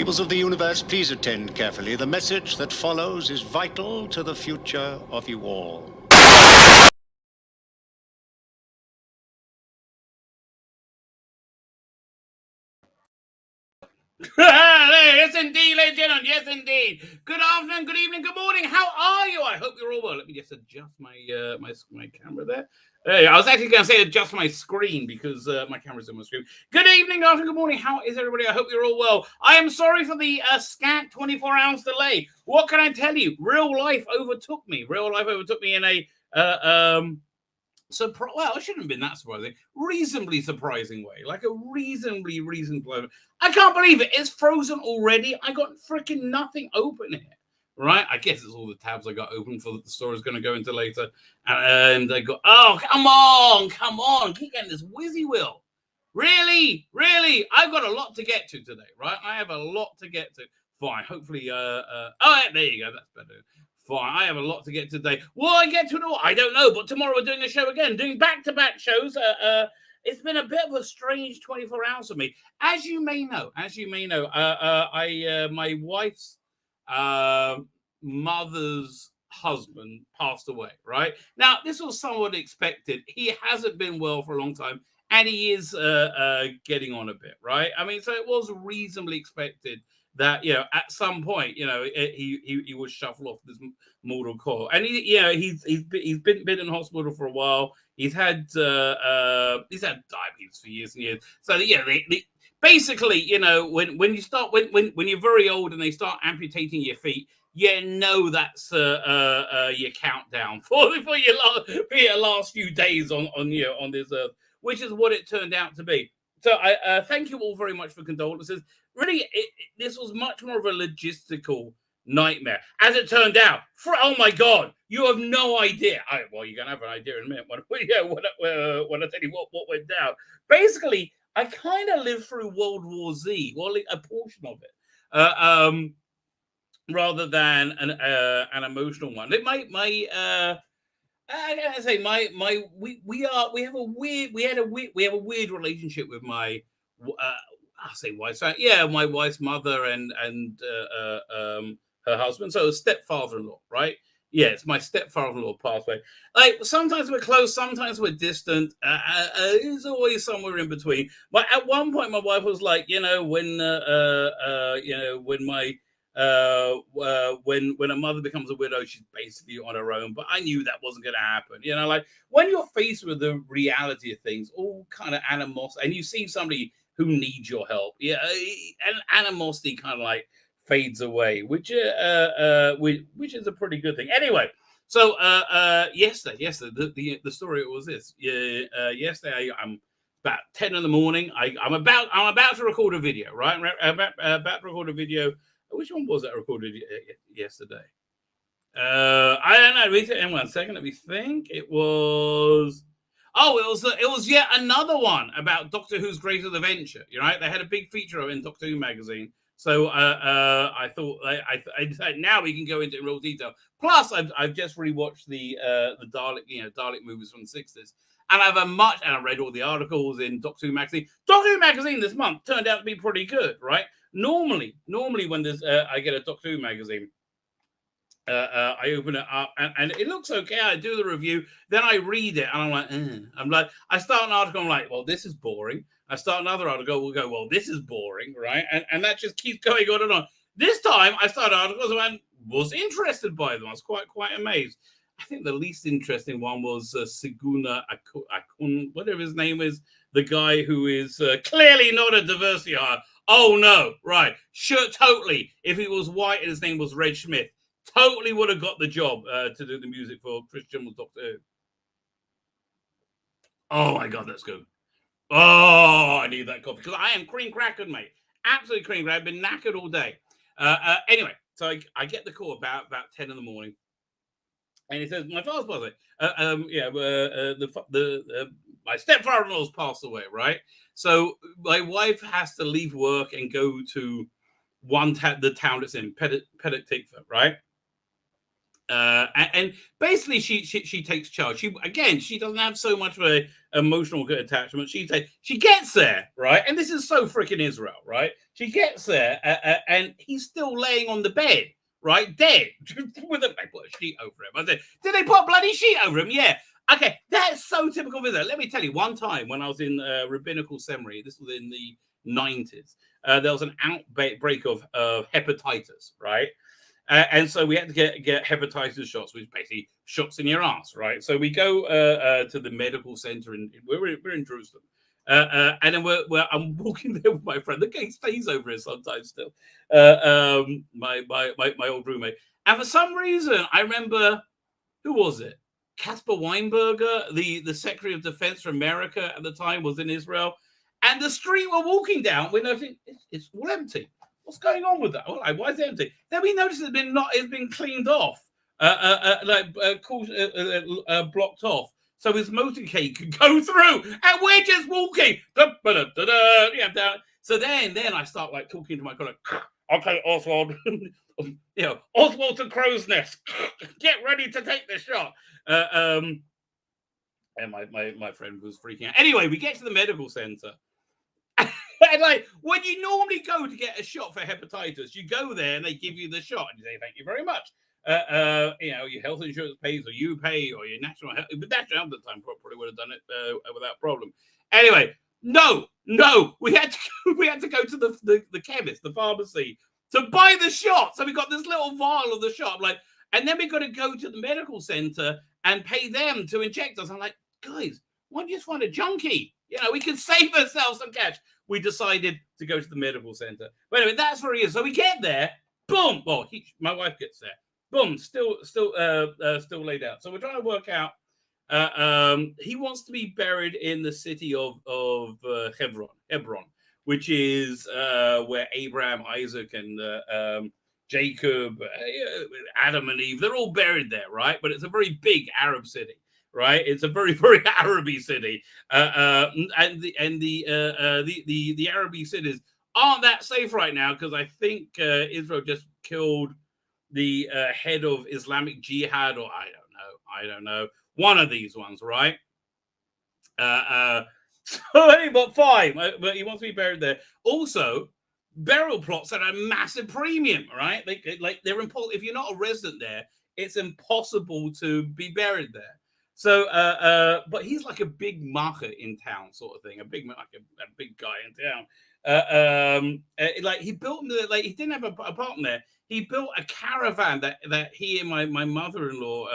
Peoples of the universe, please attend carefully. The message that follows is vital to the future of you all. Yes, indeed, ladies and gentlemen. Yes, indeed. Good afternoon, good evening, good morning. How are you? I hope you're all well. Let me just adjust my my camera there. I was actually going to say adjust my screen because my camera's on my screen. Good evening, good afternoon, good morning. How is everybody? I hope you're all well. I am sorry for the scant 24 hours delay. What can I tell you? Real life overtook me. Real life overtook me in a well, it shouldn't have been that surprising. Reasonably surprising way, like a reasonably. I can't believe it. It's frozen already. I got freaking nothing open here. Right? I guess it's all the tabs I got open for that the story's going to go into later. And I go, oh, come on. Keep getting this whizzy wheel. Really? I've got a lot to get to today, right? I have a lot to get to. Fine. Hopefully, there you go. That's better. Fine, I have a lot to get today. Will I get to it all? I don't know, but tomorrow we're doing a show again, doing back-to-back shows. It's been a bit of a strange 24 hours for me. As you may know, my wife's mother's husband passed away, right? Now, this was somewhat expected. He hasn't been well for a long time, and he is getting on a bit, right? I mean, so it was reasonably expected that, at some point, he would shuffle off this mortal coil, and he's been in hospital for a while. He's had diabetes for years and years. So basically, when you're very old and they start amputating your feet, that's your countdown for your last few days on this earth, which is what it turned out to be. So I thank you all very much for condolences. Really, this was much more of a logistical nightmare. As it turned out, oh my God, you have no idea. Well, you're going to have an idea in a minute when I tell you what went down. Basically, I kind of lived through World War Z, well, a portion of it, rather than an emotional one. I gotta say, we have a weird relationship with my I'll say wife. So, my wife's mother and her husband. So stepfather-in-law, right? Yeah, it's my stepfather-in-law passed away. Like sometimes we're close, sometimes we're distant. It's always somewhere in between. But at one point, my wife was like, when a mother becomes a widow, she's basically on her own. But I knew that wasn't going to happen. Like when you're faced with the reality of things, all kind of animosity, and you see somebody who needs your help, and animosity kind of like fades away, which is a pretty good thing. Anyway, so yesterday, the story was this. Yesterday, I'm about 10 in the morning. I'm about to record a video, right? I'm about to record a video. Which one was that I recorded yesterday? I don't know. Hang on 1 second. Let me think. It was yet another one about Doctor Who's Greatest Adventure. Right? They had a big feature of it in Doctor Who magazine. So I thought I decided now we can go into real detail. Plus, I've just rewatched the Dalek movies from the 60s. And I read all the articles in Doctor Who magazine. Doctor Who magazine this month turned out to be pretty good, right? Normally when there's I get a Doctor Who magazine, I open it up and it looks okay. I do the review, then I read it, and I'm like, I start an article, I'm like, well, this is boring. I start another article, we'll go, well, this is boring, right? And that just keeps going on and on. This time, I started articles and was interested by them. I was quite amazed. I think the least interesting one was Siguna Akun, whatever his name is, the guy who is clearly not a diversity hire. Oh, no, right. Sure, totally. If he was white and his name was Red Smith, totally would have got the job to do the music for Christian Doctor Who. Oh, my God, that's good. Oh, I need that coffee because I am cream crackered, mate. Absolutely cream crackered. I've been knackered all day. Anyway, so I get the call about 10 in the morning. And he says, my father's passed away. My stepfather-in-law's passed away, right? So my wife has to leave work and go to the town that's in Petah Tikva, right? And basically she takes charge. She doesn't have so much of emotional attachment. She gets there, right? And this is so freaking Israel, right? She gets there, and he's still laying on the bed, right, dead. With they put a sheet over him. I said, did they put a bloody sheet over him? Yeah. Okay, that's so typical of Israel. Let me tell you, one time when I was in rabbinical seminary, this was in the 90s, there was an outbreak of hepatitis, right? And so we had to get hepatitis shots, which basically shots in your ass, right? So we go to the medical center, and we're in Jerusalem. And then I'm walking there with my friend. The guy stays over here sometimes still. My old roommate. And for some reason, I remember, who was it? Caspar Weinberger, the Secretary of Defense for America at the time, was in Israel. And the street we're walking down, we're noticing it's all empty. What's going on with that? Why is it empty? Then we noticed it's been cleaned off, blocked off, so his motorcade could go through, and we're just walking. So then I start like talking to my colleague. Okay, Oswald, Oswald to Crow's Nest. Get ready to take the shot. And my friend was freaking out. Anyway, we get to the medical center. And like when you normally go to get a shot for hepatitis, you go there and they give you the shot and you say thank you very much. Your health insurance pays, or you pay, or your national health. But national health at the time probably would have done it without problem. Anyway, no, we had to go to the chemist, the pharmacy, to buy the shot. So we got this little vial of the shot. I'm like, and then we got to go to the medical center and pay them to inject us. I'm like, guys, why don't you just find a junkie? We can save ourselves some cash. We decided to go to the medical center. But anyway, that's where he is. So we get there, boom. Well, my wife gets there, boom. Still laid out. So we're trying to work out. He wants to be buried in the city of Hebron, which is where Abraham, Isaac, and Jacob, Adam, and Eve, they're all buried there, right? But it's a very big Arab city. Right, it's a very, very Araby city, and the Araby cities aren't that safe right now because I think Israel just killed the head of Islamic Jihad, or I don't know, one of these ones, right? But fine, but he wants to be buried there. Also, burial plots are a massive premium, right? They're important. If you're not a resident there, it's impossible to be buried there. So, but he's like a big market in town, sort of thing. A big guy in town. Like he built he didn't have an apartment there. He built a caravan that he and my mother-in-law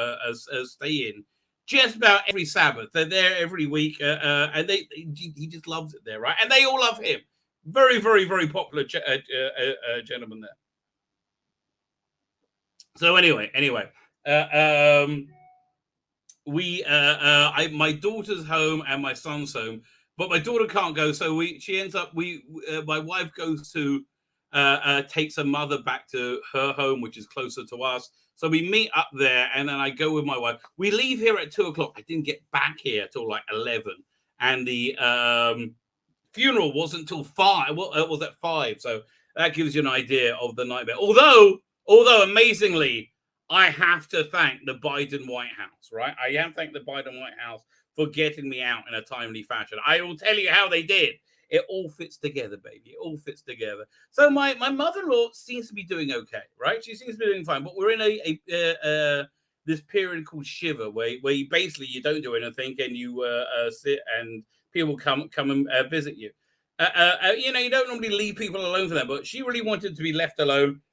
stay in just about every Sabbath. They're there every week, and he just loves it there, right? And they all love him. Very, very, very popular gentleman there. So anyway. My daughter's home and my son's home, but my daughter can't go, so my wife goes to takes her mother back to her home, which is closer to us. So we meet up there, and then I go with my wife. We leave here at 2:00. I didn't get back here till like 11, and the funeral wasn't till 5. Well, it was at 5, so that gives you an idea of the nightmare. Although amazingly, I have to thank the Biden White House, right? I have to thank the Biden White House for getting me out in a timely fashion. I will tell you how they did. It all fits together, baby. It all fits together. So my mother-in-law seems to be doing okay, right? She seems to be doing fine. But we're in this period called Shiva, where you basically you don't do anything and you sit and people come and visit you. You don't normally leave people alone for that, but she really wanted to be left alone.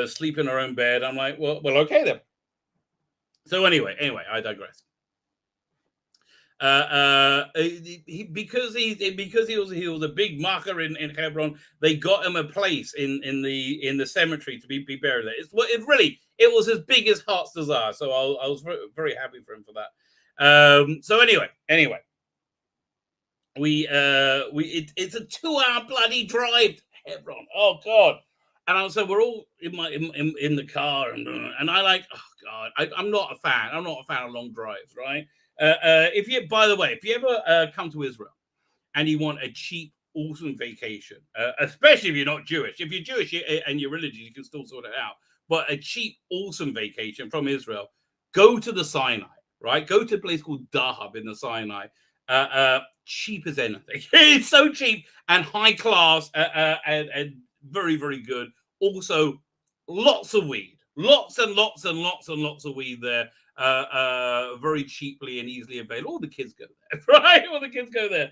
Sleep in her own bed. I'm like, well, okay then. So anyway, I digress. Because he was a big marker in Hebron, they got him a place in the cemetery to be buried there. It was his biggest heart's desire. So I was very, very happy for him for that. So anyway, it's a 2-hour bloody drive to Hebron. Oh God. And so we're all in the car, and I like, oh God, I'm not a fan. I'm not a fan of long drives, right? If you ever come to Israel and you want a cheap, awesome vacation, especially if you're not Jewish. If you're Jewish and you're religious, you can still sort it out. But a cheap, awesome vacation from Israel, go to the Sinai, right? Go to a place called Dahab in the Sinai. Cheap as anything. It's so cheap and high class and very, very good. Also, lots of weed. Lots and lots and lots and lots of weed there. Very cheaply and easily available. All the kids go there, right? All the kids go there.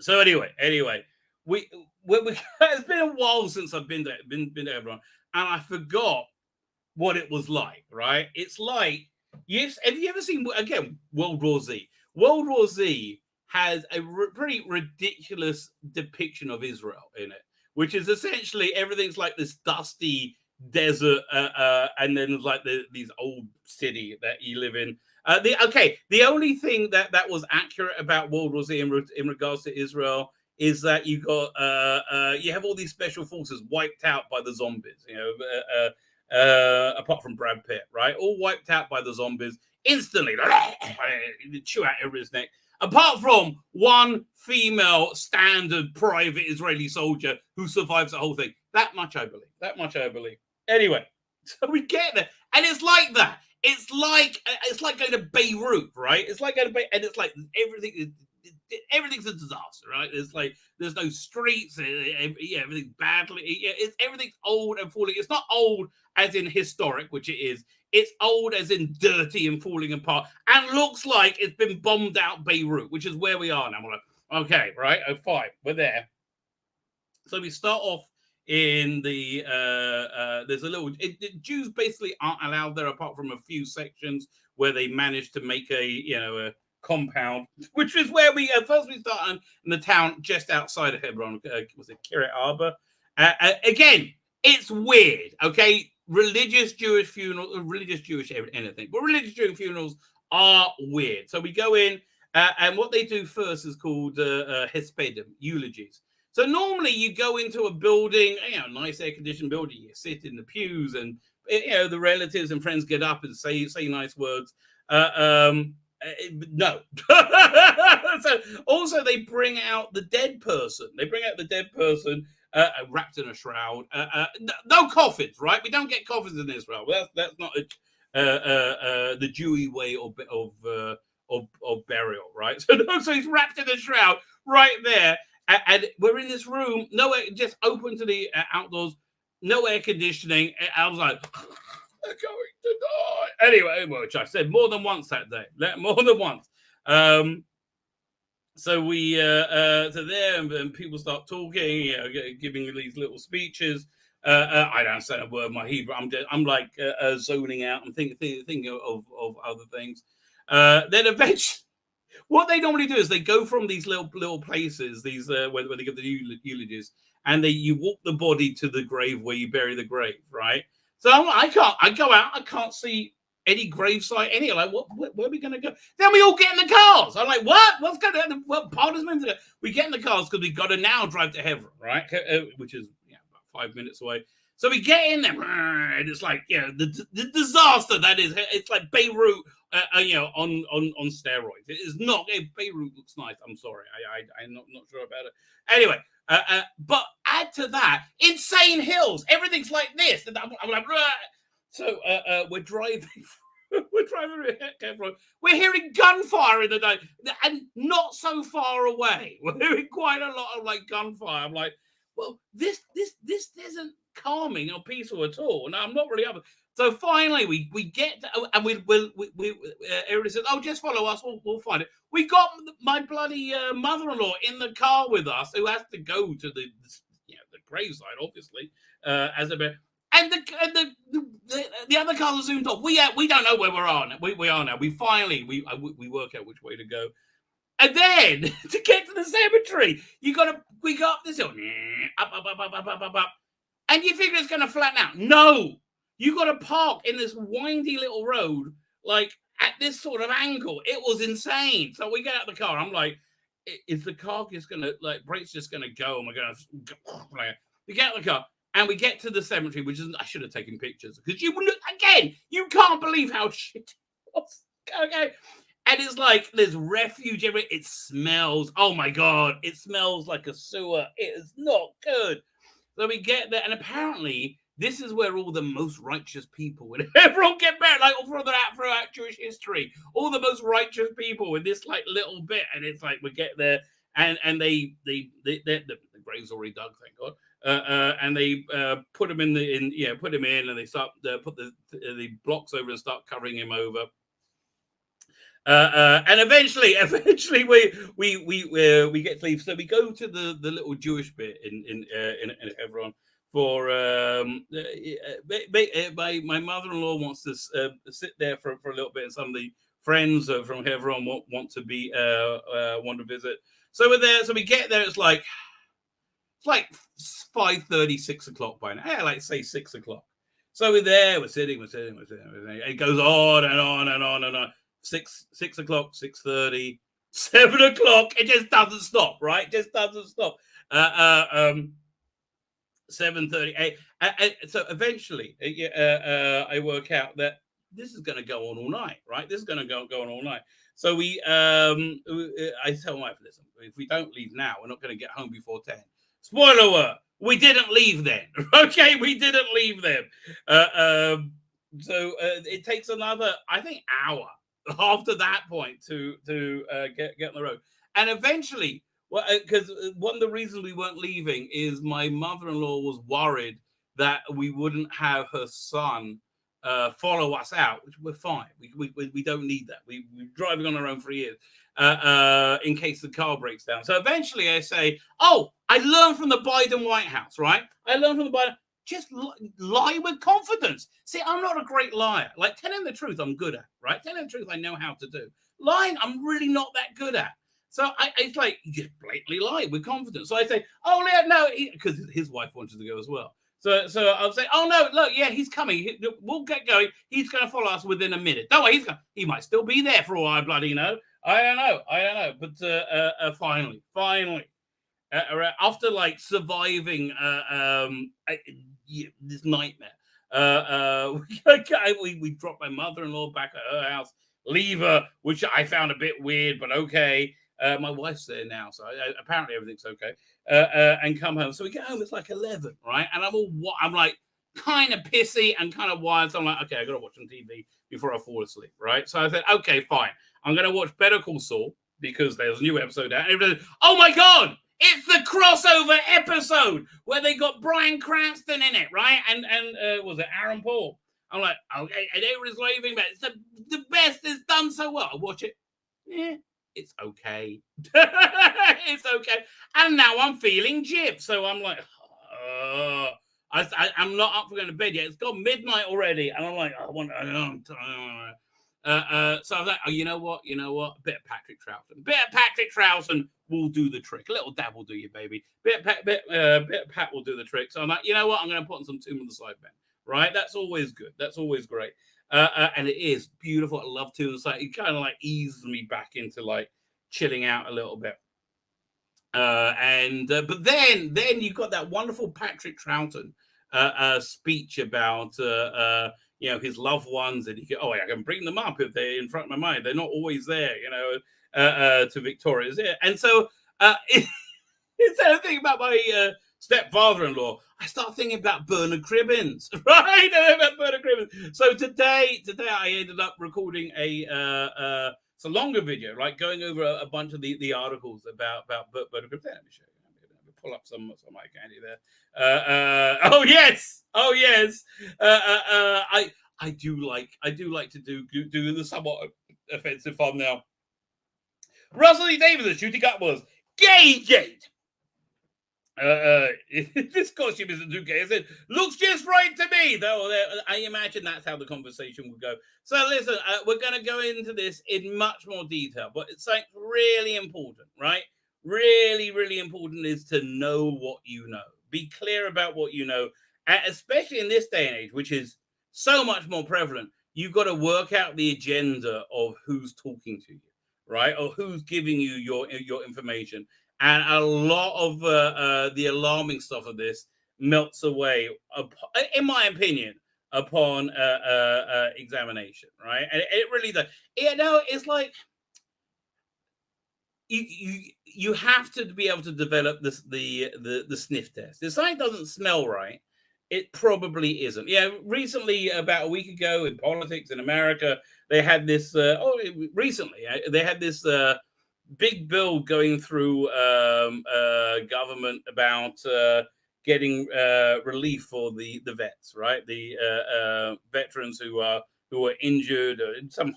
So anyway, it's been a while since I've been to everyone, and I forgot what it was like. Right? It's like, yes. Have you ever seen again World War Z? World War Z has a pretty ridiculous depiction of Israel in it, which is essentially everything's like this dusty desert, and then there's like these old city that you live in. The only thing that was accurate about World War Z in regards to Israel is that you have all these special forces wiped out by the zombies, apart from Brad Pitt, right? All wiped out by the zombies instantly, chew out everybody's neck. Apart from one female standard private Israeli soldier who survives the whole thing. That much I believe. Anyway, so we get there, and it's like that. It's like going to Beirut, right? It's like going to Beirut, and it's like everything's a disaster, right? It's like there's no streets, everything's badly, everything's old and falling. It's not old as in historic, which it is. It's old as in dirty and falling apart, and looks like it's been bombed out Beirut, which is where we are now. We're like, okay, right, fine, we're there. So we start off in the there's a little Jews basically aren't allowed there apart from a few sections where they managed to make a compound, which is where we first we start in the town just outside of Hebron. Was it Kiryat Arba? Again, it's weird. Okay, religious Jewish anything, but religious Jewish funerals are weird. So we go in, and what they do first is called hespedim, eulogies. So normally you go into a building, nice air-conditioned building, you sit in the pews, and the relatives and friends get up and say nice words. No. So also they bring out the dead person. Wrapped in a shroud. No coffins, right? We don't get coffins in Israel. That's not the Jewy way of burial, right? So he's wrapped in a shroud right there. And we're in this room, just open to the outdoors, no air conditioning. I was like, they're going to die. Anyway, which I said more than once that day, more than once. So we there, and people start talking, giving these little speeches. I don't say a word of my Hebrew. I'm like zoning out and thinking of other things. Then eventually, what they normally do is they go from these little places, these where they give the eulogies, and you walk the body to the grave where you bury the grave, right? So I go out, I can't see any gravesite, any like where are we going to go? Then we all get in the cars. I'm like, what's going on? What part is meant to go? We get in the cars because we got to now drive to Hebron, right? Which is about 5 minutes away. So we get in there, and it's like the disaster that is. It's like Beirut, on steroids. It is not. Beirut looks nice. I'm sorry, I'm not sure about it. Anyway, but add to that insane hills. Everything's like this. And I'm like, so we're driving. We're driving. We're hearing gunfire in the day, and not so far away. We're hearing quite a lot of like gunfire. I'm like, well, this isn't calming or peaceful at all. No, I'm not really up. So finally, we get to, and we everybody says, "Oh, just follow us. We'll find it." We got my bloody mother-in-law in the car with us, who has to go to the graveside, obviously, as a bit. And the other cars are zoomed off. We don't know where we are now. We finally work out which way to go. And then to get to the cemetery, we go up this hill, up, and you figure it's going to flatten out. No, you got to park in this windy little road, like at this sort of angle. It was insane. So we get out of the car. I'm like, is the car just going to brakes just going to go? And we're going to we get out of the car. And we get to the cemetery, which is I should have taken pictures because you can't believe how shit it was. Okay. And it's like there's refuge everywhere. It smells. Oh my God. It smells like a sewer. It is not good. So we get there, and apparently this is where all the most righteous people in everyone get better, like throughout Jewish history, all the most righteous people in this like little bit, and it's like we get there, and the grave's already dug, thank God. And they put him put him in, and they start put the blocks over and start covering him over. And eventually we get to leave. So we go to the little Jewish bit in Hebron for my mother-in-law wants to sit there for a little bit, and some of the friends from Hebron want to visit. So we're there. So we get there. It's like 5:30, 6 o'clock by now. Yeah, like say 6 o'clock. So we're there. We're sitting. It goes on and on and on and on. 6 o'clock, 6:30, 7 o'clock. It just doesn't stop, right? It just doesn't stop. 7:30. So eventually, I work out that this is going to go on all night, right? This is going to go on all night. So I tell my wife, listen, if we don't leave now, we're not going to get home before 10. Spoiler alert, we didn't leave then. Okay, we didn't leave then. So it takes another, I think, hour after that point to get on the road. And eventually, because one of the reasons we weren't leaving is my mother-in-law was worried that we wouldn't have her son follow us out, which we're fine. We don't need that. We're driving on our own for years in case the car breaks down. So eventually I say, oh, I learned from the Biden White House, right? I learned from the Biden. Just lie with confidence. See, I'm not a great liar. Like telling the truth, I'm good at, right? Telling the truth, I know how to do. Lying, I'm really not that good at. So it's like, you just blatantly lie with confidence. So I say, oh, yeah, no, because his wife wanted to go as well. So I'll say, oh, no, look, yeah, he's coming. We'll get going. He's going to follow us within a minute. Don't worry, he might still be there for all I bloody know. I don't know. But finally, after like surviving this nightmare, we dropped my mother-in-law back at her house, leave her, which I found a bit weird, but okay. My wife's there now, so apparently everything's okay. And come home. So we get home. It's like 11, right? And I'm like kind of pissy and kind of wired. So I'm like, okay, I got to watch some TV before I fall asleep, right? So I said, okay, fine. I'm going to watch Better Call Saul because there's a new episode out. And oh my God! It's the crossover episode where they got Bryan Cranston in it, right? And was it Aaron Paul? I'm like, okay, and everyone's raving about it. It's the best. It's done so well. I watch it. Yeah, it's okay. It's okay. And now I'm feeling gypped. So I'm like, I'm not up for going to bed yet. It's gone midnight already. And I'm like, so I was like, oh, you know what? A bit of Patrick Troughton will do the trick. A little dab will do you, baby. Bit of Pat will do the trick. So I'm like, you know what? I'm going to put on some Tomb of the Side Ben. Right? That's always good. That's always great. And it is beautiful. I love Tomb of the Side. It kind of like eases me back into like chilling out a little bit. But then you got that wonderful Patrick Troughton speech about his loved ones, and I can bring them up if they're in front of my mind. They're not always there, to Victoria's. And so instead of thinking about my stepfather-in-law, I start thinking about Bernard Cribbins, right? About Bernard Cribbins. So today I ended up recording it's a longer video, right? Going over a bunch of the articles about Bernard Cribbins. Let me show you. Pull up some eye candy there. Oh yes. I do like to do the somewhat offensive thumbnail. Russell E. Davis shooting Gatwas. Gay. This costume isn't too gay. I said, looks just right to me. Though I imagine that's how the conversation would go. So listen, we're going to go into this in much more detail, but it's like really important, right? Really, really important is to know what you know. Be clear about what you know, and especially in this day and age, which is so much more prevalent. You've got to work out the agenda of who's talking to you, right? Or who's giving you your information. And a lot of the alarming stuff of this melts away, in my opinion, upon examination, right? And it really does. It's like you have to be able to develop the sniff test. If something doesn't smell right, It probably isn't. Yeah, recently, about a week ago, in politics in America, they had this. Recently, they had this big bill going through government about getting relief for the vets, right? The veterans who are injured in some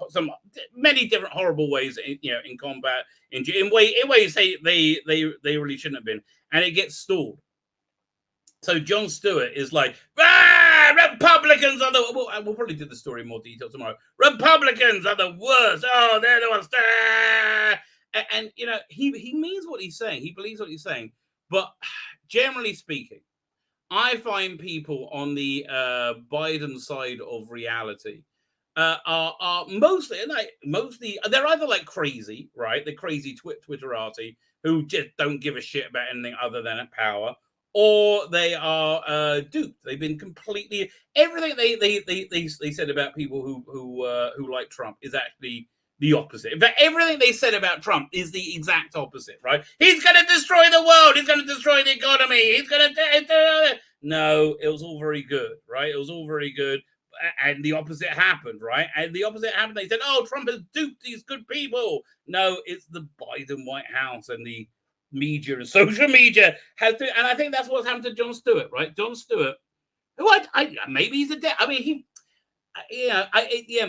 many different horrible ways, in combat, in ways they really shouldn't have been, and it gets stalled. So Jon Stewart is like, Republicans are the. We'll probably do the story in more detail tomorrow. Republicans are the worst. Oh, they're the ones. And he means what he's saying. He believes what he's saying. But generally speaking, I find people on the Biden side of reality are mostly they're either like crazy, right? The crazy Twitterati who just don't give a shit about anything other than power, or they are duped. They've been completely everything they said about people who like Trump is actually the opposite. In fact, everything they said about Trump is the exact opposite, right? He's going to destroy the world. He's going to destroy the economy. He's going to. No, it was all very good, right? It was all very good. And the opposite happened, right? And the opposite happened. They said, oh, Trump has duped these good people. No, it's the Biden White House and the media and social media has to. And I think that's what's happened to Jon Stewart, right? Jon Stewart, who I maybe he's a dick. I mean,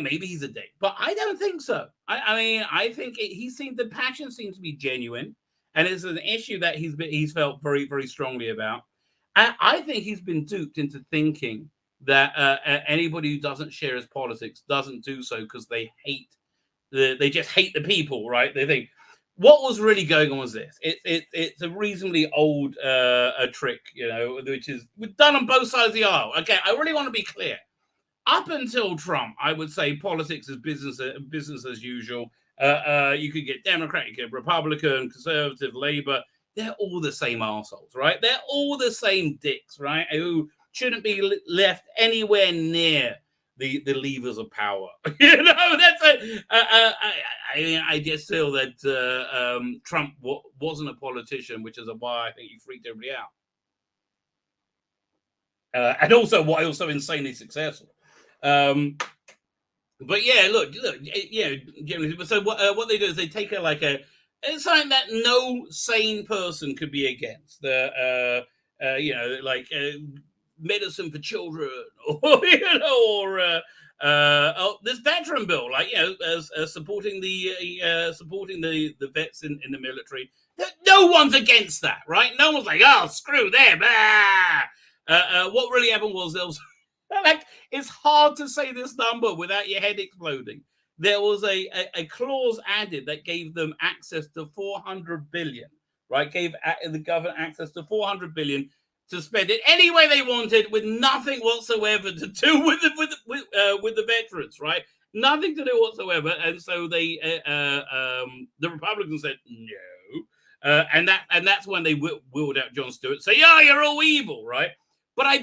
maybe he's a dick, but I don't think so. I think the passion seems to be genuine, and it's an issue that he's felt very, very strongly about. I think he's been duped into thinking that anybody who doesn't share his politics doesn't do so because they just hate the people, right? They think what was really going on was this. It's a reasonably old trick, which is done on both sides of the aisle. Okay, I really want to be clear. Up until Trump, I would say politics is business as usual. You could get Democrat, you could get Republican, Conservative, Labor. They're all the same assholes, right? They're all the same dicks, right? Who shouldn't be left anywhere near the levers of power. That's I just feel that Trump wasn't a politician, which is why I think he freaked everybody out. And also why also insanely successful. But yeah, look, generally, so what they do is they take it's something that no sane person could be against. Medicine for children, or this veteran bill, supporting the vets in the military. No one's against that, right? No one's like, oh, screw them. What really happened was there was. It's hard to say this number without your head exploding. There was a clause added that gave them access to 400 billion, right? Gave the government access to 400 billion to spend it any way they wanted, with nothing whatsoever to do with the veterans, right? Nothing to do whatsoever. And so the Republicans said no, and that's when they wheeled out Jon Stewart. Say, yeah, you're all evil, right? But I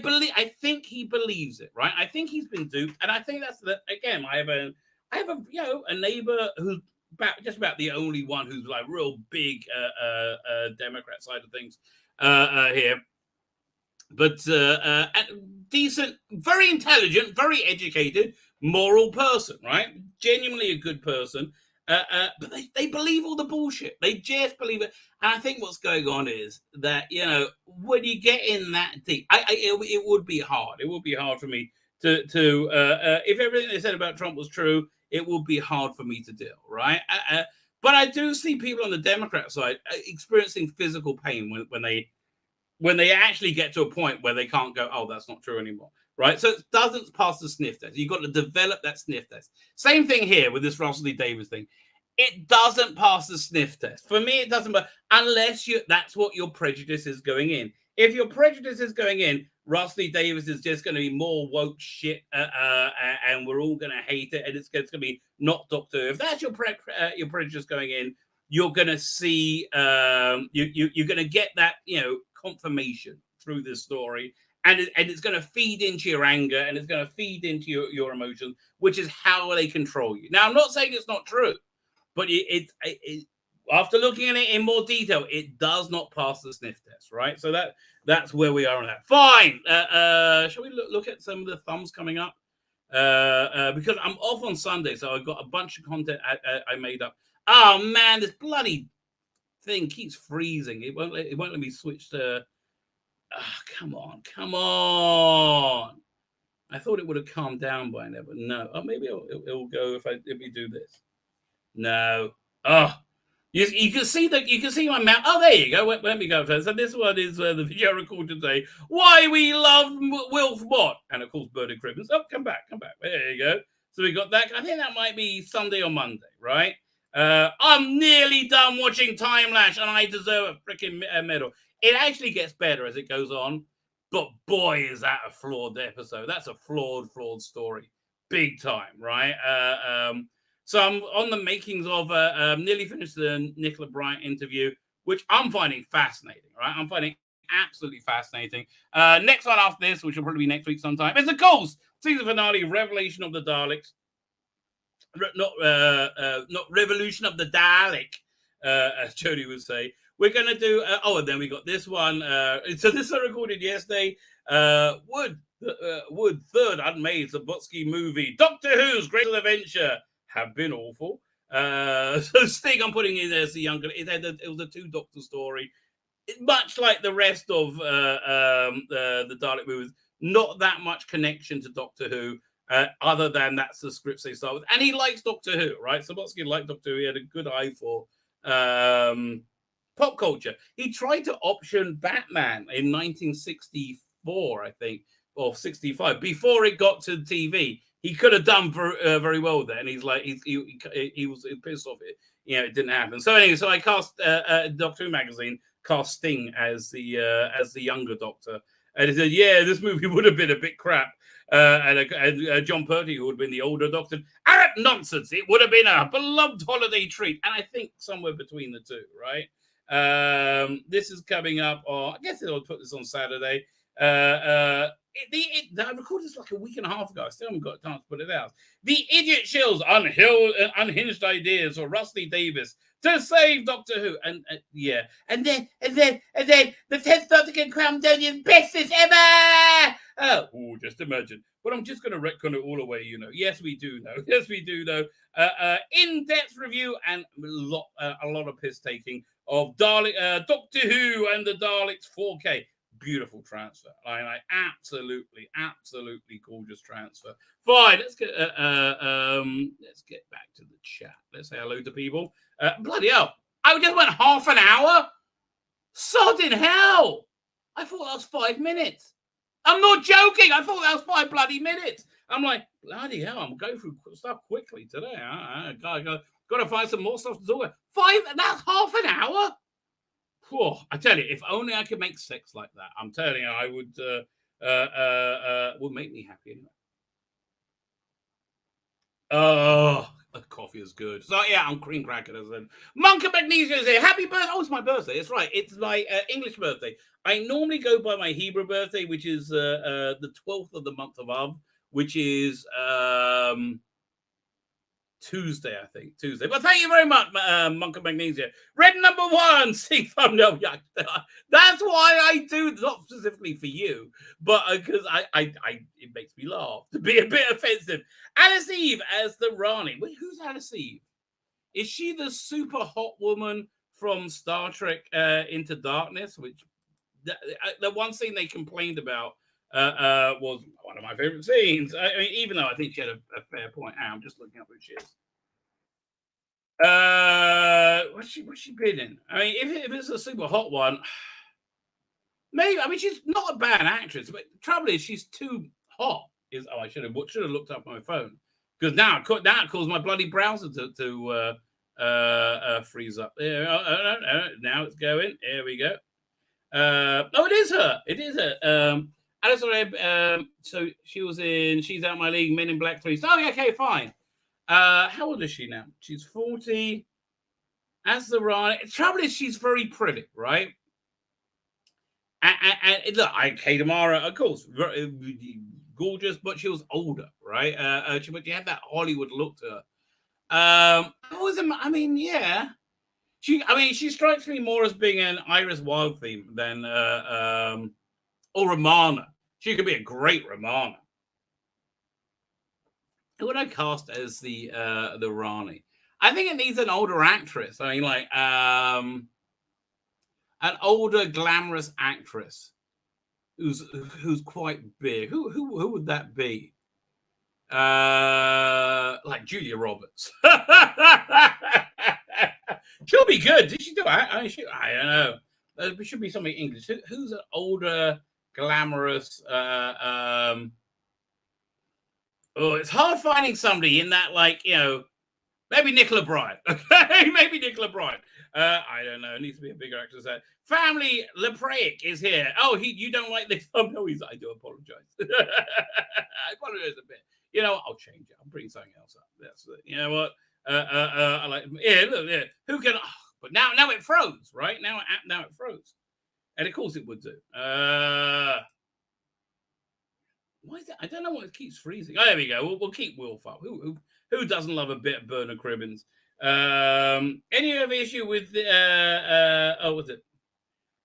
think he believes it, right? I think he's been duped, and I think that's again. I have a neighbor who's just about the only one who's like real big Democrat side of things here, but decent, very intelligent, very educated, moral person, right? Genuinely a good person. But they believe all the bullshit. They just believe it. And I think what's going on is that, when you get in that deep, it would be hard. It would be hard for me to if everything they said about Trump was true, it would be hard for me to deal, right? But I do see people on the Democrat side experiencing physical pain when they actually get to a point where they can't go, oh, that's not true anymore. Right, so it doesn't pass the sniff test. You've got to develop that sniff test. Same thing here with this Russell D. Davies thing. It doesn't pass the sniff test. For me, it doesn't, unless that's what your prejudice is going in. If your prejudice is going in, Russell D. Davies is just going to be more woke shit, and we're all going to hate it, and it's going to be not Doctor Who. If that's your prejudice going in, you're going to see, you're going to get that, confirmation through this story. And it's going to feed into your anger, and it's going to feed into your emotions, which is how they control you. Now, I'm not saying it's not true, but after looking at it in more detail, it does not pass the sniff test, right? So that's where we are on that. Fine. Shall we look at some of the thumbs coming up? Because I'm off on Sunday, so I've got a bunch of content I made up. Oh man, this bloody thing keeps freezing. It won't let me switch to. Come on. I thought it would have calmed down by now, but no. Oh, maybe it'll go if we do this. No. Oh, you can see my mouth. Oh, there you go. Let me go. So this one is the video recorded today. Why we love Wilf Mott, and of course Burning Cribbins. Oh, come back. There you go. So we got that. I think that might be Sunday or Monday, right? I'm nearly done watching Time Lash, and I deserve a freaking medal. It actually gets better as it goes on, but boy, is that a flawed episode. That's a flawed story, big time, right? So I'm on the makings of nearly finished the Nicola Bryant interview, which I'm finding fascinating, right? I'm finding absolutely fascinating. Next one after this, which will probably be next week sometime, is of course season finale, Revelation of the Daleks. Not Revolution of the Dalek, as Jody would say. We're going to do, and then we got this one. So this I recorded yesterday. Wood, third unmade Zabotsky movie. Doctor Who's Great Adventure have been awful. So Stig, I'm putting in as the younger. It was a two-doctor story. Much like the rest of the Dalek movies, not that much connection to Doctor Who. Other than that's the scripts they start with. And he likes Doctor Who, right? Zabotsky liked Doctor Who. He had a good eye for pop culture. He tried to option Batman in 1964, I think, or 65, before it got to TV. He could have done very well there. And he's like, he was pissed off it. It didn't happen. So anyway, so I cast Doctor Who magazine, cast Sting as the younger Doctor. And he said, yeah, this movie would have been a bit crap. And John Purdy, who would have been the older Doctor. Arrant nonsense. It would have been a beloved holiday treat. And I think somewhere between the two, right? This is coming up, or I guess I'll put this on Saturday. I recorded this like a week and a half ago. I still haven't got time to put it out. The Idiot Shills, Unhinged Ideas, or Rusty Davis to save Doctor Who, and then the 10th Doctor can crown Donian bestest ever. Oh, just imagine. But I'm just going to retcon it all away. Yes, we do know. In-depth review and a lot of piss taking of Doctor Who and the Daleks 4K. Beautiful transfer. I absolutely gorgeous transfer. Fine, let's get back to the chat. Let's say hello to people. Bloody hell. I just went half an hour? Sod in hell. I thought that was 5 minutes. I'm not joking. I thought that was 5 bloody minutes. I'm like, bloody hell, I'm going through stuff quickly today. I got to find some more stuff to talk about. That's half an hour? Whoa, I tell you, if only I could make sex like that, I'm telling you, I would make me happy anyway. Oh, the coffee is good. So yeah, I'm cream cracker. Monk of Magnesia is here. Happy birthday! Oh, it's my birthday. That's right. It's my English birthday. I normally go by my Hebrew birthday, which is the 12th of the month of Av, which is Tuesday, I think. Tuesday. But thank you very much, Monk of Magnesia. Red number 1, see thumbnail. Yeah, that's why I do, not specifically for you, but because it makes me laugh to be a bit offensive. Alice Eve as the Rani. Wait, who's Alice Eve? Is she the super hot woman from Star Trek Into Darkness? Which the one scene they complained about was one of my favorite scenes. I mean, even though I think she had a fair point. I'm just looking up who she is. What's she been in? I mean, if it's a super hot one, maybe. I mean, she's not a bad actress, but the trouble is she's too hot. I should have looked up on my phone, because now it caused my bloody browser to freeze up. Now it's going. Here we go. It is her. It is her. Alice Webb, so She's Out My League, Men in Black 3. Oh, yeah, okay, fine. How old is she now? She's 40. As the Rani. The trouble is she's very pretty, right? And look, Kate Amara, of course, very, gorgeous, but she was older, right? But she had that Hollywood look to her. I mean, yeah. She strikes me more as being an Iris Wild theme than or Romana. She could be a great Romana. Who would I cast as the Rani? I think it needs an older actress. I mean, like an older glamorous actress who's quite big. Who would that be? Like Julia Roberts. She'll be good. Did she do it? I don't know. There should be something English. Who's an older, glamorous? Oh, it's hard finding somebody in that, like, maybe Nicola Bryant. Okay, maybe Nicola Bryant. I don't know. It needs to be a bigger actress. Family Lepraic is here. Oh, you don't like this? Oh no, I do apologize. I apologize a bit. I'll change it. I'll bring something else up. That's you know what. I like. Yeah, look. Yeah. Who can? Oh, but now it froze. Right now it froze, and of course it would do. Why is it? I don't know what it keeps freezing. Oh, there we go. We'll keep Wilf up. Who doesn't love a bit of Bernard Cribbins? Any other issue with the what's it?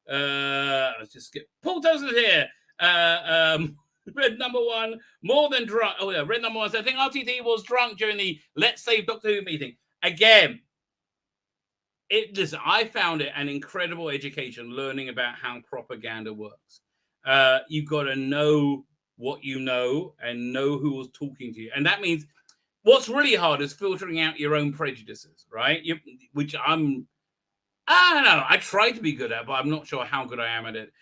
Let's just skip. Paul Tozer here. Red number one, more than drunk. Oh yeah, red number one. So I think RTD was drunk during the Let's Save Doctor Who meeting. Again, listen, I found it an incredible education learning about how propaganda works. You've got to know what you know and know who was talking to you. And that means what's really hard is filtering out your own prejudices, right? Which I don't know. I try to be good at, but I'm not sure how good I am at it.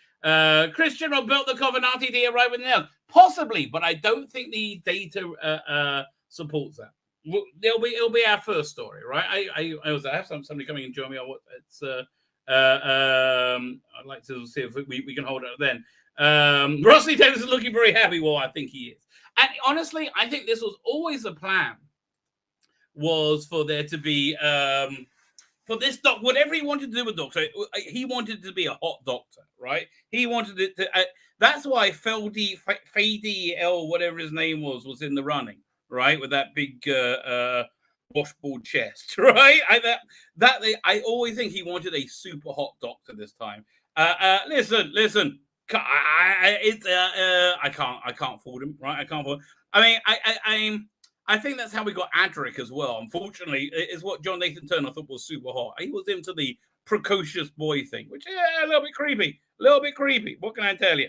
Christian will build the cover and RTD arrive with nails. Possibly, but I don't think the data supports that. It'll be our first story, right? I also have somebody coming and join me on what it's. I'd like to see if we can hold it then. Rossley Davis is looking very happy. Well, I think he is. And honestly, I think this was always the plan. Was for there to be for this doc, whatever he wanted to do with Doctor, he wanted to be a hot Doctor, right? He wanted it to. That's why Fady L, whatever his name was in the running, right, with that big washboard chest, right? I always think he wanted a super hot Doctor this time. Listen. I can't afford him, right? I can't afford. I think that's how we got Adric as well. Unfortunately, is what John Nathan Turner thought was super hot. He was into the precocious boy thing, which a little bit creepy. What can I tell you?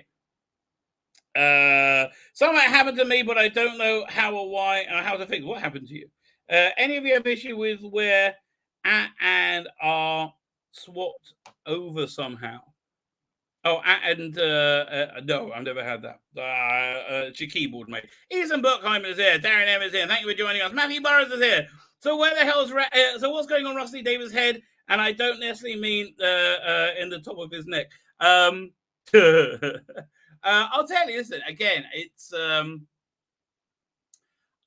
Something happened to me, but I don't know how or why or how to think. What happened to you? Any of you have issue with where and are swapped over somehow? Oh, and no, I've never had that. It's your keyboard, mate. Ethan Burkheimer is here. Darren M is here. Thank you for joining us. Matthew Burrows is here. So where the hell's so what's going on Rossley Davis' head? And I don't necessarily mean in the top of his neck. I'll tell you, listen, again, it's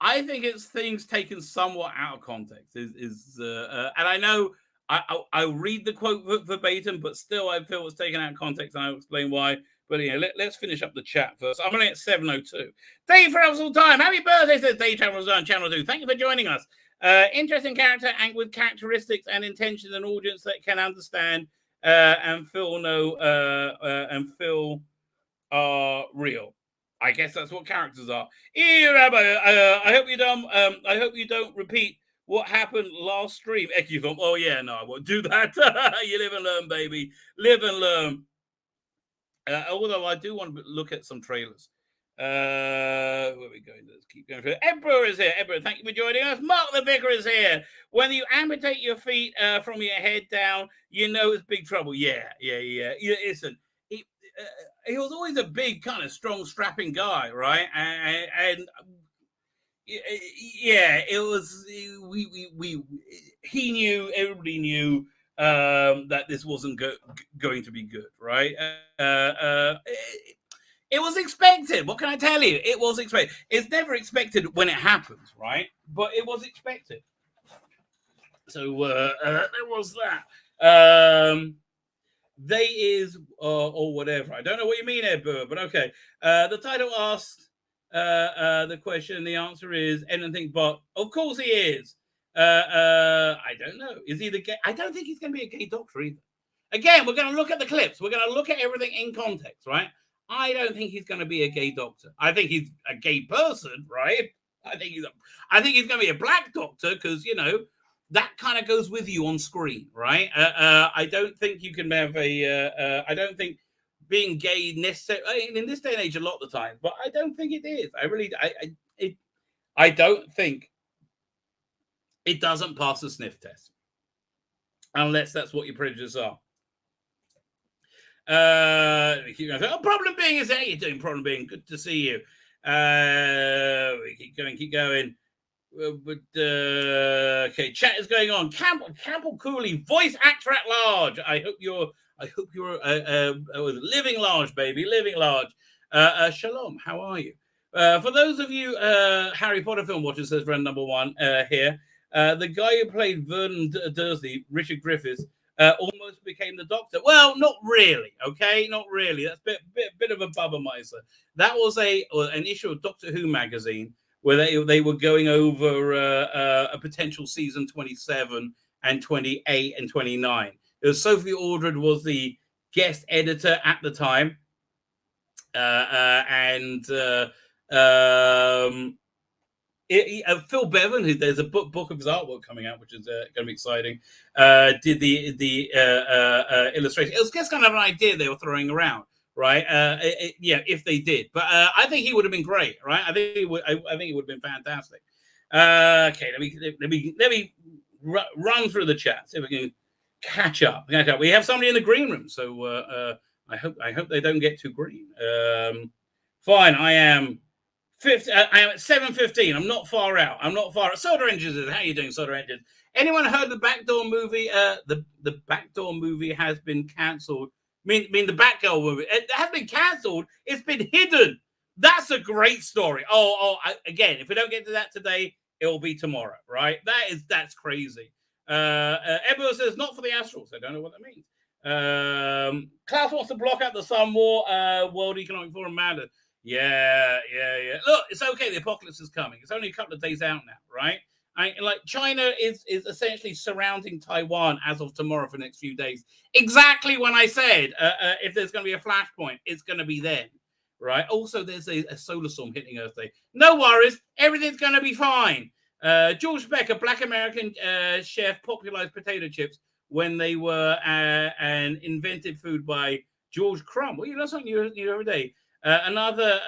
I think it's things taken somewhat out of context. And I know I'll read the quote verbatim, but still I feel it's taken out of context, and I'll explain why. But let's finish up the chat first. I'm only at 7:02. Dave travels all time. Happy birthday, says Dave travels on Channel 2. Thank you for joining us. Interesting character and with characteristics and intentions and audience that can understand and feel are real. I guess that's what characters are. Rabbi, I hope you don't repeat what happened last stream. Oh yeah, no, I won't do that. You live and learn, baby. Live and learn. Although I do want to look at some trailers. Where are we going? Let's keep going. Emperor is here. Emperor, thank you for joining us. Mark the Vicar is here. When you amputate your feet from your head down, you know it's big trouble. Yeah. Listen, he was always a big, kind of strong, strapping guy, right? And yeah, it was. He knew. Everybody knew that this wasn't going to be good, right? It was expected. What can I tell you? It was expected. It's never expected when it happens, right? But it was expected. So there was that. They is or whatever. I don't know what you mean, Ed Burr, but okay. The title asks the question. The answer is anything but. Of course he is. I don't know. Is he the gay? I don't think he's going to be a gay doctor either. Again, we're going to look at the clips. We're going to look at everything in context, right? I don't think he's going to be a gay doctor. I think he's a gay person, right? I think he's going to be a black doctor because, you know, that kind of goes with you on screen, right? I don't think you can have I don't think being gay necessarily in this day and age a lot of the time, but I don't think it is. I don't think it doesn't pass the sniff test unless that's what your prejudices are. Problem being is how you doing? Problem being, good to see you. We keep going. Okay, chat is going on. Campbell Cooley, voice actor at large. I hope you're living large, baby, living large. Shalom, how are you? For those of you Harry Potter film watchers, says friend number one here. The guy who played Vernon Dursley, Richard Griffiths, almost became the Doctor. Well, not really, okay? Not really. That's a bit of a bubba miser. That was an issue of Doctor Who magazine where they were going over a potential season 27 and 28 and 29. It was Sophie Aldred was the guest editor at the time. Phil Bevan, there's a book of his artwork coming out, which is going to be exciting. Did the illustration? It was just kind of an idea they were throwing around, right? If they did, but I think he would have been great, right? I think it would have been fantastic. Okay, let me run through the chat, see if we can catch up. We have somebody in the green room, so I hope they don't get too green. Fine, I am at 7:15. I'm not far out. Soda Engines, how are you doing, Soda Engines? Anyone heard the Backdoor movie? The Backdoor movie has been cancelled. I mean the Batgirl movie. It has been cancelled. It's been hidden. That's a great story. Again, if we don't get to that today, it will be tomorrow, right? That's crazy. Ebro says not for the Astrals. I don't know what that means. Klaus wants to block out the Sun War. World Economic Forum matter. Yeah. Look, it's okay. The apocalypse is coming. It's only a couple of days out now, right? China is essentially surrounding Taiwan as of tomorrow for the next few days. Exactly when I said if there's going to be a flashpoint, it's going to be then, right? Also, there's a solar storm hitting Earth Day. No worries. Everything's going to be fine. George Becker, Black American chef, popularized potato chips when they were an invented food by George Crumb. Well, you know something new every day. Another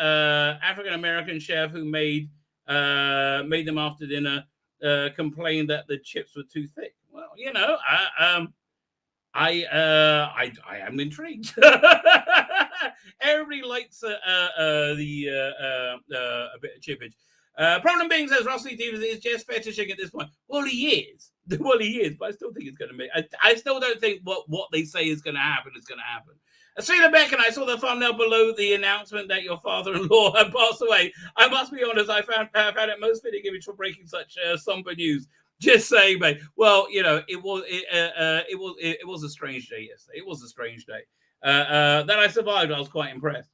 African American chef who made them after dinner complained that the chips were too thick. Well, you know, I am intrigued. Everybody likes a bit of chippage. Problem being, says Russell Stevens is just fetishing at this point. Well, he is. But I still think it's going to be. I still don't think what they say is going to happen is going to happen. Tzvi Lebetkin, I saw the thumbnail below the announcement that your father-in-law had passed away. I must be honest, I found it most fitting image for breaking such somber news. Just saying, mate. Well, you know, it was a strange day yesterday. It was a strange day. That I survived. I was quite impressed.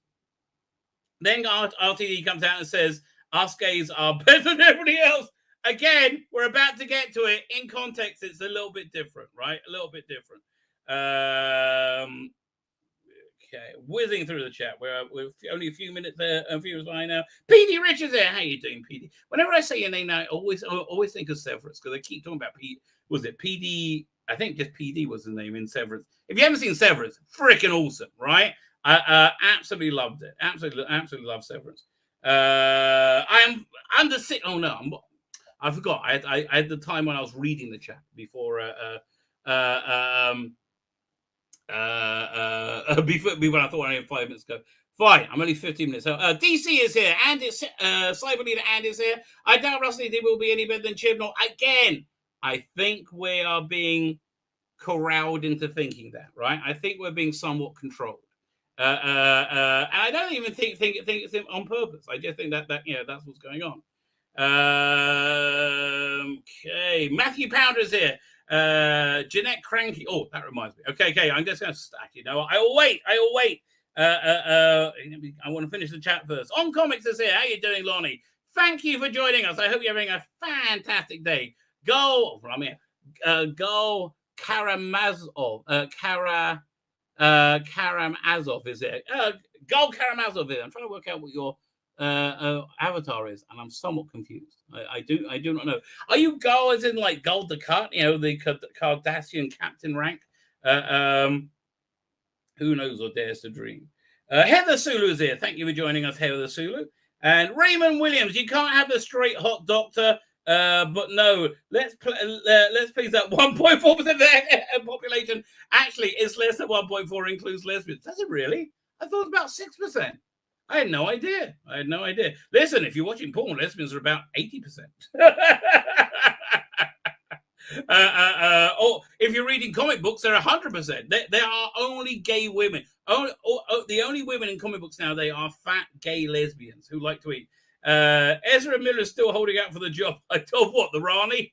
Then RTD comes out and says, us gays are better than everybody else. Again, we're about to get to it. In context, it's a little bit different, right? A little bit different. Okay, whizzing through the chat. We're only a few minutes there, a few minutes behind now. PD Richards there. How you doing, PD? Whenever I say your name now, I always think of Severance because they keep talking about PD. Was it PD? I think just PD was the name in Severance. If you haven't seen Severance, freaking awesome, right? I absolutely loved it. Absolutely loved Severance. I'm the sick. Oh no, I forgot. I had the time when I was reading the chat before. Before I thought I had 5 minutes ago. Fine, I'm only 15 minutes. So DC is here, and it's Cyber Leader and is here. I doubt Rusty D will be any better than Chibnall. Again, I think we are being corralled into thinking that, right? I think we're being somewhat controlled. And I don't even think it's on purpose. I just think that that's what's going on. Okay, Matthew Pounder is here. Jeanette Cranky. Oh, that reminds me. Okay. I'm just going to stack. You know, I will wait. I want to finish the chat first. On Comics is here. How you doing, Lonnie? Thank you for joining us. I hope you're having a fantastic day. Go Karamazov. Karamazov is it? Go Karamazov is it? I'm trying to work out what your avatar is, and I'm somewhat confused. I do not know. Are you Go as in like Gold the Cut? You know, the Cardassian captain rank. Who knows or dares to dream? Heather Sulu is here. Thank you for joining us, Heather Sulu. And Raymond Williams, you can't have the straight hot doctor, but no, let's please that 1.4% of the population actually is less than 1.4 includes lesbians. Does it really? I thought it was about 6%. I had no idea. Listen, if you're watching porn, lesbians are about 80%. Or if you're reading comic books, they're 100%. There are only gay women. The only women in comic books now, they are fat gay lesbians who like to eat. Ezra Miller is still holding out for the job. I told what, the Rani?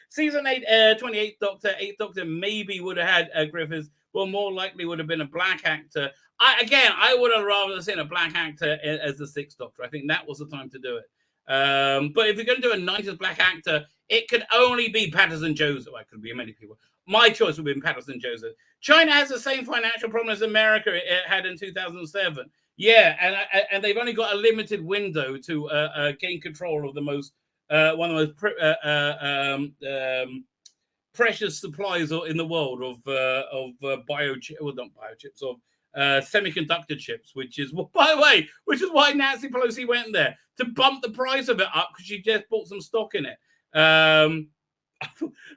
Season 8, 28th Doctor, 8th Doctor maybe would have had Griffiths, but more likely would have been a black actor. I would have rather seen a black actor as the 6th Doctor. I think that was the time to do it. But if you're going to do a 90s black actor, it could only be Patterson Joseph. I could be many people. My choice would be Patterson Joseph. China has the same financial problem as America it had in 2007. Yeah, and they've only got a limited window to gain control of the most one of the most precious supplies in the world of semiconductor chips, which is, by the way, why Nancy Pelosi went there to bump the price of it up because she just bought some stock in it.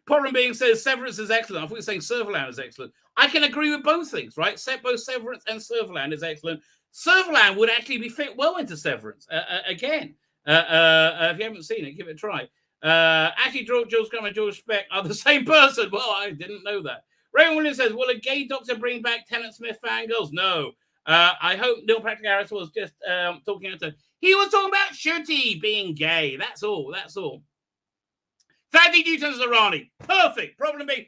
Problem being says Severance is excellent. I thought you were saying Serverland is excellent. I can agree with both things, right? Both Severance and Serverland is excellent. Serverland would actually be fit well into Severance again. If you haven't seen it, give it a try. Actually, George Graham and George Speck are the same person. Well, I didn't know that. Raymond Williams says, will a gay doctor bring back Tennant Smith fangirls? No. I hope Neil Patrick Harris was just talking about he was talking about Ncuti being gay. That's all. Thandi Newton's a Rani. Perfect. Problem being,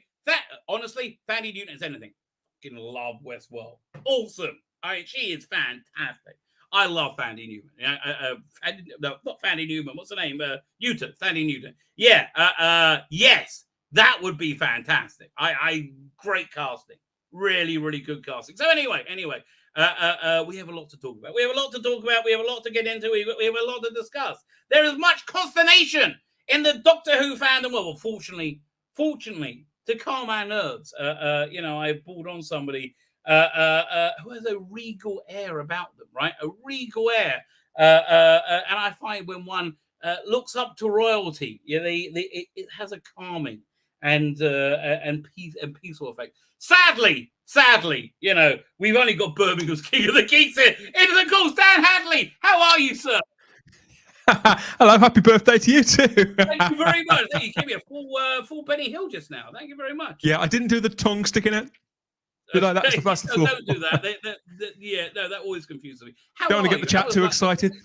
honestly, Thandi Newton is anything. Fucking love Westworld. Awesome. She is fantastic. I love Thandi Newton. No, not Thandi Newton. What's her name? Newton. Thandi Newton. Yeah. Yes. That would be fantastic. Great casting. Really, really good casting. So anyway, we have a lot to talk about. We have a lot to get into. We have a lot to discuss. There is much consternation in the Doctor Who fandom. Well, fortunately, to calm our nerves, I pulled on somebody who has a regal air about them, right? A regal air. And I find when one looks up to royalty, it has a calming and peaceful effect. Sadly, we've only got Birmingham's King of the Geeks here. It is, of course, Dan Hadley. How are you, sir? Hello, happy birthday to you too. Thank you very much. You gave me a full Benny Hill just now. Thank you very much. Yeah, I didn't do the tongue sticking out. That's the flaw. Don't do that. That always confuses me. Don't want to get the chat too excited.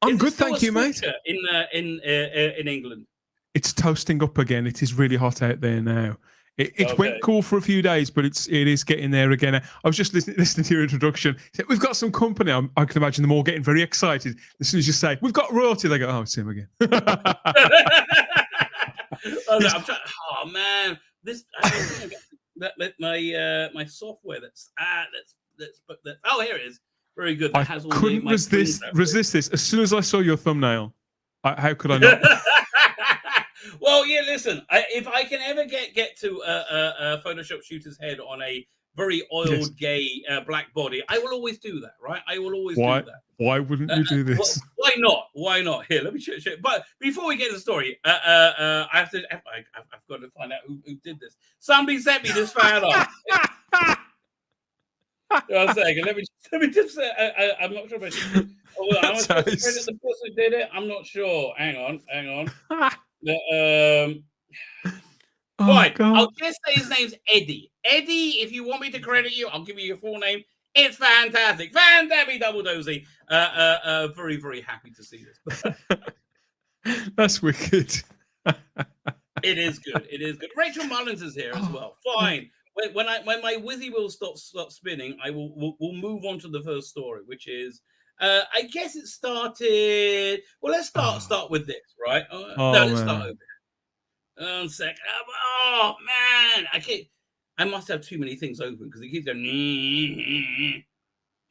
I'm good, thank you, mate. In England, it's toasting up again. It is really hot out there now. It went cool for a few days, but it is getting there again. I was just listening to your introduction. We've got some company. I can imagine them all getting very excited as soon as you say we've got royalty. They go, "Oh, it's him again." Oh man, this my software. That's oh, here it is. Very good. That has couldn't resist this. As soon as I saw your thumbnail, how could I not? Well, yeah, listen, if I can ever get to a Photoshop shooter's head on a very oiled, gay black body, I will always do that, right? I will always do that. Why wouldn't you do this? Why not? Why not? Here, let me show you. But before we get to the story, I've got to find out who did this. Somebody sent me this fan art. One second. Let me just I'm not sure if I should. I'm not sure if the person did it. I'm not sure. Hang on. Fine. I'll just say his name's Eddie. Eddie, if you want me to credit you, I'll give you your full name. It's fantastic. Van Dabby Double Dozy. Very, very happy to see this. That's wicked. It is good. Rachel Mullins is here as well. Fine. When my Wizzy wheel stops spinning, we'll move on to the first story, which is I guess it started. Well, let's start with this, right? Let's start over. 1 second. Oh man, I must have too many things open because it keeps going.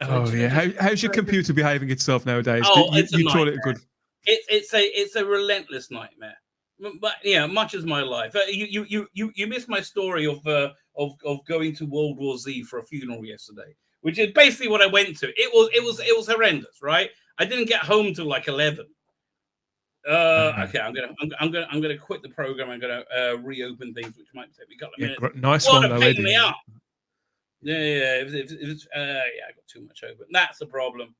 Oh yeah. How's your computer behaving itself nowadays? Oh, You, it's a you nightmare. taught it good. It's a relentless nightmare. But yeah, much as my life. You missed my story of going to World War Z for a funeral yesterday, which is basically what I went to. It was horrendous, right? I didn't get home till like 11. Okay, I'm gonna quit the program. I'm gonna reopen things, which might take me a couple of minutes. Nice what one, a though, pain Eddie. me up. Yeah. I got too much open. That's the problem.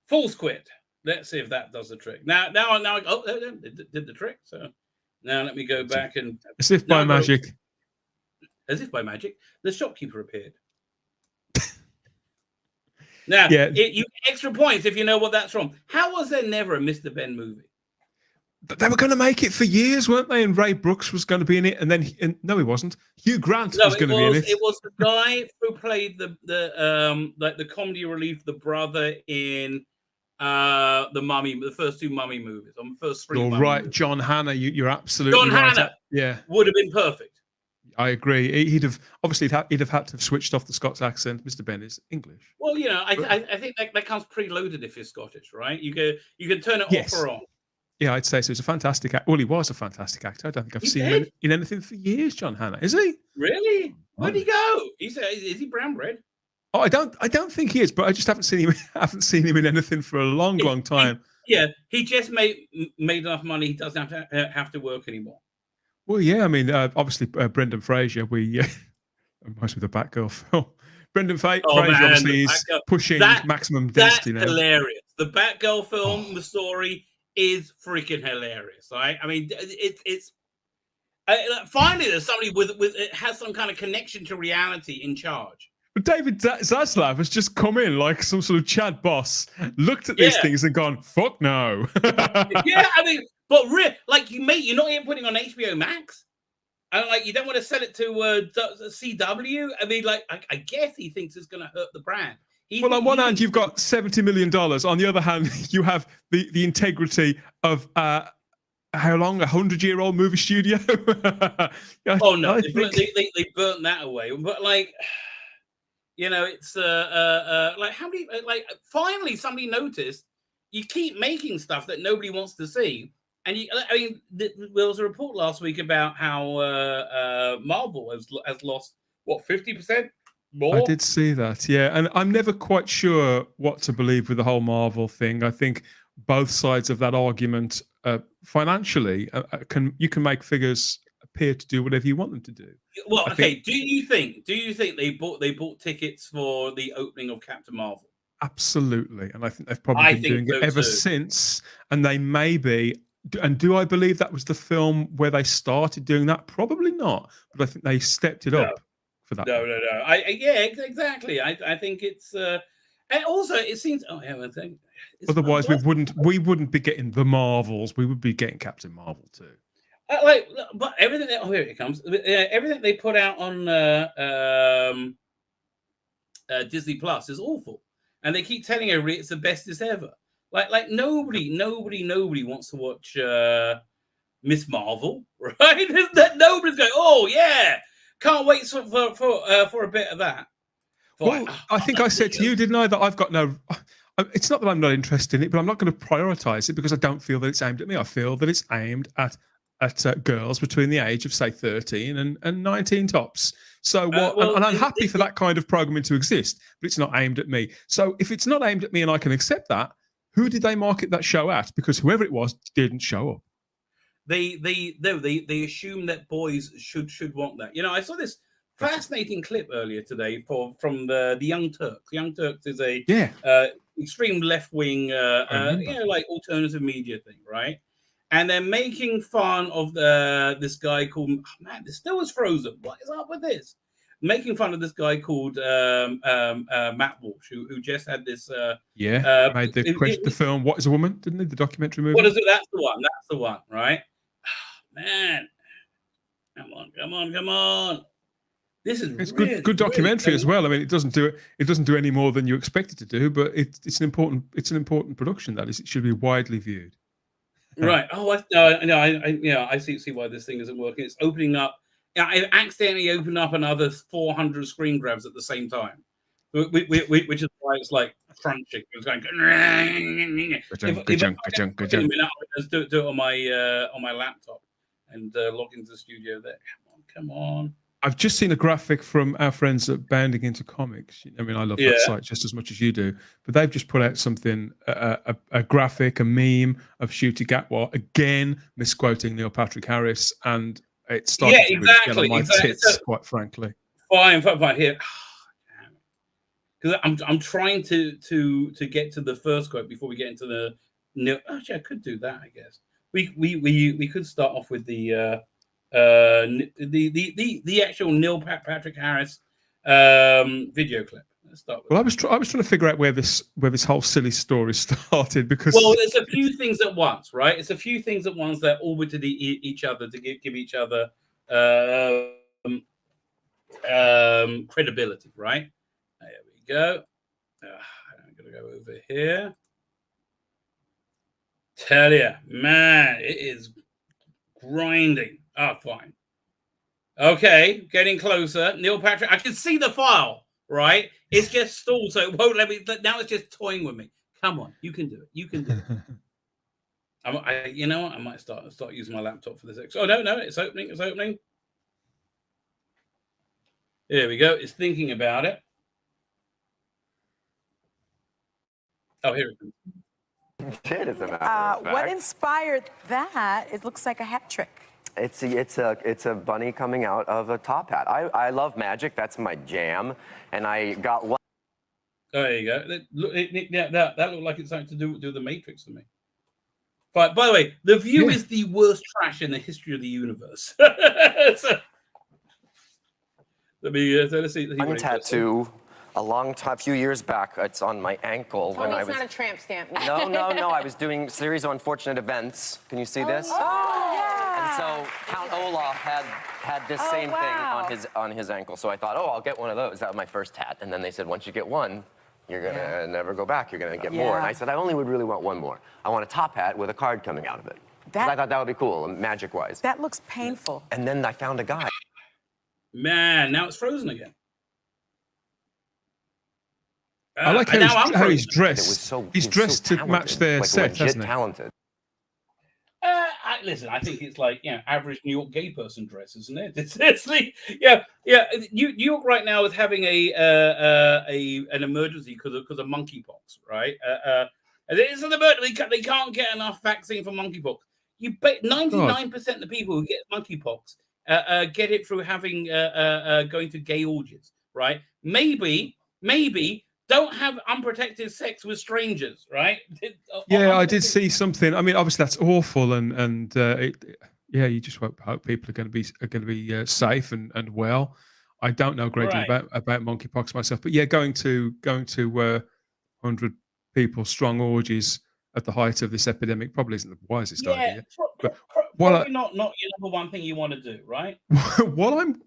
False quit. Let's see if that does the trick. Now, it did the trick. So now let me go back and as if by magic. As if by magic, the shopkeeper appeared. Now, yeah, you get extra points if you know what that's from. How was there never a Mr. Ben movie? But they were going to make it for years, weren't they? And Ray Brooks was going to be in it, and then no, he wasn't. Hugh Grant was going to be in it. It was the guy who played the comedy relief, the brother in the Mummy, the first two Mummy movies, on the first three. You're right, movies. John Hannah. You're absolutely John right. Hannah, yeah, would have been perfect. I agree. He'd have had to have switched off the Scots accent. Mr. Ben is English. Well, I think that comes preloaded if you're Scottish, right? You can turn it off or on. Yeah, I'd say so. He's a fantastic actor. Well, he was a fantastic actor. I don't think I've seen him in anything for years, John Hannah. Is he? Really? Where'd he go? Is he brown bread? Oh, I don't think he is, but I just haven't seen him in anything for a long time. He just made enough money. He doesn't have to work anymore. Well, yeah, I mean, obviously Brendan Fraser. Reminds me of the Batgirl film. Brendan Fraser obviously is pushing maximum density now. Hilarious. The Batgirl film, the story is freaking hilarious, right? I mean, it's finally there's somebody with it has some kind of connection to reality in charge. But David Zaslav has just come in like some sort of Chad boss, looked at these things and gone, "Fuck no." Yeah, I mean, but you're not even putting on HBO Max, and you don't want to sell it to CW. I mean, I guess he thinks it's going to hurt the brand. Well, on one hand, you've got $70 million. On the other hand, you have the integrity of how long? 100-year-old movie studio. Oh no, they burnt that away. But it's how many? Finally, somebody noticed. You keep making stuff that nobody wants to see, and there was a report last week about how Marvel has lost 50%. More? I did see that, yeah, and I'm never quite sure what to believe with the whole Marvel thing. I think both sides of that argument, financially, you can make figures appear to do whatever you want them to do. Well, do you think they bought tickets for the opening of Captain Marvel? Absolutely, and I think they've probably been doing it ever since. And they may be. And do I believe that was the film where they started doing that? Probably not, but I think they stepped it up. For that. No. Exactly. I think it's and also it seems. Oh yeah, I think. Otherwise, we wouldn't be getting the Marvels. We would be getting Captain Marvel too. But everything. Here it comes. Everything they put out on Disney Plus is awful, and they keep telling everybody it's the bestest ever. Nobody wants to watch Miss Marvel, right? Nobody's going. Oh yeah. Can't wait for a bit of that. I think I said to you, didn't I, that I've got no... It's not that I'm not interested in it, but I'm not going to prioritize it because I don't feel that it's aimed at me. I feel that it's aimed at girls between the age of, say, 13 and 19 tops. So and I'm happy for that kind of programming to exist, but it's not aimed at me. So if it's not aimed at me and I can accept that, who did they market that show at? Because whoever it was didn't show up. They assume that boys should want that. I saw this fascinating clip earlier today from the Young Turks. Young Turks is a extreme left wing, alternative media thing, right? And they're making fun of this guy called this still is frozen. What is up with this? Making fun of this guy called Matt Walsh, who just had this. Made the film "What Is a Woman?" Didn't he? The documentary movie. What is it? That's the one, right? Man, come on! This is it's good documentary as well. I mean, it doesn't do any more than you expect it to do, but it's an important production. That is, it should be widely viewed. Right. Oh, I see why this thing isn't working. It's opening up. I accidentally opened up another 400 screen grabs at the same time, which is why it's like crunching. It's going. If in a minute, I'll just do it on my laptop and log into the studio there. Come on. I've just seen a graphic from our friends at Bounding Into Comics. I mean, I love that site just as much as you do, but they've just put out something, a graphic, a meme of Ncuti Gatwa, again, misquoting Neil Patrick Harris, and it started to really get on my tits, quite frankly. Fine, here. Because I'm trying to get to the first quote before we get into the Neil. Actually, I could do that, I guess. We could start off with the actual Neil Patrick Harris video clip. Let's start with I was trying to figure out where this whole silly story started, because there's a few things at once, right? It's a few things at once that orbited each other to give each other credibility, right? There we go. I'm gonna go over here. Tell you, man, it is grinding. Fine. Okay, getting closer. Neil Patrick, I can see the file, right? It's just stalled, so it won't let me. Now it's just toying with me. Come on, you can do it. You can do it. You know what? I might start using my laptop for this. Oh no, it's opening. It's opening. Here we go. It's thinking about it. Oh, here it is. It is a matter of fact. What inspired that? It looks like a hat trick. It's a bunny coming out of a top hat. I love magic. That's my jam. And I got one. Oh, there you go. That looked like it's something to do the Matrix to me. But by the way, The View is the worst trash in the history of the universe. Let's see. One tattoo. A few years back, it's on my ankle. Tony, it's not a tramp stamp. No. I was doing a series of unfortunate events. Can you see this? Oh, yeah. And so Count Olaf had this same thing on his ankle. So I thought, I'll get one of those. That was my first tat. And then they said, once you get one, you're gonna never go back. You're gonna get more. And I said, I only would really want one more. I want a top hat with a card coming out of it. I thought that would be cool, magic-wise. That looks painful. And then I found a guy. Man, now it's frozen again. I like how he's dressed. He's dressed to match their set, hasn't he? Talented. Listen, I think it's like average New York gay person dress, isn't it? It's New York right now is having an emergency because of monkeypox, right? It's an emergency. They can't get enough vaccine for monkeypox. 99% of the people who get monkeypox get it through having going to gay orgies, right? Maybe. Don't have unprotected sex with strangers, right? I did see something. I mean, obviously that's awful, and you just hope people are going to be safe and well. I don't know a great deal about monkeypox myself, but going to 100 people strong orgies at the height of this epidemic probably isn't the wisest idea. Probably not your number one thing you want to do, right?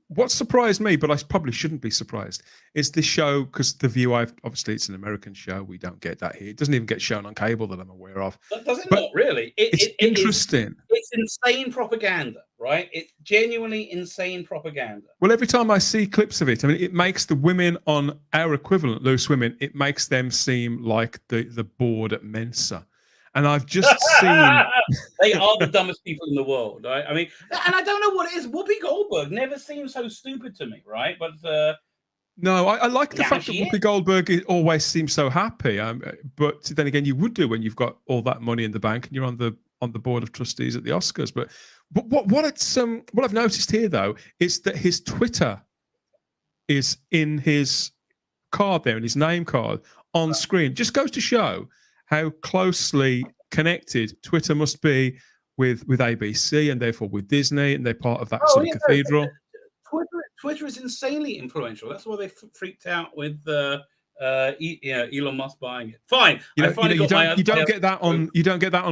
What surprised me, but I probably shouldn't be surprised, is this show, because The View, obviously it's an American show. We don't get that here. It doesn't even get shown on cable that I'm aware of. Does it not really? It's interesting. It's insane propaganda, right? It's genuinely insane propaganda. Well, every time I see clips of it, I mean, it makes the women on our equivalent, Loose Women, it makes them seem like the board at Mensa. And I've just seen... They are the dumbest people in the world, right? I mean, and I don't know what it is. Whoopi Goldberg never seems so stupid to me, right? But no, I like the fact that Whoopi Goldberg always seems so happy. But then again, you would do when you've got all that money in the bank and you're on the board of trustees at the Oscars. But what I've noticed here though is that his Twitter is in his card there, in his name card on screen. Just goes to show how closely connected Twitter must be with ABC and therefore with Disney, and they're part of that sort of cathedral. Twitter is insanely influential. That's why they freaked out with Elon Musk buying it. Fine, you don't get that on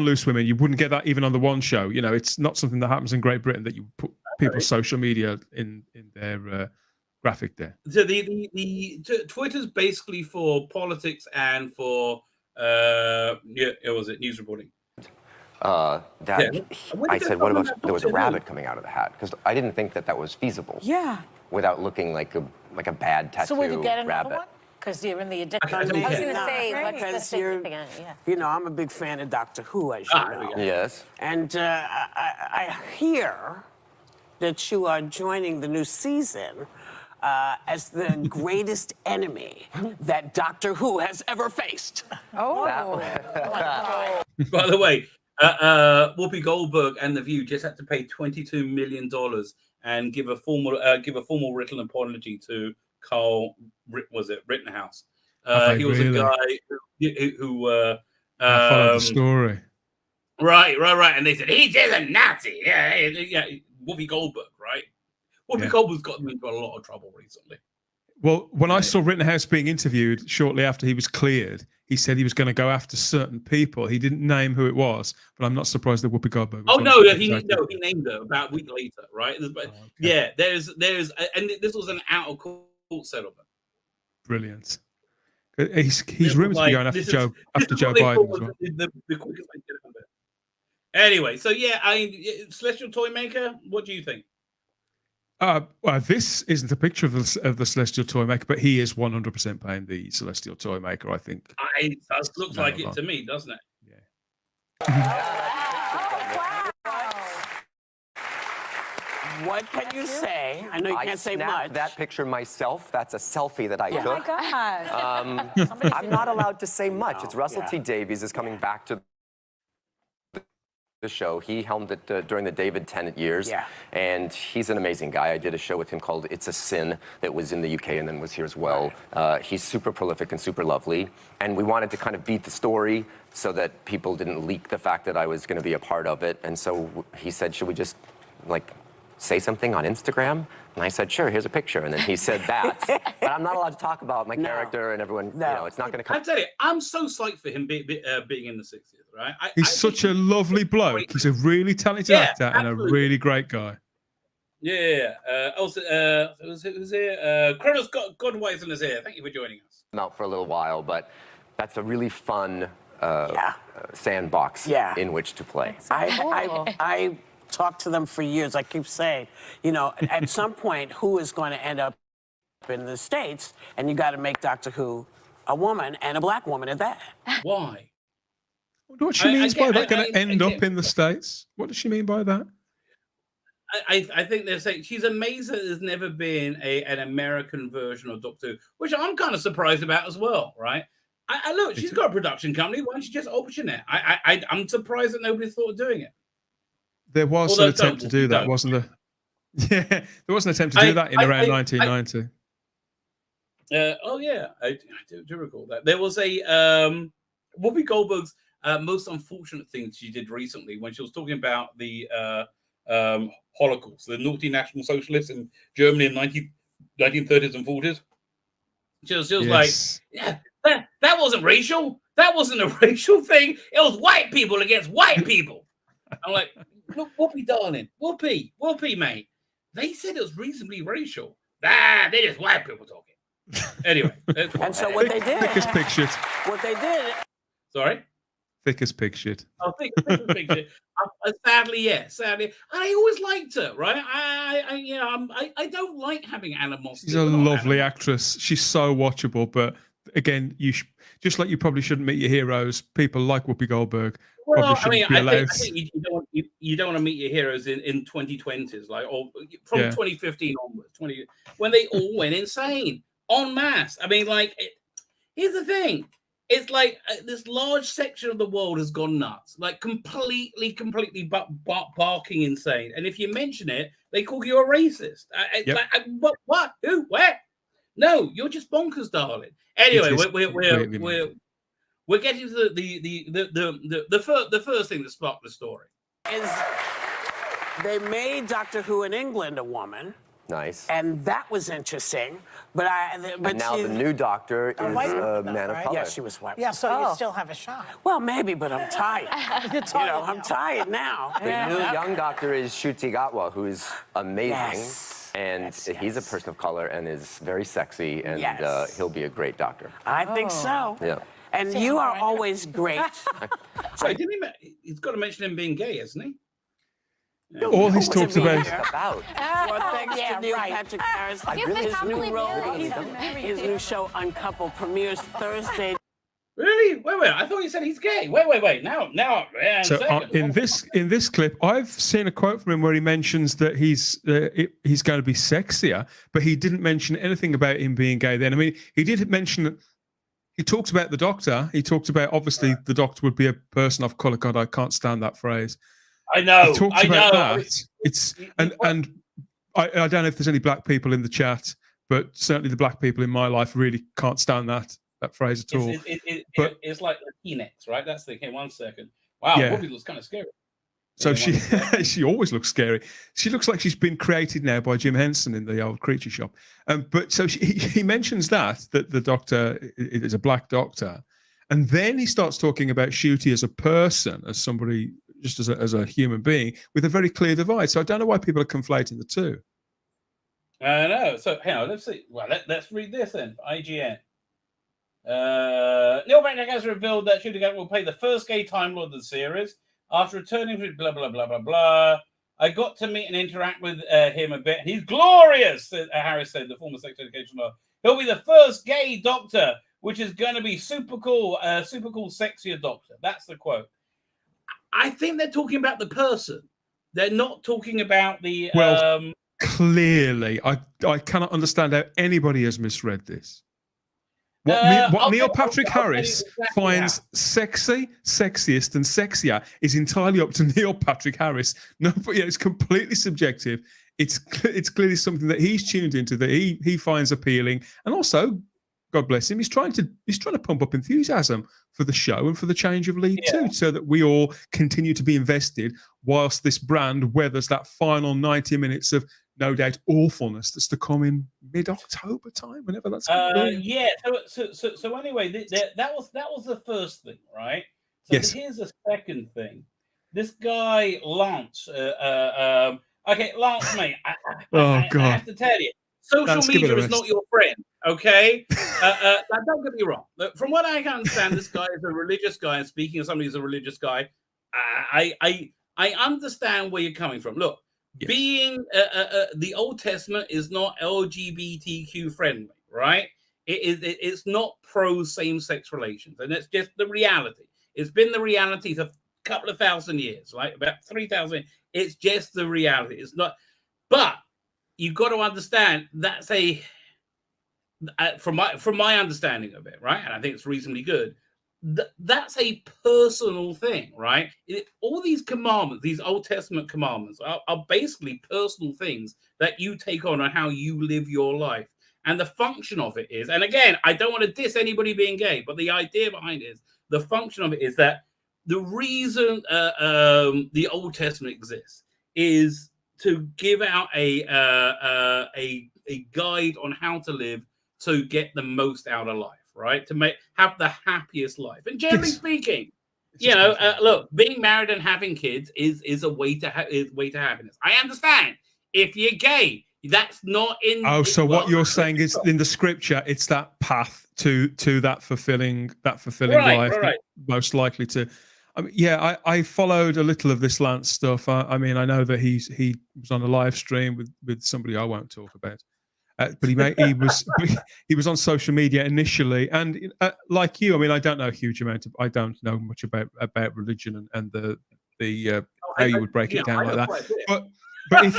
Loose Women. You wouldn't get that even on The One Show. It's not something that happens in Great Britain that you put people's social media in their graphic there. So the Twitter's basically for politics and for news reporting. I said, what about there was a rabbit coming out of the hat? Because I didn't think that was feasible. Yeah. Without looking like a bad tattoo So will you get another rabbit. one? Because you're in the addiction. I I was don't going care. to say, what's the Because significance? yeah. You know, I'm a big fan of Doctor Who, as you know. Yes. And I hear that you are joining the new season as the greatest enemy that Doctor Who has ever faced. Oh. By the way, Whoopi Goldberg and The View just had to pay $22 million and give a formal written apology to Carl. Was it Rittenhouse? He was a guy who I followed the story. Right. And they said he's just a Nazi. Yeah. Whoopi Goldberg, right? Whoopi Goldberg's gotten into a lot of trouble recently. Well, when I saw Rittenhouse being interviewed shortly after he was cleared, he said he was going to go after certain people. He didn't name who it was, but I'm not surprised that Whoopi Goldberg. He named her about a week later, right? Yeah, there's, and this was an out of court settlement. Brilliant. He's rumored to be going after Joe Biden as well. The quickest way to get it. Anyway, so yeah, Celestial Toymaker, what do you think? Well, this isn't a picture of the Celestial Toymaker, but he is 100% playing the Celestial Toymaker, I think. It looks like it to me, doesn't it? Yeah. What can you say? I know you can't say much. That picture myself. That's a selfie that I Oh my took. God. I'm not allowed to say much. It's Russell T Davies is coming back to the show. He helmed it during the David Tennant years, and he's an amazing guy. I did a show with him called It's a Sin that was in the UK and then was here as well. He's super prolific and super lovely, and we wanted to kind of beat the story so that people didn't leak the fact that I was going to be a part of it. And so he said, should we just say something on Instagram? And I said, sure, here's a picture. And then he said that. But I'm not allowed to talk about my character and everyone, it's not going to come. I tell you, I'm so psyched for him being in the 60th, right? He's such a lovely bloke. He's a really talented actor and a really great guy. Yeah. Also, who's here? Kronos Godwison is here. Thank you for joining us. I'm out for a little while, but that's a really fun sandbox in which to play. I talked to them for years. I keep saying, at some point, who is going to end up in the States? And you got to make Doctor Who a woman and a black woman at that. Why? What she means by that? Going to end up in the States? What does she mean by that? I think they're saying she's amazed that there's never been an American version of Doctor Who, which I'm kind of surprised about as well, right? I look, she's got a production company. Why don't she just option it? I'm surprised that nobody thought of doing it. There was an attempt to do that, wasn't there? Yeah, there was an attempt to do that in around 1990. I do recall that. There was a Whoopi Goldberg's most unfortunate thing she did recently when she was talking about the Holocaust, the Naughty National Socialists in Germany in 1930s and 40s. She was like, that wasn't racial. That wasn't a racial thing. It was white people against white people. I'm like, look, Whoopi, darling. Whoopi, mate. They said it was reasonably racial. They're just white people talking. Anyway. And so what they did. Thick as pig shit. What they did. Sorry? Thick as pig shit. Oh, thick as pig shit. Sadly. I always liked her, right? I don't like having animosity. She's a lovely actress. She's so watchable, but again, just like you probably shouldn't meet your heroes, people like Whoopi Goldberg probably shouldn't be allowed. I think you don't want to meet your heroes in 2020s, or from 2015 onwards, when they all went insane en masse. I mean, here's the thing. It's like this large section of the world has gone nuts, completely barking insane. And if you mention it, they call you a racist. What? Who? Where? No, you're just bonkers, darling. Anyway, we're getting to the first thing that sparked the story. Is they made Doctor Who in England a woman. Nice. And that was interesting. But now the new Doctor is a man of color. Yeah, she was white. Yeah, so you still have a shot. Well, maybe, but I'm tired. I'm tired now. The new young Doctor is Ncuti Gatwa, who is amazing. Yes. And he's a person of color and is very sexy, and he'll be a great Doctor. I think so. Yeah. And you are always great. So he's got to mention him being gay, hasn't he? All he's talked about. About. Well, thanks to Neil Patrick Harris. His new show, Uncoupled, premieres Thursday. Really? Wait. I thought you said he's gay. Wait. Now. So in this clip, I've seen a quote from him where he mentions that he's going to be sexier, but he didn't mention anything about him being gay. Then, I mean, he did mention that. He talked about the doctor. He talked about obviously the doctor would be a person of color. God, I can't stand that phrase. I know. He talks about that. It's and I don't know if there's any black people in the chat, but certainly the black people in my life really can't stand that phrase at all. It's like Latinx, right? That's the thing. 1 second. Wow, Yeah. Whoopi looks kind of scary. So she always looks scary. She looks like she's been created now by Jim Henson in the old Creature Shop. But so he mentions that the doctor is a black doctor, and then he starts talking about Ncuti as a person, as somebody just as a human being with a very clear divide. So I don't know why people are conflating the two. I know. So hang on, let's see. Well, let's read this then. IGN. Neil Patrick has revealed that Ncuti will play the first gay Time Lord of the series. After returning from blah, blah, blah, blah, blah. I got to meet and interact with him a bit. He's glorious, Harris said, the former sex education law. He'll be the first gay doctor, which is going to be super cool, sexier doctor. That's the quote. I think they're talking about the person. They're not talking about the... Well, clearly, I cannot understand how anybody has misread this. What Neil Patrick Harris finds sexy, sexiest, and sexier is entirely up to Neil Patrick Harris. No, but yeah, it's completely subjective. It's clearly something that he's tuned into, that he finds appealing, and also, God bless him, he's trying to pump up enthusiasm for the show and for the change of lead too, so that we all continue to be invested whilst this brand weathers that final 90 minutes of no doubt awfulness that's to come in mid-October time, whenever that's going to be. Yeah. So anyway, that was the first thing, right? So yes. Here's the second thing. This guy Lance. Okay, Lance, mate. I have to tell you, social media is not your friend. Okay, now don't get me wrong. Look, from what I can understand, this guy is a religious guy, and speaking of somebody who's a religious guy, I understand where you're coming from. Look. Yes. Being the Old Testament is not LGBTQ friendly, right? It's not pro same-sex relations, and it's just the reality. It's been the reality for a couple of thousand years, like about 3,000. It's just the reality. It's not, but you've got to understand that's from my understanding of it, right? And I think it's reasonably good. That's a personal thing, right? All these commandments, these Old Testament commandments, are basically personal things that you take on how you live your life. And the function of it is, and again, I don't want to diss anybody being gay, but the idea behind it is, the function of it is that the reason the Old Testament exists is to give out a guide on how to live to get the most out of life. Right, to have the happiest life, and generally speaking, look, being married and having kids is a way to happiness. I understand if you're gay, that's not in. Oh, so what you're saying is in the scripture, it's that path to that fulfilling life, right. Most likely to. I mean, yeah, I followed a little of this Lance stuff. I mean, I know that he was on a live stream with somebody I won't talk about. But he was on social media initially, and like you, I mean, I don't know a huge amount of, I don't know much about religion and the how you would break it down like that. But if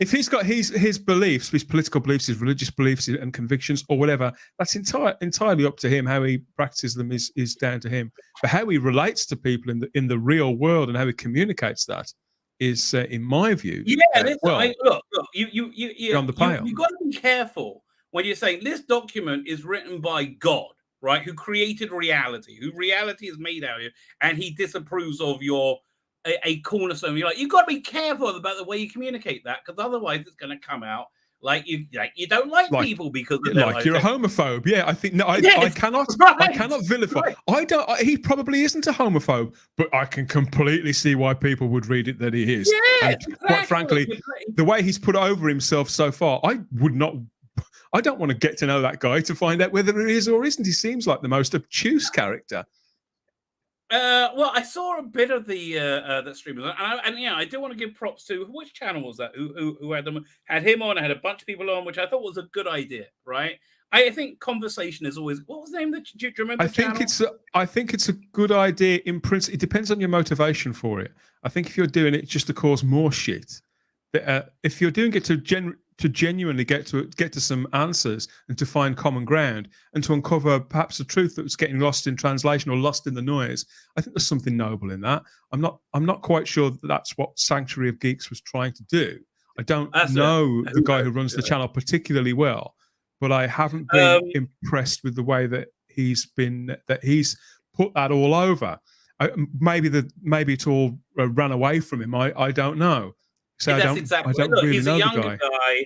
he's got his beliefs, his political beliefs, his religious beliefs and convictions or whatever, that's entirely up to him. How he practices them is down to him. But how he relates to people in the real world and how he communicates that is, in my view, look, you're on the pile. You've got to be careful when you're saying this document is written by God, right? Who created reality, who reality is made out of, and he disapproves of a cornerstone. You're like, you've got to be careful about the way you communicate that, because otherwise it's going to come out like you don't like people because of their you're a homophobe. Yeah, I think I cannot vilify. Right. He probably isn't a homophobe, but I can completely see why people would read it that he is. Yeah, and quite frankly, the way he's put over himself so far, I I don't want to get to know that guy to find out whether he is or isn't. He seems like the most obtuse character. Well, I saw a bit of the that stream, and yeah, I do want to give props to which channel was that? Who had him on? I had a bunch of people on, which I thought was a good idea, right? I think conversation is always. What was the name? Do you remember? I think it's a good idea in principle. It depends on your motivation for it. I think if you're doing it just to cause more shit, if you're doing it to genuinely get to some answers and to find common ground and to uncover perhaps the truth that was getting lost in translation or lost in the noise, I think there's something noble in that. I'm not quite sure that that's what Sanctuary of Geeks was trying to do. I don't know the guy who runs the channel particularly well, but I haven't been impressed with the way that he's put that all over. Maybe it's all ran away from him. I don't know. So yeah, I don't really he's know a the younger guy.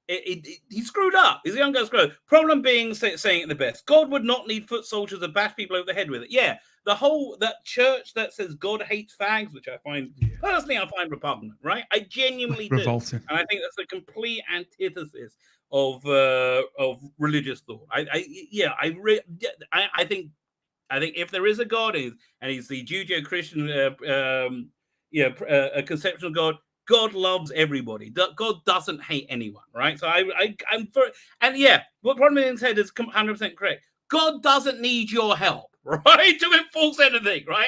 He screwed up. He's a young guy screwed up. Problem being, saying it the best. God would not need foot soldiers to bash people over the head with it. Yeah, that church that says God hates fags, which I find personally find repugnant. Right? I genuinely revolting, and I think that's a complete antithesis of religious thought. I think if there is a God and he's the Judeo-Christian a conception of God. God loves everybody. God doesn't hate anyone, right? So I'm for, and yeah, what Rodman said is 100% correct. God doesn't need your help, right, to enforce anything, right?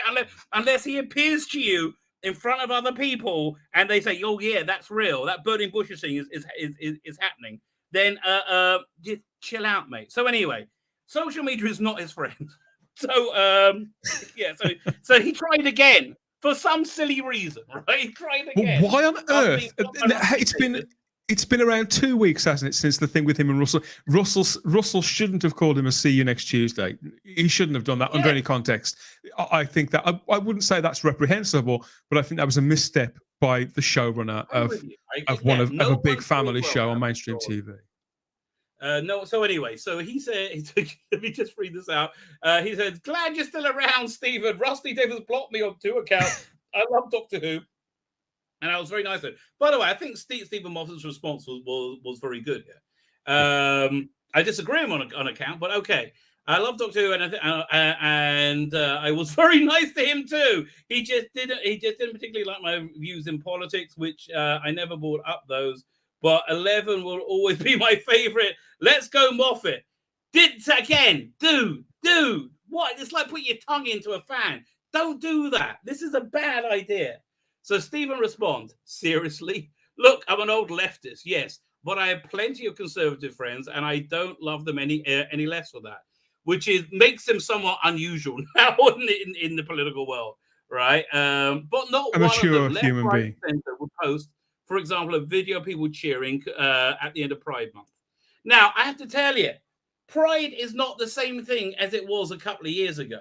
Unless he appears to you in front of other people and they say, "Oh yeah, that's real. That burning bushes thing is happening." Then just chill out, mate. So anyway, social media is not his friend. So so he tried again. For some silly reason, right? He tried again. Well, why on earth? It's been around 2 weeks, hasn't it, since the thing with him and Russell. Russell shouldn't have called him a "see you next Tuesday." He shouldn't have done that under any context. I think that I wouldn't say that's reprehensible, but I think that was a misstep by the showrunner of a big family show on mainstream TV. No, so anyway, so he said, let me just read this out. He said, "Glad you're still around, Stephen. Rusty Davis blocked me on 2 accounts. I love Doctor Who." And I was very nice to him. By the way, I think Stephen Moffat's response was very good here. I disagree with him on account, but okay. I love Doctor Who, and I was very nice to him too. He just didn't particularly like my views in politics, which I never brought up those. But 11 will always be my favorite. Let's go, Moffat. Again, dude. What? It's like putting your tongue into a fan. Don't do that. This is a bad idea. So Stephen responds, "Seriously? Look, I'm an old leftist, yes, but I have plenty of conservative friends, and I don't love them any less for that," which makes them somewhat unusual now in the political world, right? But not one of them, left, human right, center, would post, for example, a video of people cheering at the end of Pride Month. Now, I have to tell you, Pride is not the same thing as it was a couple of years ago.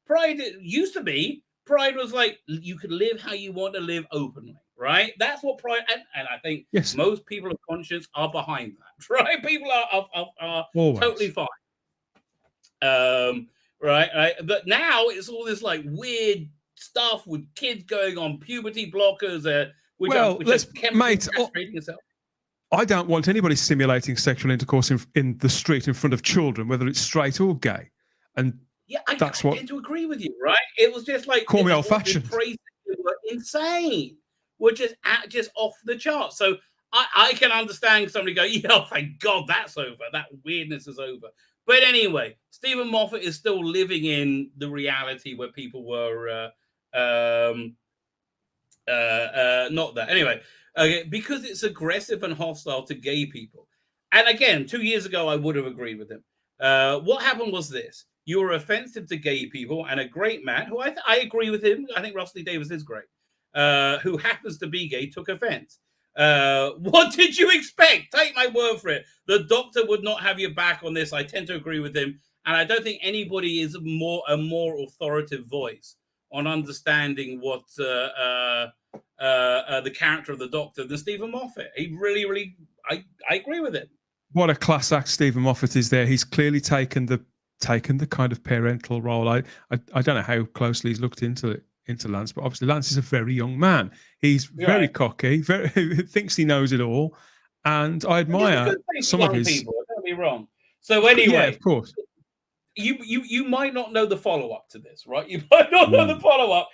Pride used to be. Pride was like, you could live how you want to live openly, right? That's what Pride, and I think most people of conscience are behind that, right? People are totally fine. Right? But now it's all this like weird stuff with kids going on puberty blockers, which is castrating yourself. I don't want anybody simulating sexual intercourse in the street in front of children, whether it's straight or gay. And yeah, I tend to agree with you, right? It was just like, call me old-fashioned. Were insane. We're just off the charts. So I can understand somebody go, "Yeah, thank God that's over. That weirdness is over." But anyway, Stephen Moffat is still living in the reality where people were not that. Anyway, because it's aggressive and hostile to gay people. And again, 2 years ago, I would have agreed with him. What happened was this. You were offensive to gay people, and a great man, who I agree with him, I think Rusty Davis is great, who happens to be gay, took offense. What did you expect? Take my word for it. The Doctor would not have your back on this. I tend to agree with him, and I don't think anybody is a more authoritative voice on understanding what the character of the Doctor than Stephen Moffat. He really, I agree with it. What a class act Stephen Moffat is there. He's clearly taken the kind of parental role. I don't know how closely he's looked into Lance, but obviously Lance is a very young man. He's very cocky, thinks he knows it all, and I admire some of his. People, don't be me wrong. So anyway, yeah, of course. You might not know the follow-up to this, right? You might not know the follow-up,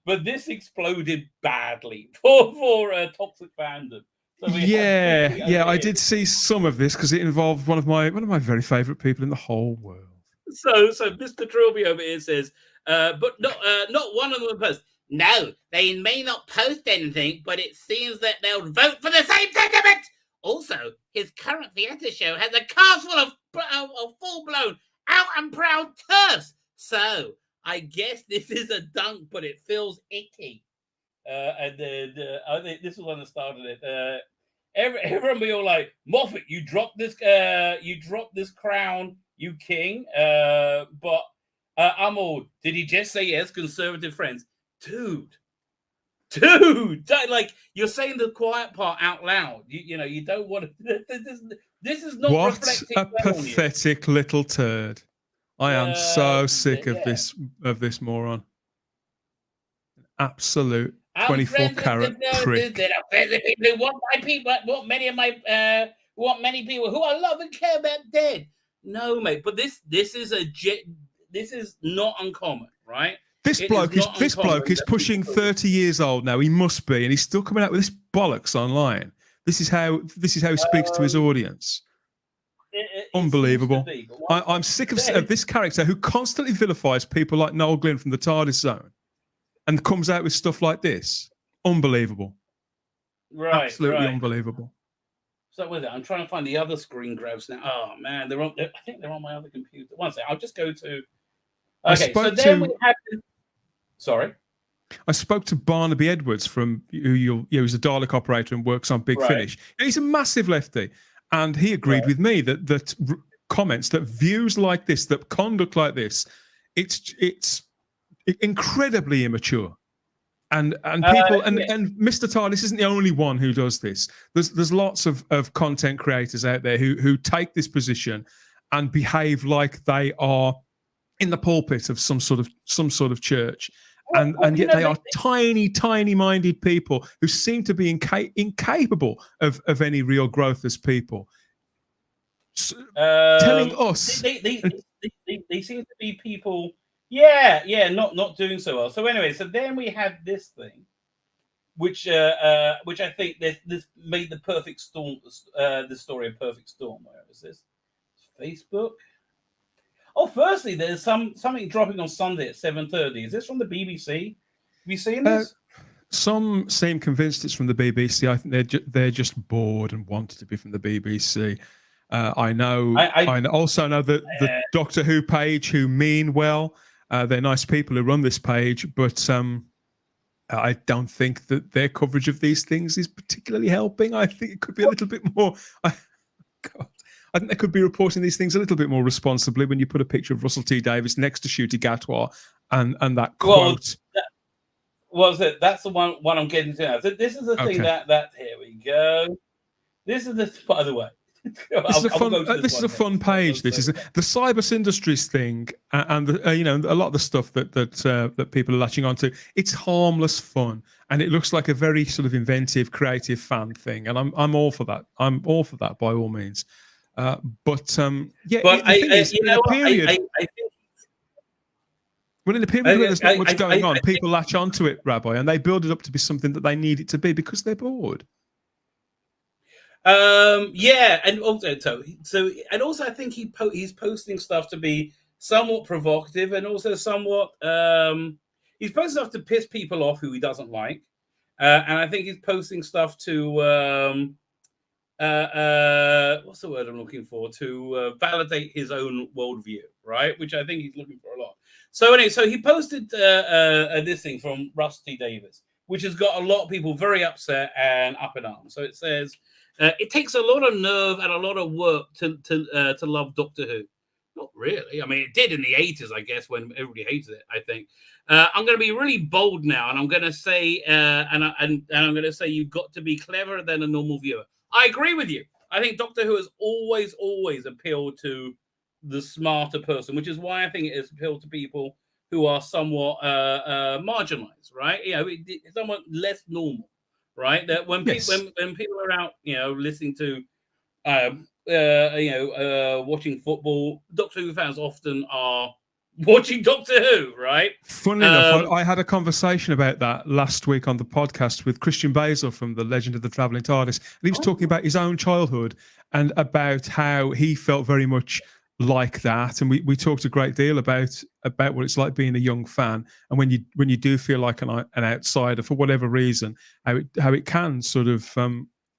but this exploded badly for toxic fandom. So I did see some of this because it involved one of my very favorite people in the whole world. So Mr. Trilby over here says, but not one of them posts. No, they may not post anything, but it seems that they'll vote for the same sentiment. Also, his current theatre show has a cast full of full-blown, out and proud TERFs. So I guess this is a dunk, but it feels icky. And then I think this is one that started it. Everyone be all like, Moffat, you dropped this crown, you king. But I'm all, did he just say yes, conservative friends? Dude, like you're saying the quiet part out loud. You know, you don't want to. This is not what reflecting. A pathetic little turd! I am so sick of this moron. Absolute 24-carat prick. There are people who want my people, want many people who I love and care about dead. No, mate, but this is not uncommon, right? This bloke is pushing 30 years old now. He must be, and he's still coming out with this bollocks online. This is how he speaks to his audience. Unbelievable. I'm sick of this character who constantly vilifies people like Noel Glynn from the TARDIS Zone, and comes out with stuff like this. Unbelievable. Right. Absolutely unbelievable. So with it, I'm trying to find the other screen grabs now. Oh man, I think they're on my other computer. One second, I'll just go to. Okay, so then we have. Sorry. I spoke to Barnaby Edwards who's a Dalek operator and works on Big Finish. And he's a massive lefty, and he agreed with me that comments, that views like this, that conduct like this, it's incredibly immature. And people and Mr. TARDIS isn't the only one who does this. There's lots of content creators out there who take this position and behave like they are in the pulpit of some sort of church, and yet they are tiny minded people who seem to be incapable of any real growth as people. Telling us they seem to be people. Not doing so well. So anyway, so then we had this thing, which I think this made the perfect storm. The story of Perfect Storm. Where is this? Facebook. Oh, firstly, there's something dropping on Sunday at 7:30. Is this from the BBC? Have you seen this? Some seem convinced it's from the BBC. I think they're just bored and want it to be from the BBC. I also know that the Doctor Who page, who mean well, they're nice people who run this page, but I don't think that their coverage of these things is particularly helping. I think it could be a little bit more. I think they could be reporting these things a little bit more responsibly when you put a picture of Russell T Davies next to Ncuti Gatwa and that quote. That's the one I'm getting to now. So this is the thing that here we go. This is by the way. This is a fun page. This is the Cybus Industries thing, and a lot of the stuff that people are latching onto. It's harmless fun, and it looks like a very sort of inventive, creative fan thing, and I'm all for that. I'm all for that by all means. I think when in a period where there's not much going on, people latch onto it, Rabbi, and they build it up to be something that they need it to be because they're bored. And also I think he's posting stuff to be somewhat provocative and also somewhat he's posting stuff to piss people off who he doesn't like, and I think he's posting stuff to what's the word I'm looking for, to validate his own worldview, right? Which I think he's looking for a lot. So anyway, so he posted this thing from Russ T Davies, which has got a lot of people very upset and up in arms. So it says. It takes a lot of nerve and a lot of work to love Doctor Who. Not really. I mean, it did in the 80s, I guess, when everybody hated it. I think I'm going to be really bold now, and I'm going to say, and I'm going to say, you've got to be cleverer than a normal viewer. I agree with you. I think Doctor Who has always appealed to the smarter person, which is why I think it has appealed to people who are somewhat marginalized, right? Somewhat less normal. Right, that when people are out, listening to watching football, Doctor Who fans often are watching Doctor Who, right? Funnily enough, I had a conversation about that last week on the podcast with Christian Basil from the Legend of the Travelling TARDIS, and he was talking about his own childhood and about how he felt very much like that. And we talked a great deal about what it's like being a young fan, and when you do feel like an outsider for whatever reason, how it can sort of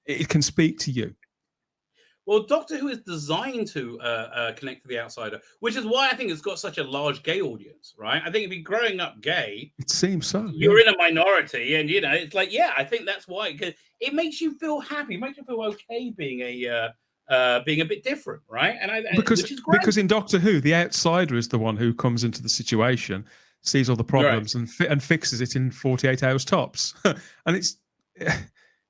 it can speak to you. Well, Doctor Who is designed to connect to the outsider, which is why I think it's got such a large gay audience, right? I think if you're growing up gay, it seems so. You're in a minority, and it's like, I think that's why, because it makes you feel happy, it makes you feel okay being a bit different, right? Which is great. Because in Doctor Who, the outsider is the one who comes into the situation, sees all the problems, and fixes it in 48 hours tops, and it's.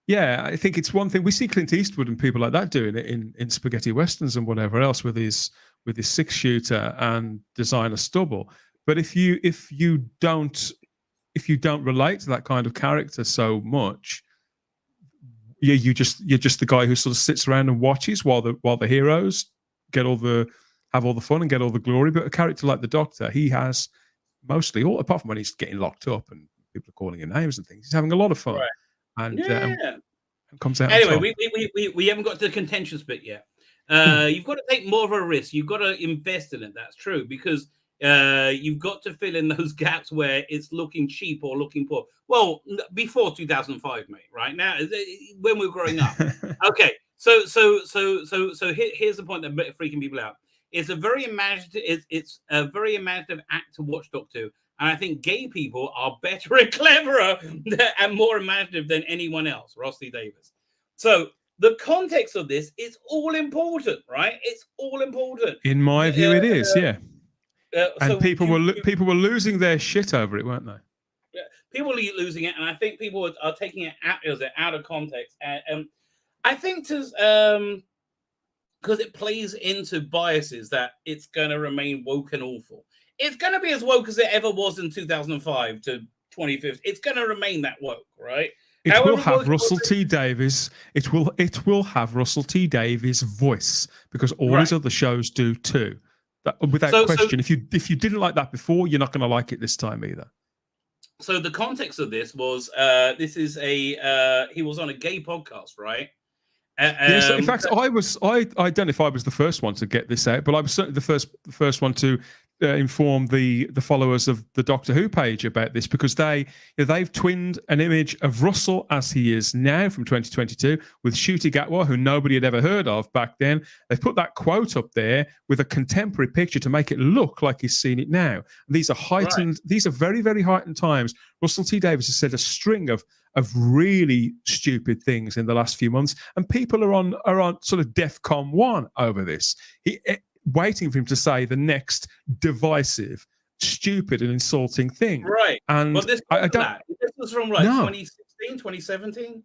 Yeah, I think it's one thing we see Clint Eastwood and people like that doing it in spaghetti westerns and whatever else with his 6-shooter and designer stubble. But if you don't relate to that kind of character so much, you're just the guy who sort of sits around and watches while the heroes have all the fun and get all the glory. But a character like the Doctor, he has mostly all, apart from when he's getting locked up and people are calling him names and things, he's having a lot of fun. Right. And comes out. Anyway, we haven't got to the contentious bit yet. You've got to take more of a risk. You've got to invest in it. That's true, because you've got to fill in those gaps where it's looking cheap or looking poor. Well, before 2005, mate. Right now, when we're growing up. Okay, so here's the point that freaking people out. It's a very imaginative. It's a very imaginative act to watch Doctor Who. And I think gay people are better and cleverer and more imaginative than anyone else, Rossi Davis. So the context of this is all important, right? It's all important. In my view, it is, yeah. And so people were losing their shit over it, weren't they? Yeah, people are losing it, and I think people are taking it out of context. And I think because it plays into biases that it's going to remain woke and awful. It's going to be as woke as it ever was in 2005 to 2015. It's going to remain that woke, right? It will have Russell T Davies. It will have Russell T Davies' voice, because all his other shows do too. Without question. If you didn't like that before, you're not going to like it this time either. So the context of this was he was on a gay podcast, right? Yes, in fact, I don't know if I was the first one to get this out, but I was certainly the first one to inform the followers of the Doctor Who page about this, because they've twinned an image of Russell as he is now from 2022 with Ncuti Gatwa, who nobody had ever heard of back then. They've put that quote up there with a contemporary picture to make it look like he's seen it now. And these are heightened. Right. These are very, very heightened times. Russell T Davies has said a string of really stupid things in the last few months, and people are on sort of DEFCON 1 over this. Waiting for him to say the next divisive, stupid, and insulting thing. Right. And but this was from 2016, 2017?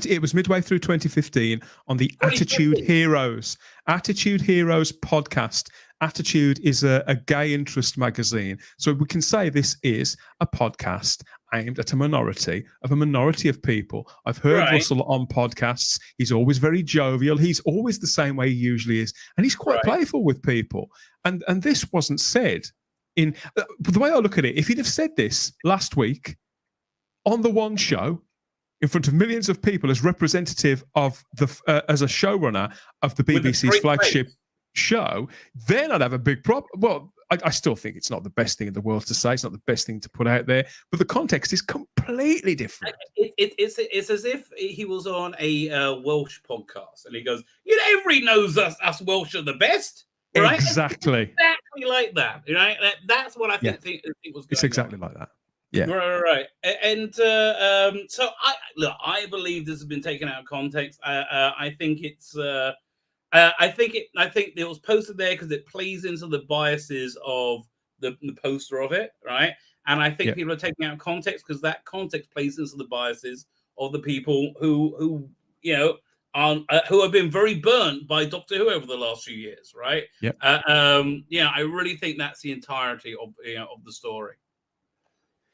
It was midway through 2015 on the Attitude Heroes podcast. Attitude is a gay interest magazine. So we can say this is a podcast aimed at a minority of people. I've heard Russell on podcasts. He's always very jovial. He's always the same way he usually is. And he's quite playful with people. And this wasn't said in the way I look at it. If he'd have said this last week on the one show in front of millions of people as representative of as a showrunner of the BBC's flagship show, then I'd have a big problem. Well, I still think it's not the best thing in the world to say. It's not the best thing to put out there, but the context is completely different. It's as if he was on a Welsh podcast and he goes, everybody knows us Welsh are the best, right? Exactly. Exactly like that, right? That's what I think was going It's exactly on. like that. Yeah. Right. And so I believe this has been taken out of context. I think it's I think it was posted there because it plays into the biases of the poster of it, right? And I think people are taking out context because that context plays into the biases of the people who have been very burnt by Doctor Who over the last few years, right? Yeah. I really think that's the entirety of the story.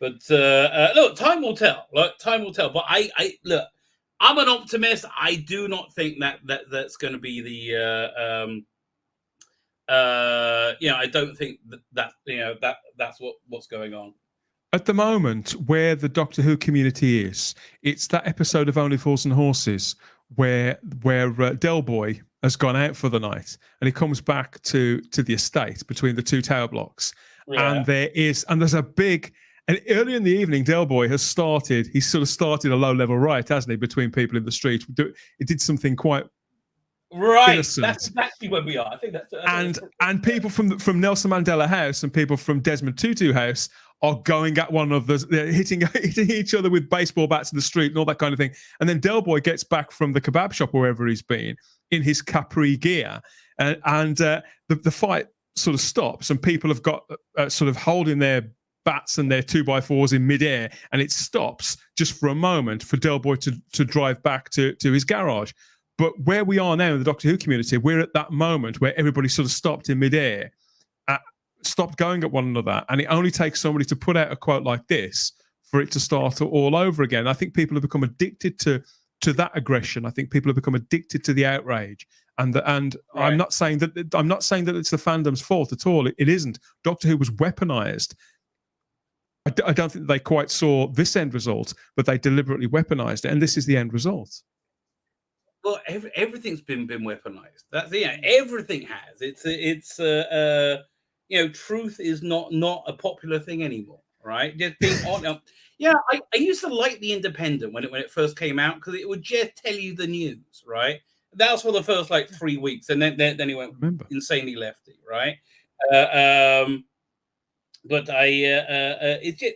But look, time will tell. But I look. I'm an optimist. I do not think that's going to be the I don't think that's what's going on. At the moment, where the Doctor Who community is, it's that episode of Only Fools and Horses where Del Boy has gone out for the night and he comes back to the estate between the two tower blocks, and there's a big. And early in the evening, Del Boy he's sort of started a low-level riot, hasn't he, between people in the street. It did something quite innocent. That's exactly where we are. I think that's and people from Nelson Mandela House and people from Desmond Tutu House are going at one another, hitting each other with baseball bats in the street and all that kind of thing. And then Del Boy gets back from the kebab shop or wherever he's been in his Capri gear, and the fight sort of stops, and people have got sort of holding their bats and their 2x4s in midair, and it stops just for a moment for Del Boy to drive back to his garage. But where we are now in the Doctor Who community, we're at that moment where everybody sort of stopped in midair, stopped going at one another, and it only takes somebody to put out a quote like this for it to start all over again. I think people have become addicted to that aggression. I think people have become addicted to the outrage, and right. I'm not saying that it's the fandom's fault at all. It isn't. Doctor Who was weaponized. I don't think they quite saw this end result, but they deliberately weaponized it, and this is the end result. Well, everything's been weaponized. That's everything has. It's truth is not a popular thing anymore, right? Just being on. I used to like The Independent when it first came out because it would just tell you the news, right? That was for the first 3 weeks, and then it went insanely lefty, right? But it's just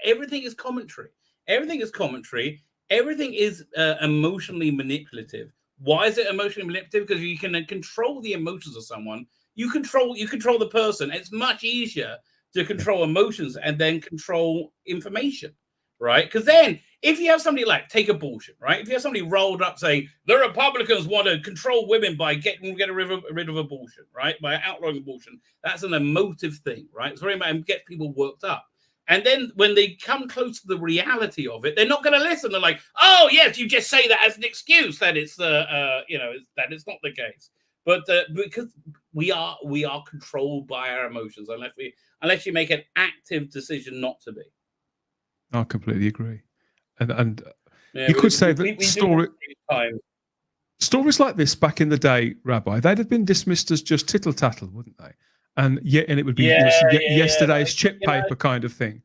everything is commentary. Everything is commentary. Everything is emotionally manipulative. Why is it emotionally manipulative? Because you can control the emotions of someone. You control the person. It's much easier to control emotions and then control information, right? Because then if you have somebody take abortion, right? If you have somebody rolled up saying the Republicans want to control women by getting rid of abortion, right? By outlawing abortion, that's an emotive thing, right? It's very much gets people worked up. And then when they come close to the reality of it, they're not going to listen. They're like, "Oh yes, you just say that as an excuse that it's that it's not the case." But because we are controlled by our emotions, unless you make an active decision not to be. I completely agree, and you could say that stories like this back in the day, Rabbi, they'd have been dismissed as just tittle tattle, wouldn't they? And it would be yesterday's chip paper kind of thing.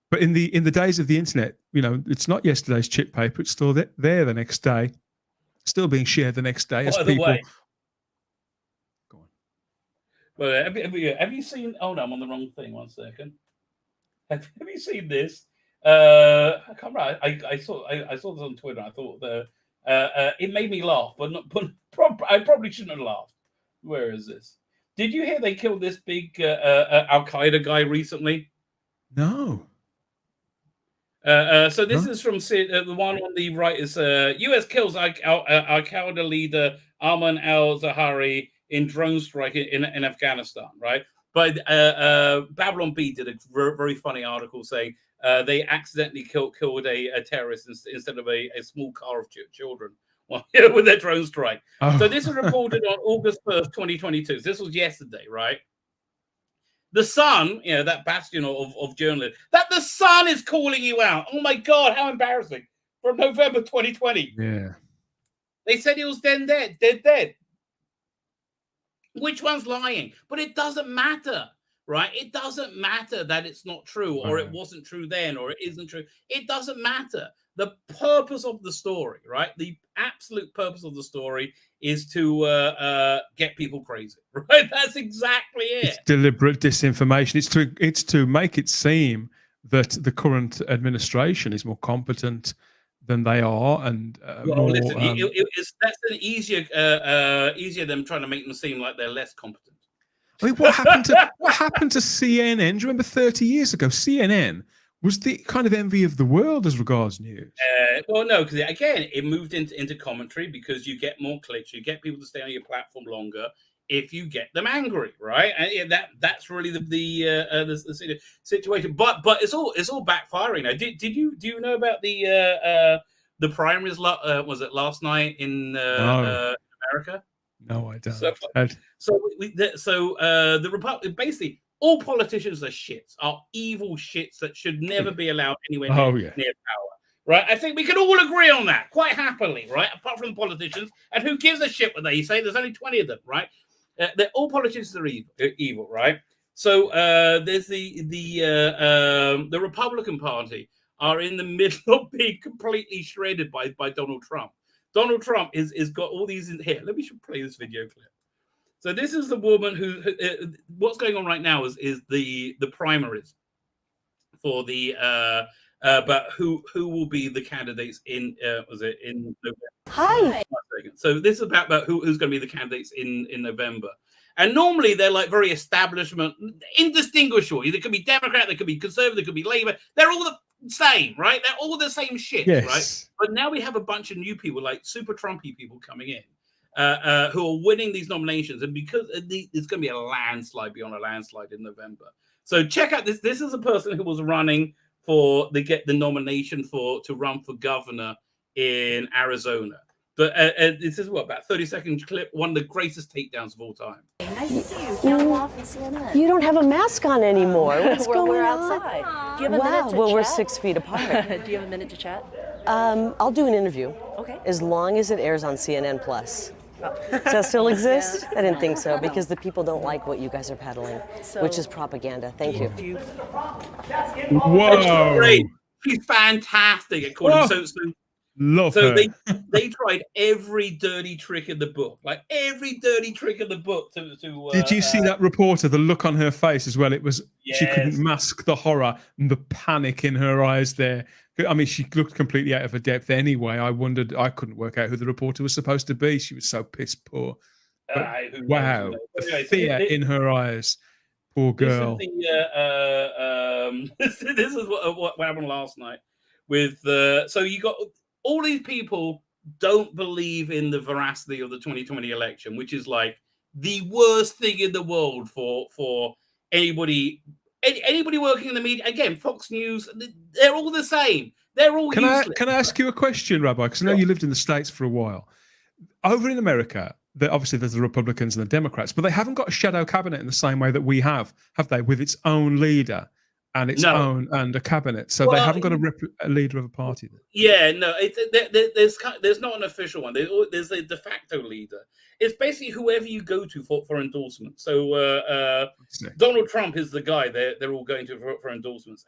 But in the days of the internet, it's not yesterday's chip paper; it's still there the next day, still being shared the next day as people. Go on. Well, have you seen? Oh no, I'm on the wrong thing. 1 second. Have you seen this? I can't remember. I saw this on Twitter. I thought it made me laugh, but I probably shouldn't have laughed. Where is this? Did you hear they killed this big Al Qaeda guy recently? No. So this is from the one on the right is U.S. kills Al Qaeda leader Ayman al-Zawahiri in drone strike in Afghanistan, right? But Babylon Bee did a very funny article saying they accidentally killed a terrorist instead of a small car of children. With their drone strike. Oh. So this was reported on August 1st, 2022. So this was yesterday, right? The Sun, that bastion of journalists, that the Sun is calling you out. Oh my God, how embarrassing. From November 2020. Yeah. They said he was dead. Which one's lying? But it doesn't matter, right? It doesn't matter that it's not true or it wasn't true then or it isn't true. It doesn't matter. The purpose of the story, right? The absolute purpose of the story is to get people crazy, right? That's exactly it. It's deliberate disinformation. It's to make it seem that the current administration is more competent than they are, and that's an easier than trying to make them seem like they're less competent. I mean, what happened to CNN? Do you remember 30 years ago? CNN was the kind of envy of the world as regards news. Well, no, because again, it moved into commentary because you get more clicks, you get people to stay on your platform longer if you get them angry, right? And that's really the situation. But it's all backfiring. Now, do you know about the the primaries was it last night in America? No, I don't. The Republic, basically, all politicians are shits, are evil shits that should never be allowed anywhere near power. Right? I think we can all agree on that quite happily, right? Apart from the politicians, and who gives a shit what they say? There's only 20 of them, right? All politicians are evil, right? So there's the Republican Party are in the middle of being completely shredded by Donald Trump. Donald Trump is got all these in here. Let me play this video clip. So this is the woman who what's going on right now is the primaries for the but who will be the candidates in November? Hi. So this is about who's going to be the candidates in November. And normally they're like very establishment, indistinguishable. They could be Democrat, they could be Conservative, they could be Labour. They're all the same, right? They're all the same shit, right? But now we have a bunch of new people, like super Trumpy people coming in, who are winning these nominations. And because it's going to be a landslide beyond a landslide in November. So check out this. This is a person who was running get the nomination to run for governor in Arizona. But this is about 30-second clip, one of the greatest takedowns of all time. Nice to see you. Count off and CNN. You don't have a mask on anymore. What's going on? We're outside. Do you have a minute to chat? Well, we're 6 feet apart. Do you have a minute to chat? I'll do an interview. Okay. As long as it airs on CNN Plus. Does that still exist? I didn't think so, because the people don't like what you guys are peddling, which is propaganda. Thank you. Whoa! Great. She's fantastic at calling. So they tried every dirty trick in the book, to Did you see that reporter? The look on her face as well. It was she couldn't mask the horror and the panic in her eyes there. I mean, she looked completely out of her depth anyway. I couldn't work out who the reporter was supposed to be. She was so piss poor. Wow, the fear in her eyes. Poor girl. This is what happened last night with so you got all these people don't believe in the veracity of the 2020 election, which is like the worst thing in the world for anybody working in the media. Again, Fox News, they're all the same. They're all useless. Can I ask you a question, Rabbi? Because I know you lived in the States for a while. Over in America, obviously there's the Republicans and the Democrats, but they haven't got a shadow cabinet in the same way that we have they? With its own leader and its own and a cabinet. So they haven't got a leader of a party. Yeah, no, there's not an official one. There's a de facto leader. It's basically whoever you go to for endorsement. So Donald Trump is the guy they're all going to for endorsements.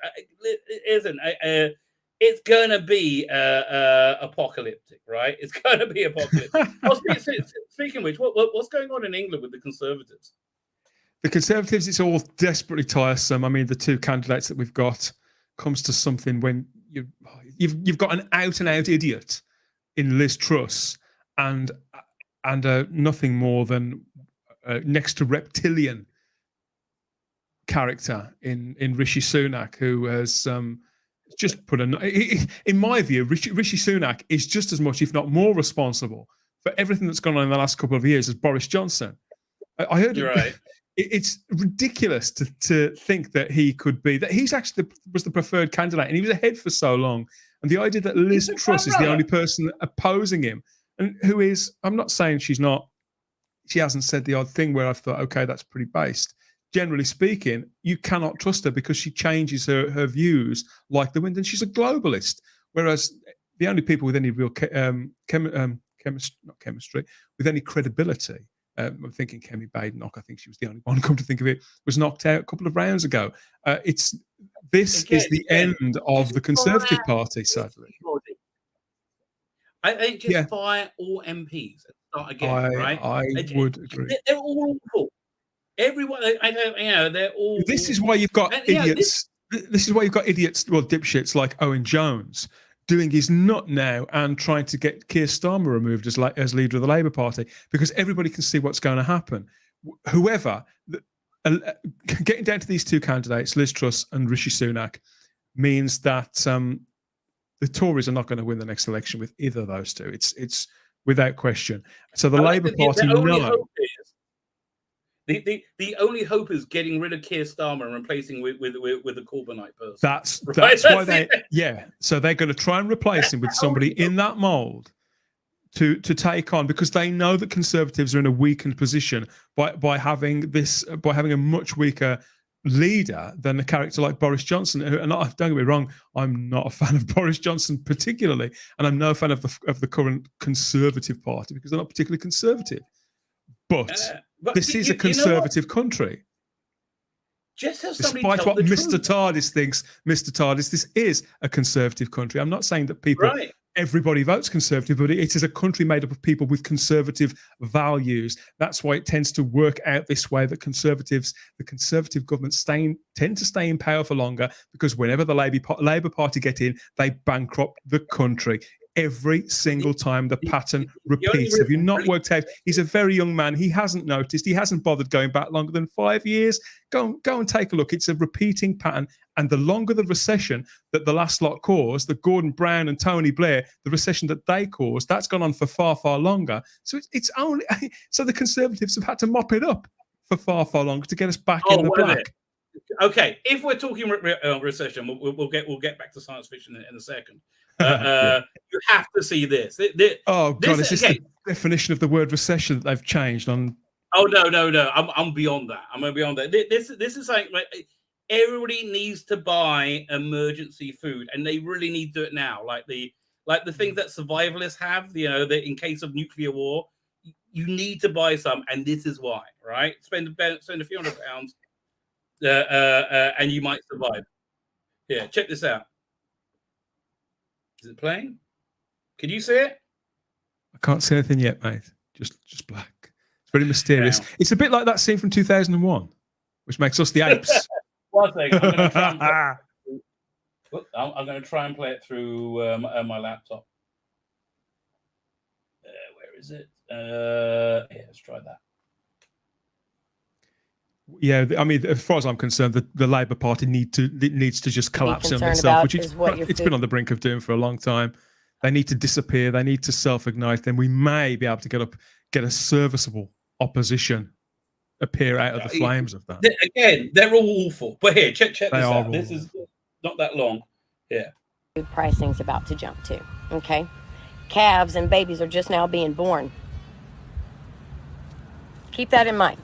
It's going to be apocalyptic, right? It's going to be apocalyptic. Speaking of which, what's going on in England with the Conservatives? The Conservatives, it's all desperately tiresome. I mean, the two candidates that we've got comes to something when you've got an out-and-out idiot in Liz Truss and nothing more than next to reptilian character in Rishi Sunak, who has just put in my view, Rishi Sunak is just as much, if not more, responsible for everything that's gone on in the last couple of years as Boris Johnson. I heard You're right. It's ridiculous to think that he's actually was the preferred candidate, and he was ahead for so long. And the idea that Liz Truss is the only person opposing him, and who is, I'm not saying she hasn't said the odd thing where I've thought, okay, that's pretty based. Generally speaking, you cannot trust her because she changes her views like the wind, and she's a globalist. Whereas the only people with any real chemistry, with any credibility, I'm thinking Kemi Badenoch, I think she was the only one, come to think of it, was knocked out a couple of rounds ago. This is the end of the Conservative Party, sadly. I think just fire all MPs and start again, right? I would agree. They're all awful. Everyone, they're all. This is why you've got idiots. This is why you've got idiots, dipshits like Owen Jones, doing his nut now and trying to get Keir Starmer removed as leader of the Labour Party, because everybody can see what's going to happen. Whoever, getting down to these two candidates, Liz Truss and Rishi Sunak, means that the Tories are not going to win the next election with either of those two. It's without question. So the Labour Party The only hope is getting rid of Keir Starmer and replacing with a Corbynite person. That's Right? why so they're going to try and replace him with somebody in that mold to take on, because they know that Conservatives are in a weakened position by having a much weaker leader than a character like Boris Johnson. And don't get me wrong, I'm not a fan of Boris Johnson particularly, and I'm no fan of the current Conservative Party because they're not particularly conservative. But this is a conservative country. Just have somebody Despite tell what the Mr. truth. TARDIS thinks, Mr. TARDIS, this is a conservative country. I'm not saying that everybody votes conservative, but it is a country made up of people with conservative values. That's why it tends to work out this way, that the conservative governments tend to stay in power for longer, because whenever the Labour Party get in, they bankrupt the country. Every single time the pattern repeats. Have you not worked out? He's a very young man. He hasn't noticed. He hasn't bothered going back longer than 5 years. Go and take a look. It's a repeating pattern. And the longer the recession that the last lot caused, the Gordon Brown and Tony Blair, the recession that they caused, that's gone on for far, far longer. So it's only so the Conservatives have had to mop it up for far, far longer to get us back in the black. Okay, if we're talking recession, we'll get back to science fiction in a second. You have to see this. Oh God, is this the definition of the word recession that they've changed on? Oh no! I'm beyond that. I'm beyond that. This is like everybody needs to buy emergency food, and they really need to do it now. Like the things that survivalists have, that in case of nuclear war, you need to buy some, and this is why, right? Spend a few £100, and you might survive. Yeah, check this out. Is it playing? Can you see it? I can't see anything yet, mate. Just black. It's very mysterious. Yeah. It's a bit like that scene from 2001, which makes us the apes. One second. I'm going to try and play it through my laptop. Where is it? Yeah, let's try that. Yeah, I mean, as far as I'm concerned, the Labour Party needs to just collapse on itself, which it's been on the brink of doing for a long time. They need to disappear. They need to self-ignite. Then we may be able to get a serviceable opposition appear out of the flames of that. Again, they're all awful. But here, check this out. This is not that long. Yeah. Food pricing's about to jump too. Okay, calves and babies are just now being born. Keep that in mind.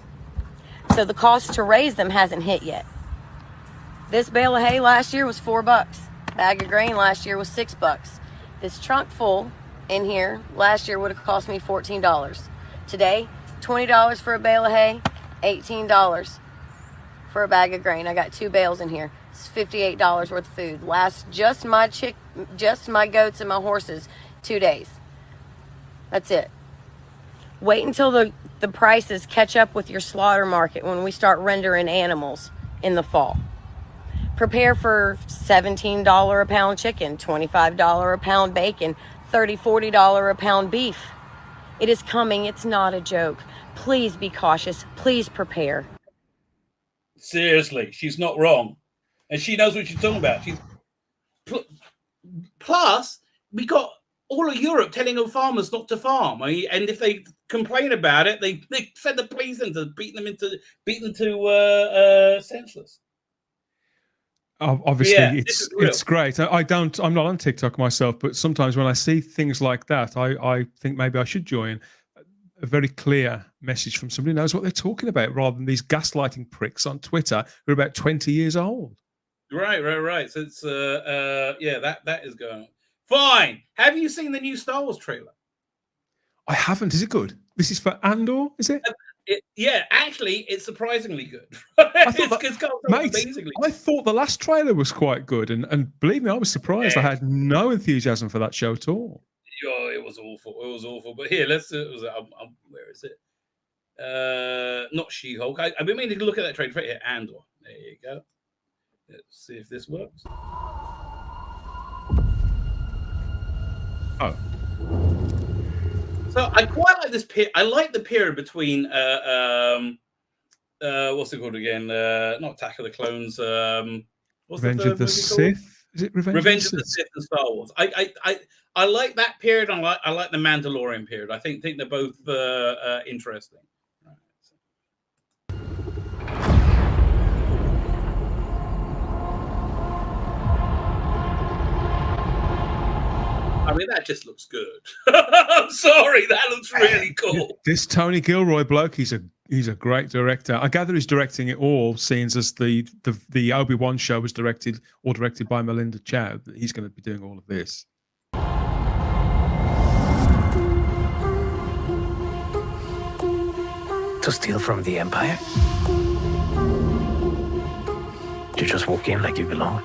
So the cost to raise them hasn't hit yet. This bale of hay last year was $4. Bag of grain last year was $6. This trunk full in here last year would have cost me $14. Today, $20 for a bale of hay, $18 for a bag of grain. I got 2 bales in here. It's $58 worth of food. Just my goats and my horses, 2 days. That's it. Wait until the prices catch up with your slaughter market when we start rendering animals in the fall. Prepare for $17 a pound chicken, $25 a pound bacon, $30, $40 a pound beef. It is coming. It's not a joke. Please be cautious. Please prepare. Seriously, she's not wrong. And she knows what she's talking about. Plus, we got all of Europe telling our farmers not to farm. And if they complain about it, they send the police in to beat them to senseless. Obviously, it's great. I'm not on TikTok myself, but sometimes when I see things like that, I think maybe I should join. A very clear message from somebody who knows what they're talking about, rather than these gaslighting pricks on Twitter who are about 20 years old. Right. So it's that is going on. Fine. Have you seen the new Star Wars trailer? I haven't. Is it good? This is for Andor, is it? Actually, it's surprisingly good. I thought the last trailer was quite good, and believe me, I was surprised. I had no enthusiasm for that show at all. Oh, it was awful. But here, let's. Where is it? Not She-Hulk. I've been meaning to look at that trailer. Right here, Andor. There you go. Let's see if this works. Oh. So I quite like this period. I like the period between what's it called again? Not Attack of the Clones. Revenge of the Sith. Is it Revenge of the Sith and Star Wars? I like that period. I like the Mandalorian period. I think they're both interesting. I mean, that just looks good. I'm sorry, that looks really cool. This Tony Gilroy bloke, he's a great director. I gather he's directing it all, seeing as the Obi-Wan show was directed by Melinda Chow. He's going to be doing all of this. To steal from the Empire? You just walk in like you belong.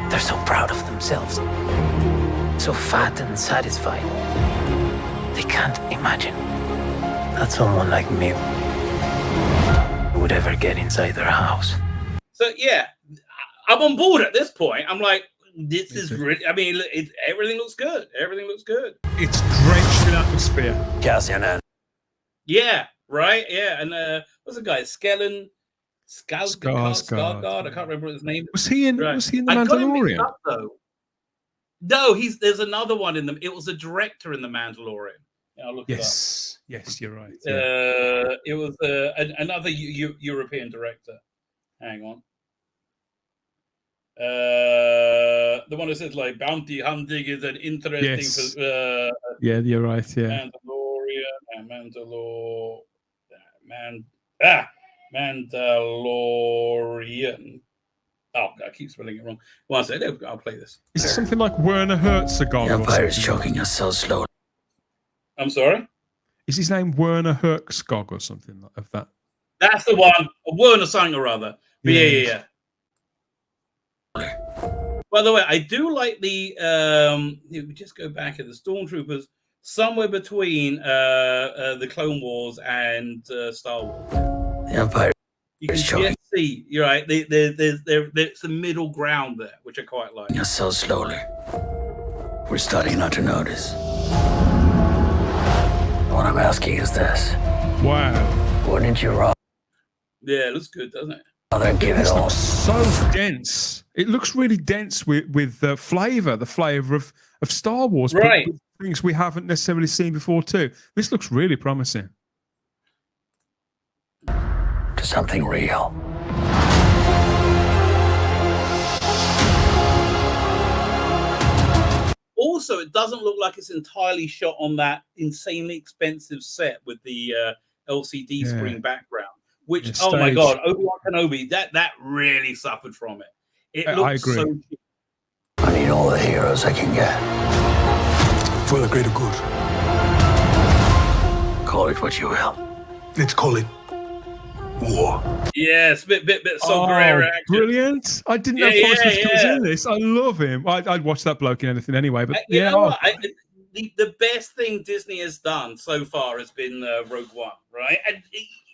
They're so proud of themselves. So fat and satisfied. They can't imagine that someone like me would ever get inside their house. So, yeah, I'm on board at this point. I'm like, this is really, I mean, everything looks good. Everything looks good. It's drenched in atmosphere. Cassian. Yeah, right? Yeah, and what's the guy? Skarsgård. I can't remember his name. Was he in? Right. Was he in the I got him Mandalorian? mixed up, though. No, there's another one in them. It was a director in the Mandalorian. Yeah, I'll look it up. Yes, you're right. It was another European director. Hang on. The one that says like bounty hunting is an interesting. Yes. Yeah, you're right. Yeah. Mandalorian. Oh, I keep spelling it wrong. One second, I'll play this. Is it something like Werner Herzog? The Empire is choking us so slowly. I'm sorry? Is his name Werner Herzog or something of that? That's the one. Werner something or other. But yeah. By the way, I do like the we just go back at the Stormtroopers somewhere between the Clone Wars and Star Wars. The Empire you can is choking just see, you're right. There's the middle ground there, which I quite like. us so slowly. We're starting not to notice. What I'm asking is this. Wow. Wouldn't you rather Yeah, it looks good, doesn't it? give it all? So dense. It looks really dense with flavor, the flavor of Star Wars, right? But with things we haven't necessarily seen before too. This looks really promising. To something real. Also, it doesn't look like it's entirely shot on that insanely expensive set with the LCD screen background. Which, oh my God, Obi-Wan Kenobi, that really suffered from it. It looks I agree. so cheap. I need all the heroes I can get. For the greater good. Call it what you will. Let's call it war. Yes, bit so Guerrero action. Brilliant. I didn't know Forrest was in this. I love him. I'd watch that bloke in anything anyway. But you know what? The best thing Disney has done so far has been Rogue One, right?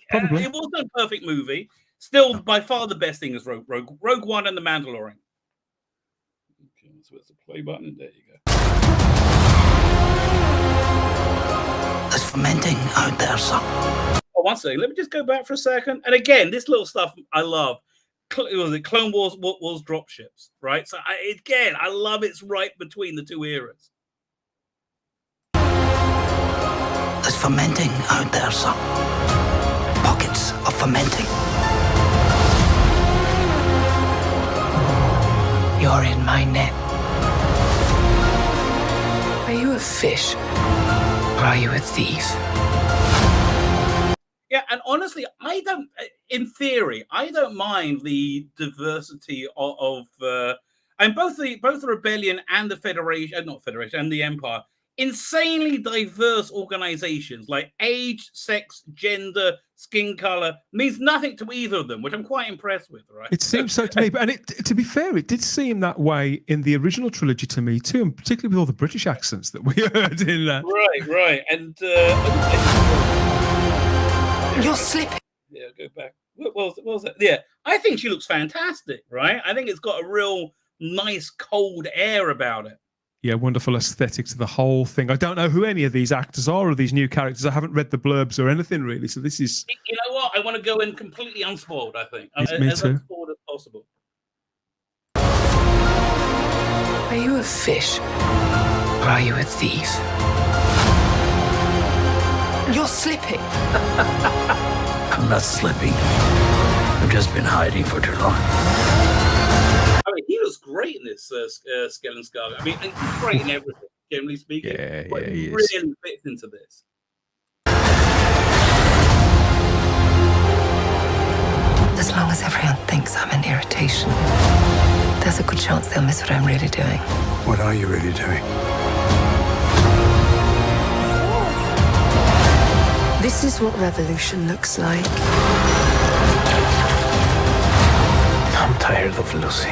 And it wasn't a perfect movie. Still, by far the best thing is Rogue One and The Mandalorian. Okay, so it's the play button. There you go. It's fermenting out there, son. Oh, one second. Let me just go back for a second. And again, this little stuff I love. Was it Clone Wars dropships, right? So I love it's right between the two eras. It's fermenting out there, son. Pockets of fermenting. You're in my net. Are you a fish? Or are you a thief? Yeah, and honestly, in theory, I don't mind the diversity of and both the rebellion and the Federation, and the Empire, insanely diverse organizations like age, sex, gender, skin color means nothing to either of them, which I'm quite impressed with, right? It seems so to me, but to be fair, it did seem that way in the original trilogy to me too, and particularly with all the British accents that we heard in that. Right, and you're slipping. Yeah, go back. What was that? Yeah, I think she looks fantastic, right? I think it's got a real nice cold air about it. Yeah, wonderful aesthetic to the whole thing. I don't know who any of these actors are or these new characters. I haven't read the blurbs or anything really. So this is. You know what? I want to go in completely unspoiled. I think me as too. unspoiled as possible. Are you a fish? Or are you a thief? You're slipping. I'm not slipping. I've just been hiding for too long. I mean, he looks great in this Stellan Skarsgård. I mean, he's great in everything, generally speaking. But he really fits into this. As long as everyone thinks I'm an irritation, there's a good chance they'll miss what I'm really doing. What are you really doing? This is what revolution looks like. I'm tired of Lucy.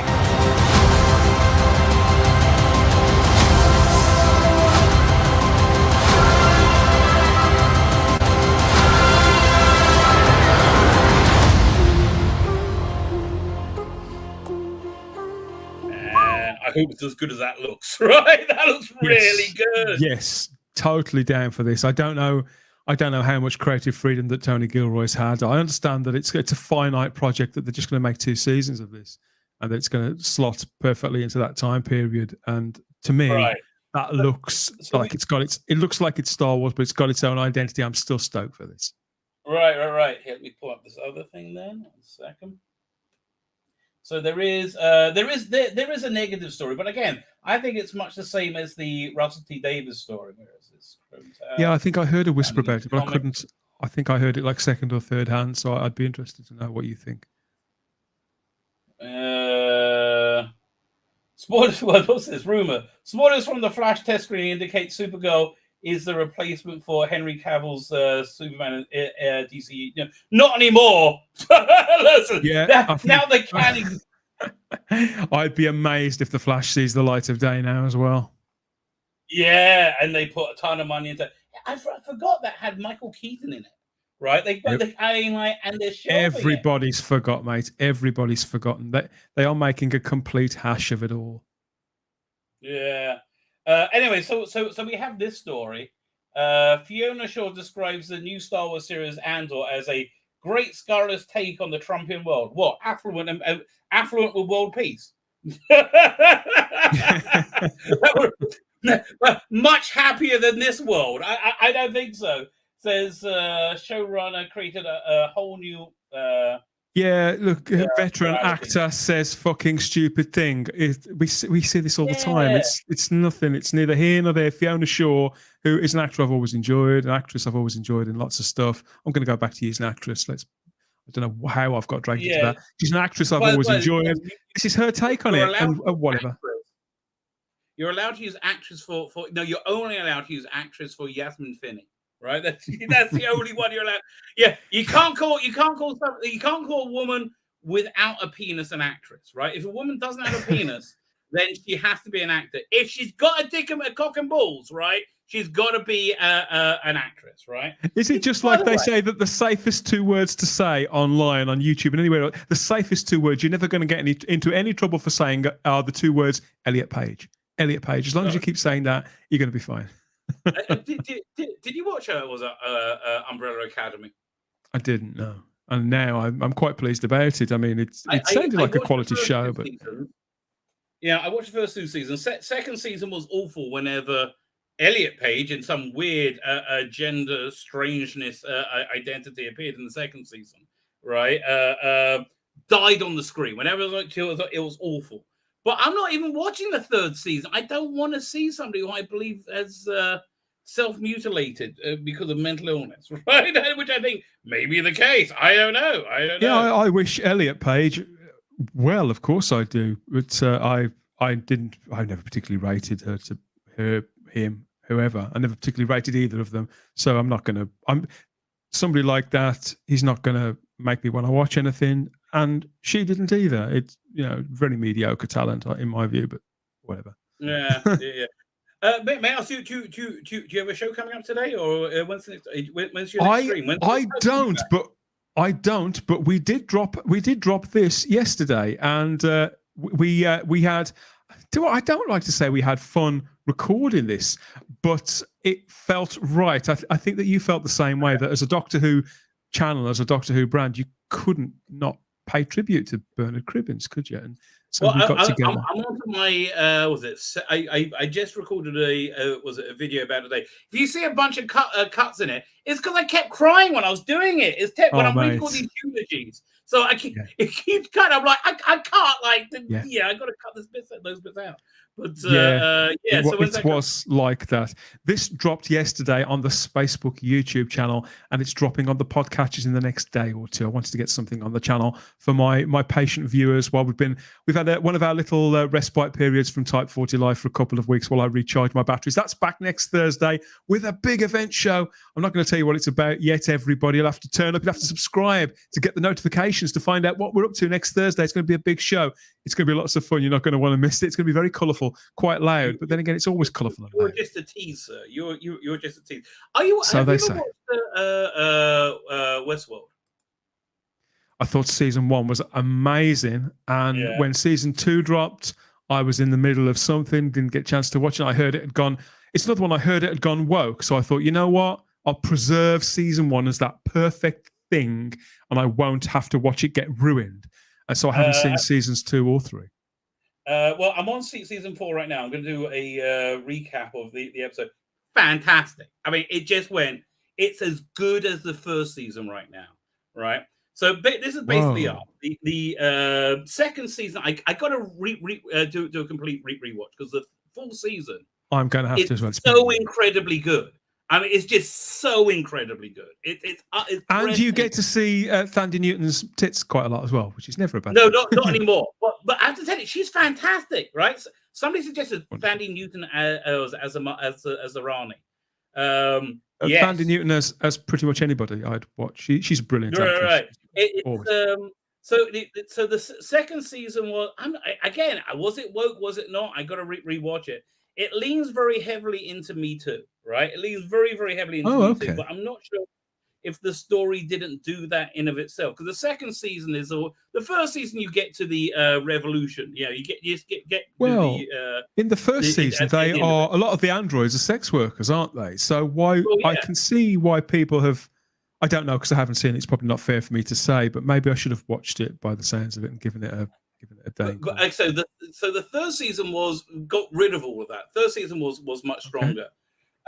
I hope it's as good as that looks, right? That looks really good. Yes, totally down for this. I don't know how much creative freedom that Tony Gilroy's had. I understand that it's a finite project, that they're just going to make 2 seasons of this, and that it's going to slot perfectly into that time period. And to me, that looks like it looks like it's Star Wars, but it's got its own identity. I'm still stoked for this. Right. Here, let me pull up this other thing then. 1 second. So there is a negative story, but again, I think it's much the same as the Russell T Davies story. Where is this? Yeah, I think I heard a whisper about it, but I couldn't. I think I heard it like second or third hand, so I'd be interested to know what you think. Spoilers. What's this rumor? Spoilers from the Flash test screen indicate Supergirl is the replacement for Henry Cavill's Superman DC. No, not anymore. Listen, now they can. I'd be amazed if the Flash sees the light of day now as well. Yeah, and they put a ton of money into. I forgot that had Michael Keaton in it. Right? They put the and they're showing Everybody's forgot, mate. Everybody's forgotten. They are making a complete hash of it all. Yeah. Anyway, so we have this story. Fiona Shaw describes the new Star Wars series Andor as a great scurrilous take on the Trumpian world. What? Affluent with world peace. Much happier than this world. I don't think so. Says showrunner created a whole new Yeah, look, a veteran actor says fucking stupid thing. We see this all the time. It's nothing. It's neither here nor there. Fiona Shaw, who is an actor I've always enjoyed, an actress I've always enjoyed in lots of stuff. I'm going to go back to use an actress. I don't know how I've got dragged into that. She's an actress I've always enjoyed. This is her take on it, and whatever. You're allowed to use actress for no. You're only allowed to use actress for Yasmin Finney. Right, that's the only one you're allowed. Yeah, you can't call a woman without a penis an actress. Right, if a woman doesn't have a penis, then she has to be an actor. If she's got a dick and a cock and balls, right, she's got to be an actress. Right? Is it just like they say that the safest 2 words to say online, on YouTube, and anywhere else, the safest 2 words you're never going to get into any trouble for saying are the 2 words Elliot Page. Elliot Page. As long as you keep saying that, you're going to be fine. Did you watch Umbrella Academy? I didn't know, and now I'm quite pleased about it. I mean, it sounded like a quality show, but yeah, I watched the first 2 seasons. Second season was awful. Whenever Elliot Page in some weird gender strangeness identity appeared in the second season, right? Died on the screen. Whenever it was awful. But I'm not even watching the 3rd season. I don't want to see somebody who I believe has self-mutilated because of mental illness, right? Which I think may be the case. I don't know. Yeah, I wish Elliot Page well. Of course I do. But I never particularly rated him, whoever. I never particularly rated either of them. So I'm not going to. Somebody like that. He's not going to make me want to watch anything. And she didn't either. It's very mediocre talent in my view, but whatever. Yeah. May I ask you, do you have a show coming up today, or when's your next stream? I don't. But we did drop this yesterday, and we had. I don't like to say we had fun recording this, but it felt right. I think that you felt the same way. That as a Doctor Who channel, as a Doctor Who brand, you couldn't not pay tribute to Bernard Cribbins, could you? And so we got together. I'm on to my I just recorded a video about it today. If you see a bunch of cuts in it, it's because I kept crying when I was doing it. When I'm reading all these eulogies. So it keeps kind of like I can't like I got to cut those bits out. But it was like that. This dropped yesterday on the Spacebook YouTube channel, and it's dropping on the podcatchers in the next day or two. I wanted to get something on the channel for my patient viewers while we've had one of our little respite periods from Type 40 Live for a couple of weeks while I recharge my batteries. That's back next Thursday with a big event show. I'm not going to tell you what it's about yet, everybody. You'll have to turn up. You'll have to subscribe to get the notifications to find out what we're up to next Thursday. It's going to be a big show. It's going to be lots of fun. You're not going to want to miss it. It's going to be very colourful, quite loud, but then again, it's always colourful. You're just a tease, sir. You're just a tease. Have you ever watched Westworld? I thought season 1 was amazing, and when season 2 dropped, I was in the middle of something, didn't get a chance to watch it. I heard it had gone. It's another one I heard it had gone woke, so I thought, you know what? I'll preserve season 1 as that perfect thing, and I won't have to watch it get ruined. And so I haven't seen seasons 2 or 3. Well, I'm on season 4 right now. I'm going to do a recap of the episode. Fantastic. I mean, it just went. It's as good as the first season right now, right? So this is basically up. The second season, I got to do a complete rewatch because the full season. I'm going to have to as well. So incredibly good. I mean, it's just so incredibly good. It's and you get to see Thandie Newton's tits quite a lot as well, which is never a bad No, thing. not anymore. But I have to tell you, she's fantastic, right? Somebody suggested Thandie Newton as a Rani. Yes. Thandie Newton as pretty much anybody I'd watch. She's a brilliant actress. Right. So the second season was again. Was it woke? Was it not? I got to rewatch it. It leans very heavily into Me Too, right? It leans very, very heavily into Me Too, but I'm not sure if the story didn't do that in of itself. Because the second season is the first season you get to the revolution. You know, you just get well, the, in the first season, they are a lot of the androids are sex workers, aren't they? So I can see why people have. I don't know because I haven't seen it. It's probably not fair for me to say, but maybe I should have watched it by the sounds of it and given it a day. But so the third season got rid of all of that. Third season was much stronger.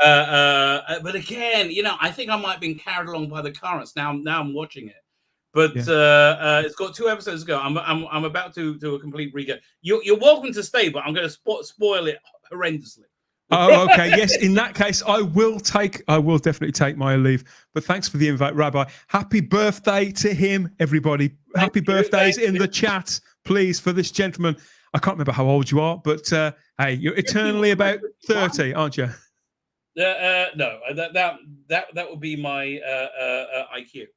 But again, you know, I think I might have been carried along by the currents. Now I'm watching it, but it's got 2 episodes to go. I'm about to do a complete recap. You're welcome to stay, but I'm going to spoil it horrendously. Oh, okay. Yes, in that case, I will definitely take my leave. But thanks for the invite, Rabbi. Happy birthday to him, everybody. Happy birthdays in the chat, please, for this gentleman. I can't remember how old you are, but hey, you're eternally about 30, aren't you? No, that would be my IQ.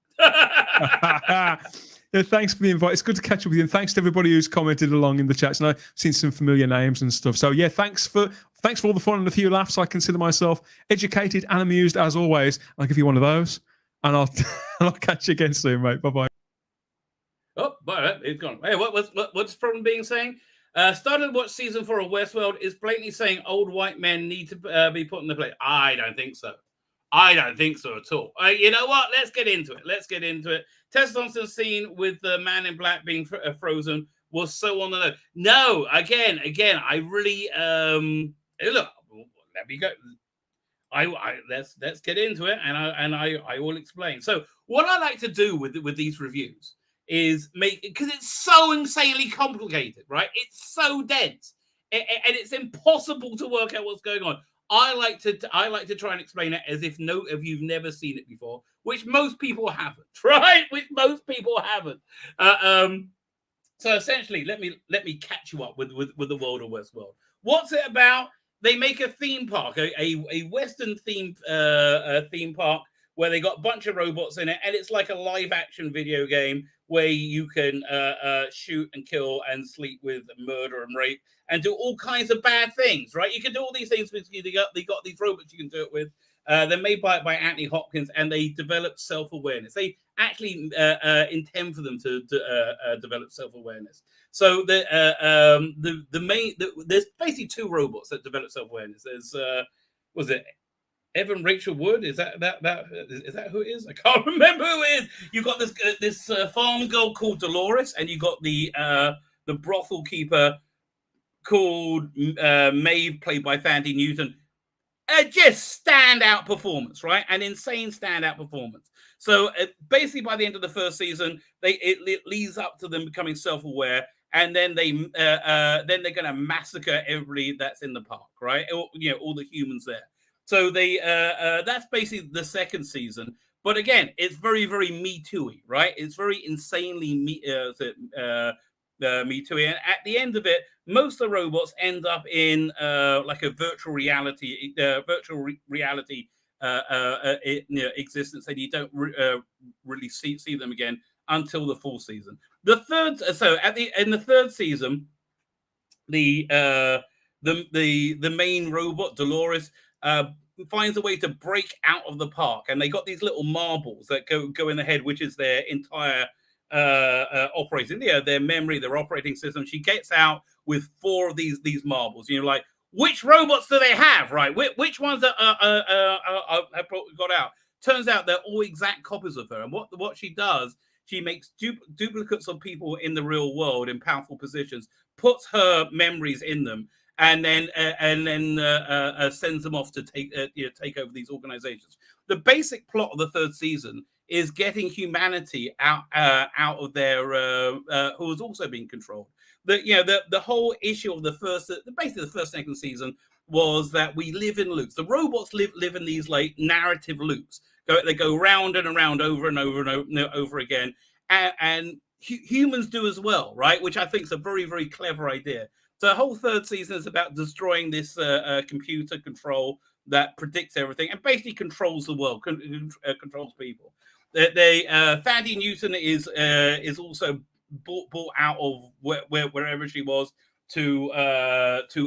Yeah, thanks for the invite. It's good to catch up with you, and thanks to everybody who's commented along in the chats. And I've seen some familiar names and stuff. So yeah, thanks for all the fun and a few laughs. I consider myself educated and amused as always. I'll give you one of those, and I'll catch you again soon, mate. Bye bye. Oh, it's gone. Hey, what's the problem being saying? Started to watch season 4 of Westworld is blatantly saying old white men need to be put in the place. I don't think so. I don't think so at all. You know what? Let's get into it. Tessa Thompson's scene with the man in black being frozen was so on the nose. No, again, I really look. Let me go. Let's get into it, and I will explain. So, what I like to do with these reviews is because it's so insanely complicated, right? It's so dense, and it's impossible to work out what's going on. I like to try and explain it as if you've never seen it before, which most people haven't, right? So essentially, let me catch you up with the world of Westworld. What's it about? They make a theme park, a Western themed theme park where they got a bunch of robots in it, and it's like a live action video game where you can shoot and kill and sleep with, murder and rape, and do all kinds of bad things, right? You can do all these things with they got these robots you can do it with. They're made by Anthony Hopkins, and they develop self-awareness. They actually intend for them to develop self-awareness. So there's basically 2 robots that develop self-awareness. There's was it Evan Rachel Wood? Is that who it is? I can't remember who it is. You got this farm girl called Dolores, and you got the brothel keeper called Maeve, played by Thandie Newton. just standout performance, right? An insane standout performance. So basically, by the end of the first season, it leads up to them becoming self-aware, and then they're going to massacre everybody that's in the park, right? All the humans there. So that's basically the second season. But again, it's very, very Me Too-y, right? It's very insanely Me Too-y. And at the end of it, most of the robots end up in like a virtual reality existence, and you don't really see them again until the full season. In the third season, the main robot Dolores finds a way to break out of the park, and they got these little marbles that go in the head, which is their entire their memory, their operating system. She gets out with 4 of these marbles. Like, which robots do they have, right? Which ones have got out? Turns out they're all exact copies of her. And what she does, she makes duplicates of people in the real world in powerful positions, puts her memories in them, and then sends them off to take over these organizations. The basic plot of the third season is getting humanity out of their who is also being controlled. The whole issue of the first second season was that we live in loops. The robots live in these like narrative loops. They go round and around over and over and over again, and humans do as well, right? Which I think is a very, very clever idea. So the whole third season is about destroying this computer control that predicts everything and basically controls the world, controls people. Thandi Newton is also bought out of wherever she was to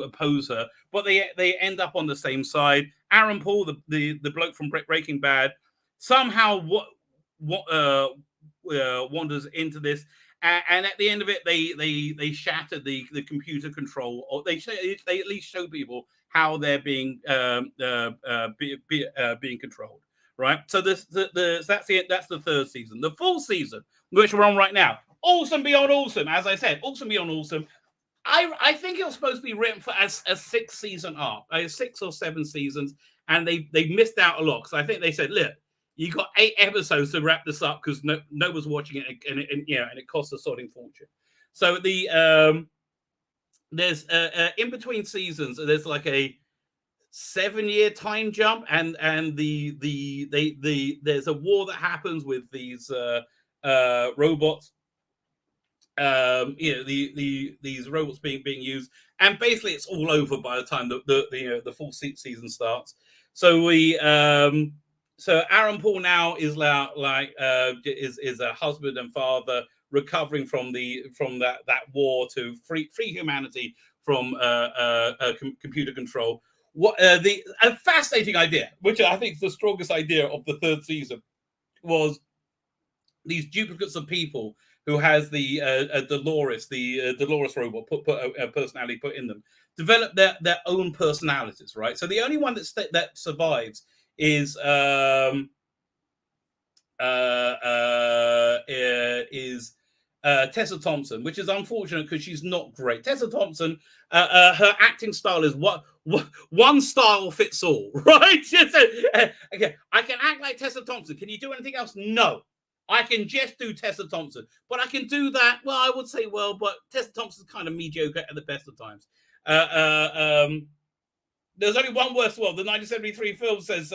oppose her, but they end up on the same side. Aaron Paul, the bloke from Breaking Bad, somehow wanders into this, and at the end of it, they shatter the computer control, or they at least show people how they're being controlled. Right, so that's the third season. The fourth season, which we're on right now, awesome beyond awesome. As I said, awesome beyond awesome. I think it was supposed to be written for as a 6-season arc, 6 or 7 seasons, and they missed out a lot because I think they said, look, you got 8 episodes to wrap this up because no one's watching it, and it costs a sodding fortune. So there's in between seasons, there's like a 7-year time jump, and there's a war that happens with these robots. These robots being used, and basically it's all over by the time the full season starts. So so Aaron Paul now is is a husband and father recovering from that war to free humanity from computer control. A fascinating idea, which I think is the strongest idea of the third season, was these duplicates of people who has the Dolores robot personality put in them, develop their own personalities, right? So the only one that survives is Tessa Thompson, which is unfortunate because she's not great. Tessa Thompson, her acting style is one style fits all, right? Okay, I can act like Tessa Thompson. Can you do anything else? No. I can just do Tessa Thompson, but I can do that. Well, I would say, but Tessa Thompson's kind of mediocre at the best of times. There's only one Westworld. The 1973 film says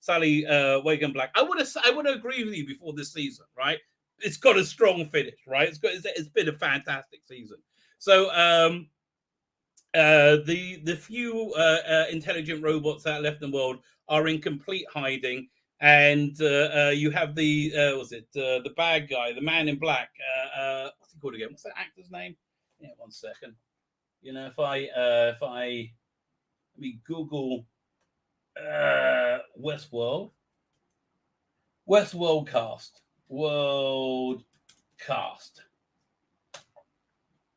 Sally Wagon Black. I would agree with you before this season, right? It's got a strong finish, right? It's been a fantastic season. So the few intelligent robots that are left in the world are in complete hiding. And you have the bad guy, the man in black. What's he called again? What's that actor's name? Yeah, 1 second. If I let me Google Westworld cast. World cast.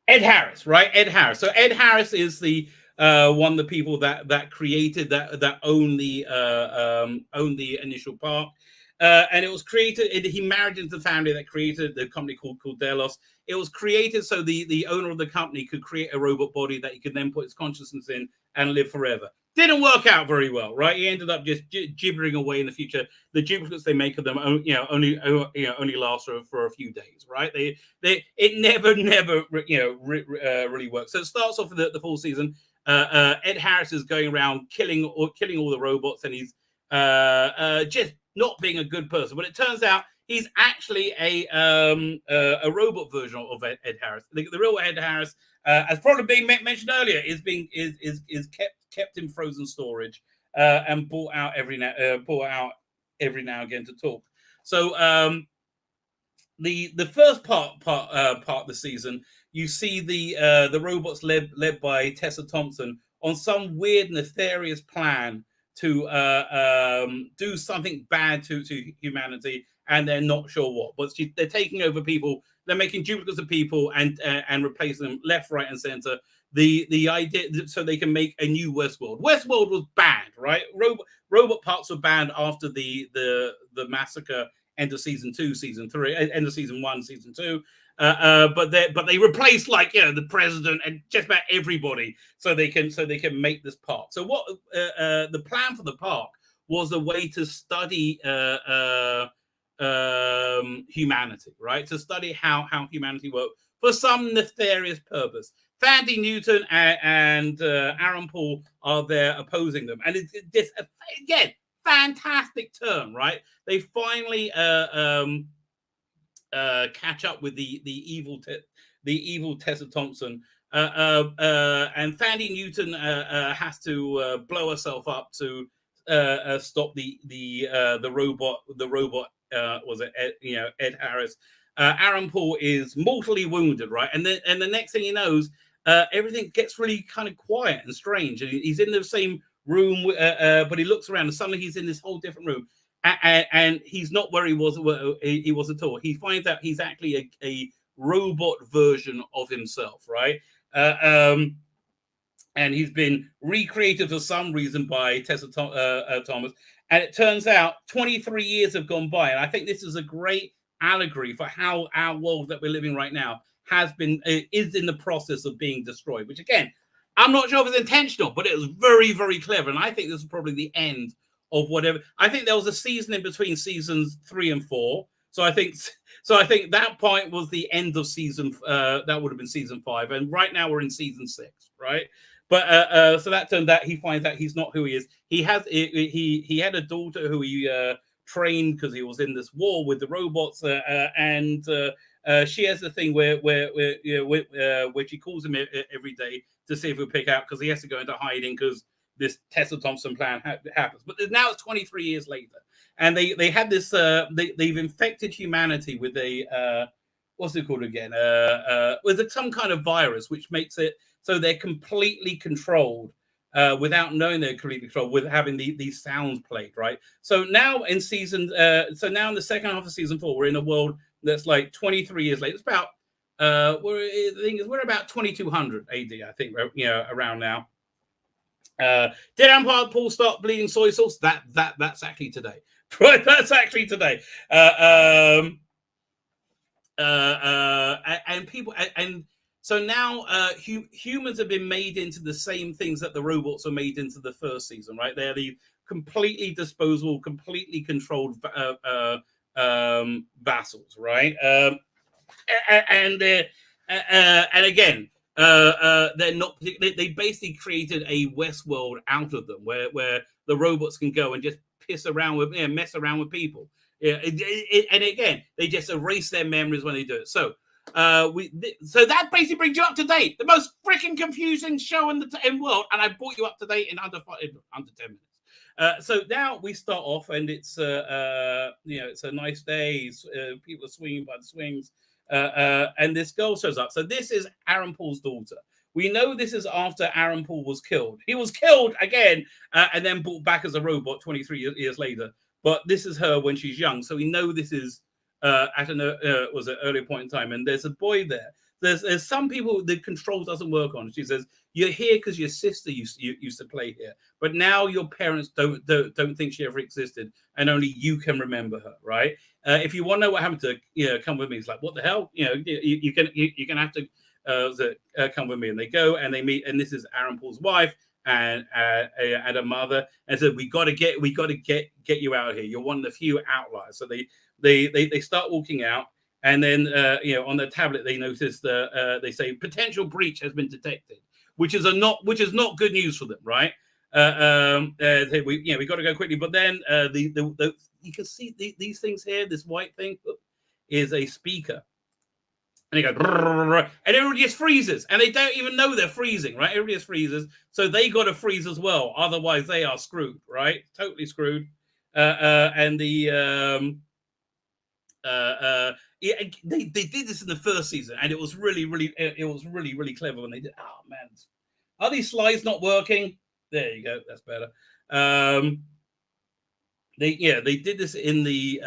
Ed Harris, right? Ed Harris. So Ed Harris is the one of the people that created that own the initial park, and it was created. He married into the family that created the company called Delos. It was created so the owner of the company could create a robot body that he could then put his consciousness in and live forever. didn't work out very well, right? He ended up just gibbering away in the future. The duplicates they make of them, only last for a few days, right? It never really works. So it starts off with the full season. Ed Harris is going around killing all the robots, and he's just not being a good person. But it turns out he's actually a robot version of Ed Harris. The real Ed Harris, as probably being mentioned earlier, is kept in frozen storage and brought out every now and again to talk. So the first part of the season, you see the robots led by Tessa Thompson on some weird nefarious plan to do something bad to humanity, and they're not sure what. But they're taking over people. They're making duplicates of people and replacing them left, right, and center. The idea so they can make a new Westworld. Westworld was banned, right? Robot parts were banned after the massacre. End of season 2, season 3, end of season 1, season 2. But they replaced the president and just about everybody so they can make this park. So what the plan for the park was a way to study humanity, right? To study how humanity worked for some nefarious purpose. Thandie Newton and Aaron Paul are there opposing them, and it's just again fantastic turn, right? They finally catch up with the evil Tessa Thompson, and Thandie Newton has to blow herself up to stop the robot. Was it Ed Harris? Aaron Paul is mortally wounded, right? And the next thing he knows, everything gets really kind of quiet and strange. And he's in the same room, but he looks around and suddenly he's in this whole different room. And he's not where he was at all. He finds out he's actually a robot version of himself, right? And he's been recreated for some reason by Tessa Thomas. And it turns out 23 years have gone by. And I think this is a great allegory for how our world that we're living right now is in the process of being destroyed, which again, I'm not sure if it's intentional, but it was very, very clever. And I think this is probably the end of whatever. I think there was a season in between seasons 3 and 4. So I think that point was the end of season. That would have been season 5. And right now we're in season 6, right? But so that turned out he finds out he's not who he is. He had a daughter who he trained because he was in this war with the robots, and she has a thing where she calls him every day to see if he'll pick out, because he has to go into hiding because this Tessa Thompson plan happens. But now it's 23 years later, and they had this. They've infected humanity with a what's it called again? With some kind of virus, which makes it so they're completely controlled without knowing they're completely controlled, with having these sounds played, right? So now in the second half of season 4, we're in a world that's like 23 years later. It's about we're about 2200 AD, I think, around now. Did Empire Paul start bleeding soy sauce? That's actually today, right? That's actually today. And people and so now humans have been made into the same things that the robots are made into the first season, right? They're the completely disposable, completely controlled vassals, right? And again, they're not. They basically created a Westworld out of them, where the robots can go and just mess around with people. Yeah, and again, they just erase their memories when they do it. So so that basically brings you up to date. The most freaking confusing show in the world, and I brought you up to date in under 10 minutes. So now we start off, and it's it's a nice day. People are swinging by the swings, and this girl shows up. So this is Aaron Paul's daughter. We know this is after Aaron Paul was killed. He was killed again, and then brought back as a robot 23 years later. But this is her when she's young, so we know this is at an earlier point in time. And there's a boy there. There's some people the control doesn't work on. She says, "You're here because your sister used to play here, but now your parents don't think she ever existed, and only you can remember her, right? If you want to know what happened to her, come with me." It's like, what the hell? You can have to come with me. And they go and they meet, and this is Aaron Paul's wife and a mother, and said, we got to get you out of here. You're one of the few outliers. So they start walking out, and then on the tablet they notice they say potential breach has been detected, which is not good news for them, right? We got to go quickly, but then you can see these things here. This white thing is a speaker, and they go, and everybody just freezes, and they don't even know they're freezing, right? Everybody just freezes, so they got to freeze as well, otherwise they are screwed, right? Totally screwed. And they did this in the first season, and it was really clever when they did. Oh man, are these slides not working? There you go. That's better. They did this in the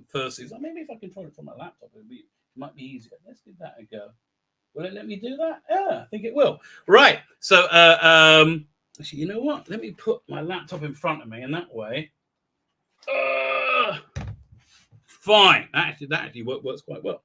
first season. Maybe if I control it from my laptop, it might be easier. Let's give that a go. Will it let me do that? Yeah, I think it will. Right. So actually, you know what? Let me put my laptop in front of me, and that way, fine. That actually works quite well.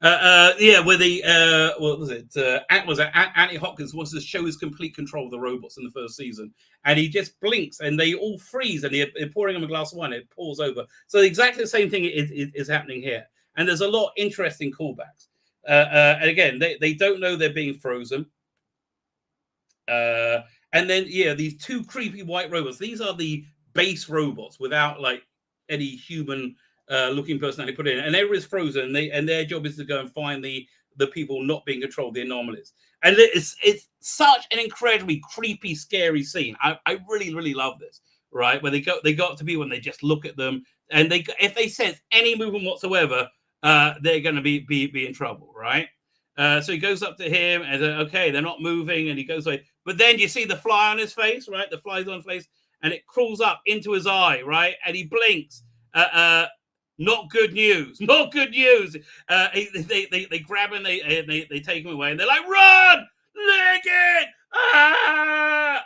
Where the what was it? Anthony Hopkins wants to show his complete control of the robots in the first season, and he just blinks, and they all freeze, and they're pouring him a glass of wine, and it pours over. So exactly the same thing is happening here, and there's a lot of interesting callbacks. And again, they don't know they're being frozen. And then these two creepy white robots. These are the base robots without like any human looking personality put in, and everybody's frozen, and their job is to go and find the people not being controlled, the anomalies. And it's such an incredibly creepy, scary scene. I really love this, right? Where they got to be when they just look at them, and if they sense any movement whatsoever, they're going to be in trouble, right? So he goes up to him and okay, they're not moving, and he goes away. But then you see the fly on his face, right? The fly's on his face, and it crawls up into his eye, right? And he blinks. Not good news. Not good news. They grab him, they take him away, and they're like, "Run, Leggett!"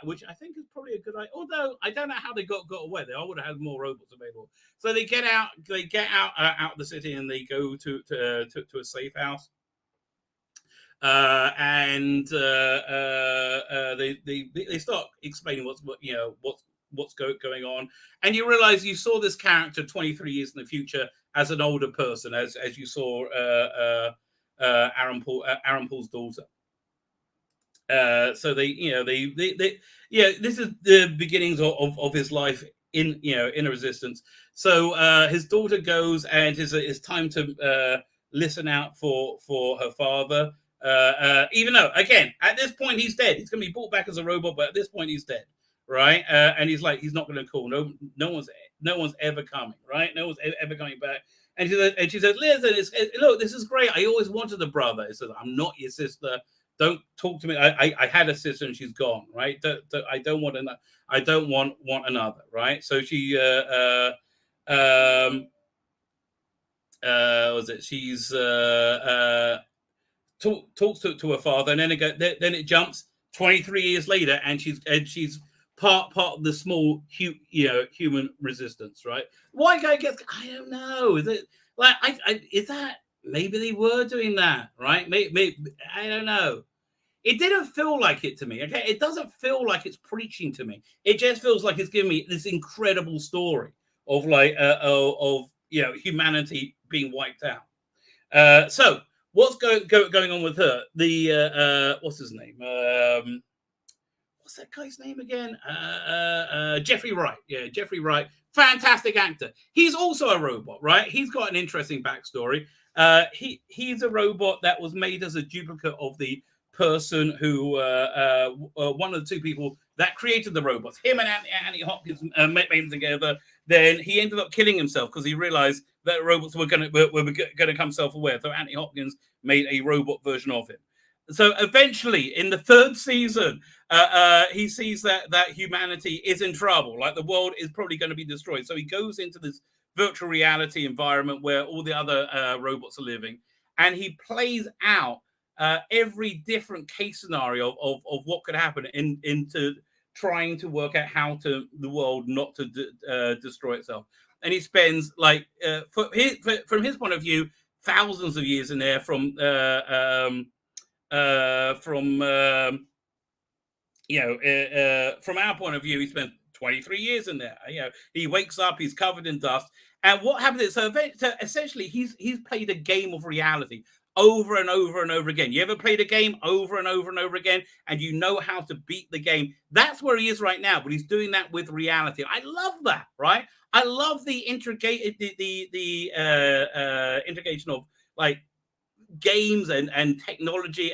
Which I think is probably a good idea. Although I don't know how they got away. I would have had more robots available. So they get out. They get out of the city, and they go to a safe house. And they start explaining what's going on, and you realize you saw this character 23 years in the future as an older person, as you saw Aaron Paul's daughter. So this is the beginnings of his life in a resistance. So his daughter goes, and it's time to listen out for her father. Even though, again, at this point he's dead. He's going to be brought back as a robot, but at this point he's dead. Right, and he's not going to call. No one's ever coming. Right, no one's ever coming back. And she says, "Listen, look, this is great. I always wanted a brother." He says, "I'm not your sister. Don't talk to me. I had a sister and she's gone. Right? I don't want another. I don't want another. Right?" So she She's talks to her father, and then it jumps 23 years later, and she's part of the small human resistance, right? Why guy gets, I don't know. Is it like is that maybe they were doing that, right? Maybe I don't know. It didn't feel like it to me. Okay, it doesn't feel like it's preaching to me. It just feels like it's giving me this incredible story of humanity being wiped out. So what's going on with her? The what's his name? What's that guy's name again? Jeffrey Wright. Yeah, Jeffrey Wright. Fantastic actor. He's also a robot, right? He's got an interesting backstory. He's a robot that was made as a duplicate of the person who, one of the two people that created the robots. Him and Anthony Hopkins made them together. Then he ended up killing himself because he realized that robots were going to come self-aware. So Anthony Hopkins made a robot version of him. So eventually, in the third season, he sees that humanity is in trouble. Like the world is probably going to be destroyed. So he goes into this virtual reality environment where all the other robots are living, and he plays out every different case scenario of what could happen into trying to work out how the world not to destroy itself. And he spends from his point of view, thousands of years in there from from our point of view, he spent 23 years in there. He wakes up, he's covered in dust. And what happens is, so essentially, he's played a game of reality over and over and over again. You ever played a game over and over and over again, and you know how to beat the game? That's where he is right now, but he's doing that with reality. I love that, right? I love the integration of like games and technology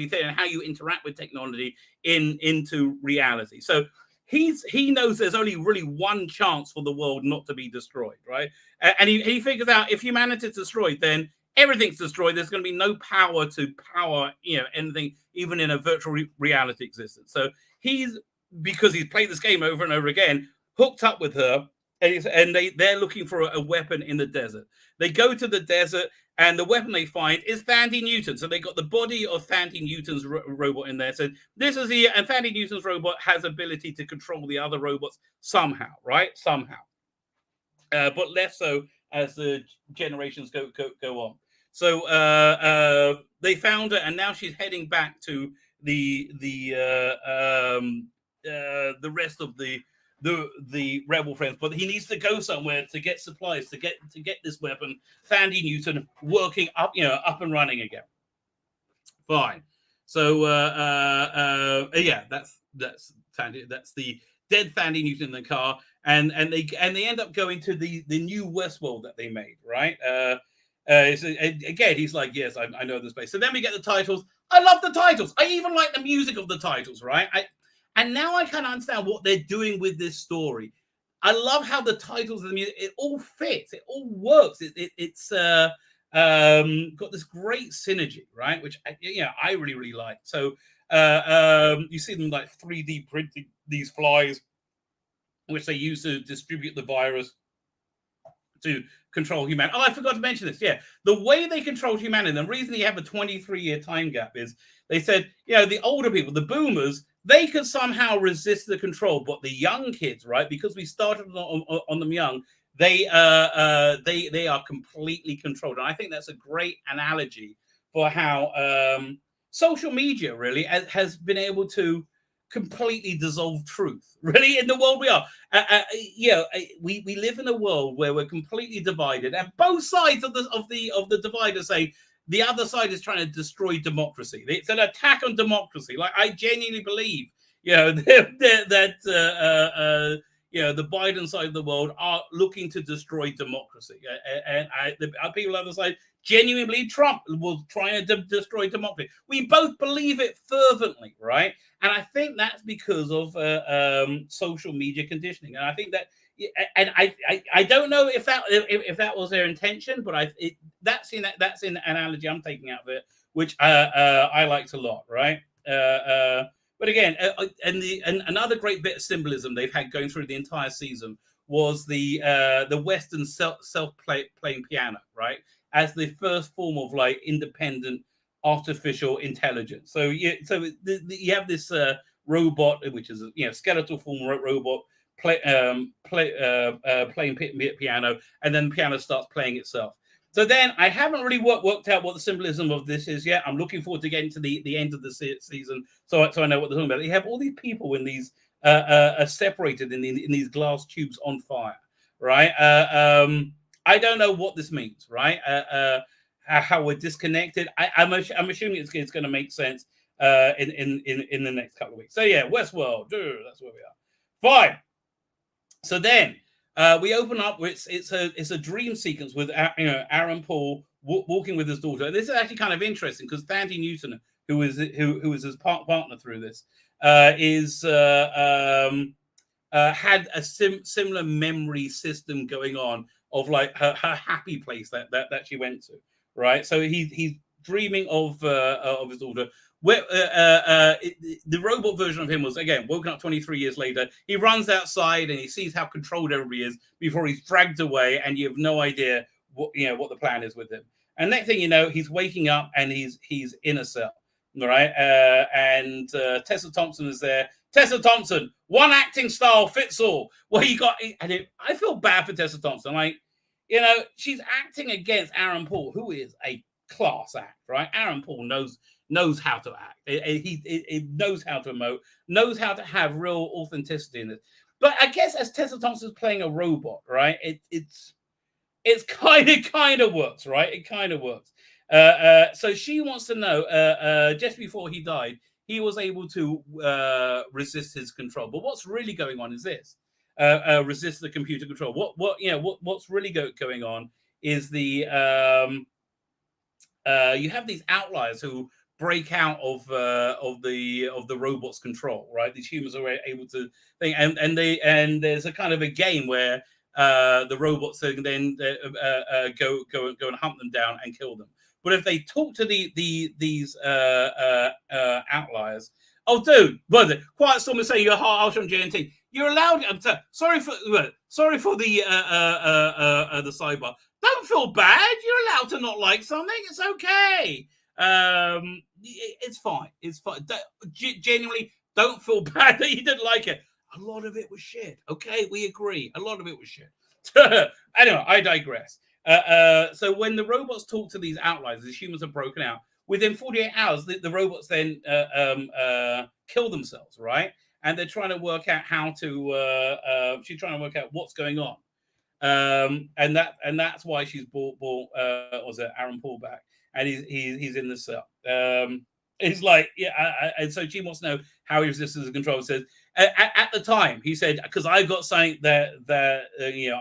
thing, and how you interact with technology into reality. So he knows there's only really one chance for the world not to be destroyed, right? And he figures out if humanity is destroyed, then everything's destroyed. There's going to be no power to power anything, even in a virtual reality existence. So because he's played this game over and over again, hooked up with her, and they're looking for a weapon in the desert. They go to the desert, and the weapon they find is Thandie Newton. So they got the body of Thandie Newton's robot in there. So this is and Thandie Newton's robot has ability to control the other robots somehow, right? Somehow, but less so as the generations go on. So they found her, and now she's heading back to the rest of the rebel friends, but he needs to go somewhere to get supplies to get this weapon, Thandie Newton, working up and running again. Fine. So that's Thandie. That's the dead Thandie Newton in the car, and they end up going to the new Westworld that they made, right? So again, he's like, yes, I know this place. So then we get the titles. I love the titles. I even like the music of the titles, right? And now I kind of understand what they're doing with this story. I love how the titles of the music, it all fits, it all works. It's got this great synergy, right? Which I really, really like. So you see them like 3D printing these flies, which they use to distribute the virus to control humanity. Oh, I forgot to mention this. Yeah, the way they control humanity, the reason you have a 23-year time gap is they said, the older people, the boomers, they could somehow resist the control, but the young kids, right? Because we started on them young, they are completely controlled, and I think that's a great analogy for how social media really has been able to completely dissolve truth, really, in the world we are. We live in a world where we're completely divided, and both sides of the divide are saying the other side is trying to destroy democracy. It's an attack on democracy. Like, I genuinely believe, that the Biden side of the world are looking to destroy democracy, and the people on the other side genuinely believe Trump was trying to destroy democracy. We both believe it fervently, right? And I think that's because of social media conditioning. And I think that, and I don't know if that was their intention, but that's in the analogy I'm taking out of it, which I liked a lot, right? But again, and another great bit of symbolism they've had going through the entire season was the Western self-playing piano, right? As the first form of like independent artificial intelligence. So you have this robot, which is a skeletal form robot playing piano, and then the piano starts playing itself. So then I haven't really worked out what the symbolism of this is yet. I'm looking forward to getting to the end of the season, so I know what they're talking about. You have all these people in these are separated in these glass tubes on fire, right? I don't know what this means, right? How we're disconnected. I'm assuming it's going to make sense in the next couple of weeks. So yeah, Westworld, that's where we are. Fine. So then we open up. It's a dream sequence with Aaron Paul walking with his daughter. This is actually kind of interesting because Thandie Newton, who is his partner through this, had a similar memory system going on of like her happy place that she went to, right? So he's dreaming of his daughter. Where the robot version of him was again woken up 23 years later. He runs outside and he sees how controlled everybody is before he's dragged away, and you have no idea what the plan is with him. And next thing you know, he's waking up and he's in a cell, right? And Tessa Thompson is there. Tessa Thompson, one acting style fits all. Well, I feel bad for Tessa Thompson. Like, she's acting against Aaron Paul, who is a class act, right? Aaron Paul knows knows how to act. It knows how to emote, knows how to have real authenticity in it. But I guess as Tessa Thompson's playing a robot, right? It's kind of works, right? It kind of works. So she wants to know, just before he died, he was able to resist his control. But what's really going on is this: resist the computer control. What's really going on is the you have these outliers who break out of the robot's control, right? These humans are able to think, and there's a kind of a game where the robots can then go and hunt them down and kill them. But if they talk to these outliers, oh, dude, brother, Quiet Storm is saying you're harsh on JNT. You're allowed. Sorry for the sidebar. Don't feel bad. You're allowed to not like something. It's okay. It's fine. It's fine. Genuinely, don't feel bad that you didn't like it. A lot of it was shit. Okay, we agree. A lot of it was shit. Anyway, I digress. So when the robots talk to these outliers, these humans are broken out. Within 48 hours, the robots then kill themselves, right? And they're trying to work out how to. She's trying to work out what's going on, and that's why she's brought was it Aaron Paul back, and he's in the cell. He's like, yeah, and so she wants to know how he resisted the control. He says at the time he said, because I got something that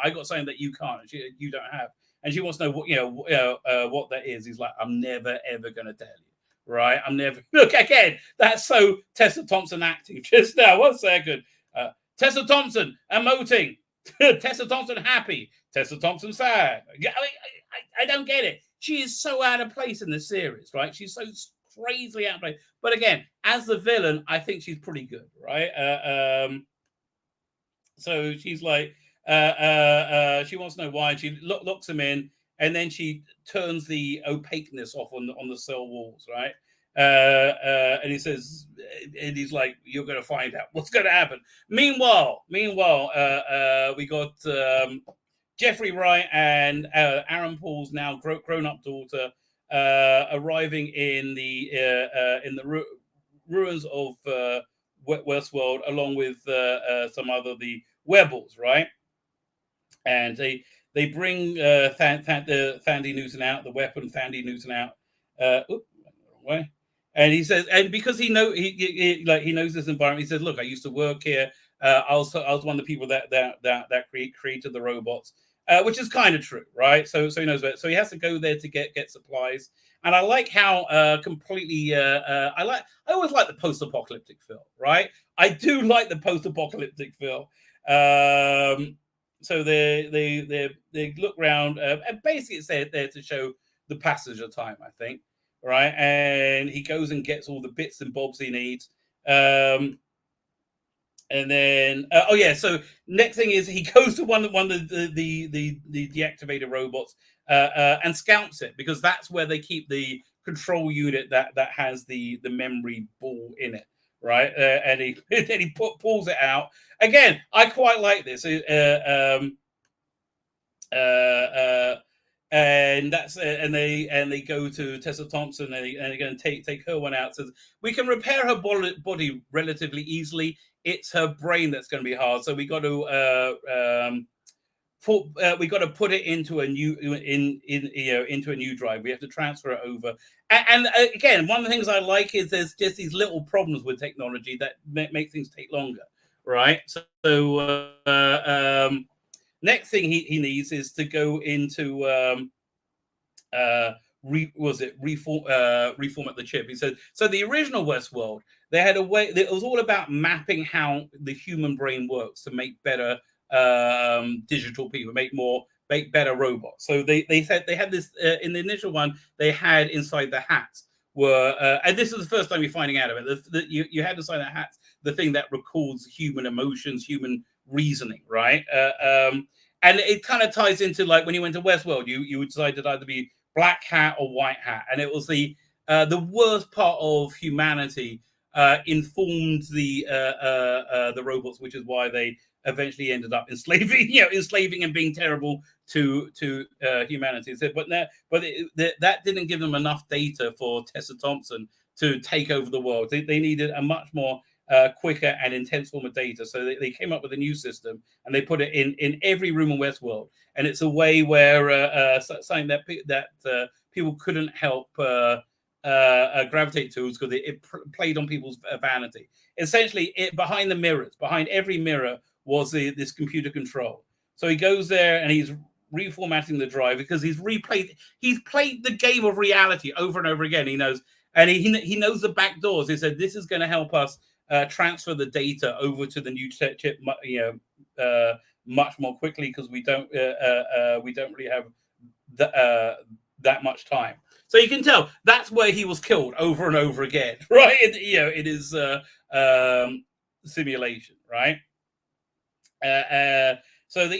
I got something that you can't, you don't have, and she wants to know what that is. He's like, I'm never ever going to tell you. Right, I'm never. Look again. That's so Tessa Thompson acting just now. 1 second. Tessa Thompson emoting. Tessa Thompson happy. Tessa Thompson sad. I don't get it. She is so out of place in this series, right? She's so crazily out of place. But again, as the villain, I think she's pretty good, right? So she's like, she wants to know why. She locks him in. And then she turns the opaqueness off on the cell walls, right? And he says, and he's like, "You're going to find out what's going to happen." Meanwhile, we got Jeffrey Wright and Aaron Paul's now grown-up daughter arriving in the ruins of Westworld, along with some other the Webbles, right? And they bring Thandie Newton out, the weapon Thandie Newton out. Way. And he says, and because he knows this environment, he says, "Look, I used to work here. I was one of the people that created the robots," which is kind of true, right? So he knows that. So he has to go there to get supplies. And I like how completely I always like the post-apocalyptic feel, right? I do like the post-apocalyptic feel. So they look around, and basically it's there to show the passage of time, I think, right? And he goes and gets all the bits and bobs he needs, and then so next thing is he goes to one of the deactivated robots and scouts it, because that's where they keep the control unit that has the memory ball in it. Right, and he pulls it out again. I quite like this, and that's and they go to Tessa Thompson and they're going to take her one out. Says we can repair her body relatively easily. It's her brain that's going to be hard. So we got to put it into a new into a new drive. We have to transfer it over. And again, one of the things I like is there's just these little problems with technology that make things take longer, right? So next thing he needs is to go into reformat the chip. He said, so the original Westworld, they had a way. It was all about mapping how the human brain works to make better digital people, make better robots. So they said they had this in the initial one. They had inside the hats were, and this is the first time you're finding out of it. You had inside the hats the thing that records human emotions, human reasoning, right? And it kind of ties into like when you went to Westworld, you decided either be black hat or white hat, and it was the worst part of humanity informed the robots, which is why they eventually ended up enslaving and being terrible to humanity. So, that didn't give them enough data for Tessa Thompson to take over the world. They needed a much more quicker and intense form of data. So they came up with a new system, and they put it in every room in Westworld. And it's a way where something that people couldn't help gravitate towards because it played on people's vanity. Essentially, behind the mirrors, behind every mirror was this computer control. So he goes there and he's reformatting the drive because he's played the game of reality over and over again. He knows, and he knows the back doors. He said this is going to help us transfer the data over to the new chip, much more quickly because we don't really have that much time. So you can tell that's where he was killed over and over again, right? It is simulation, right? So that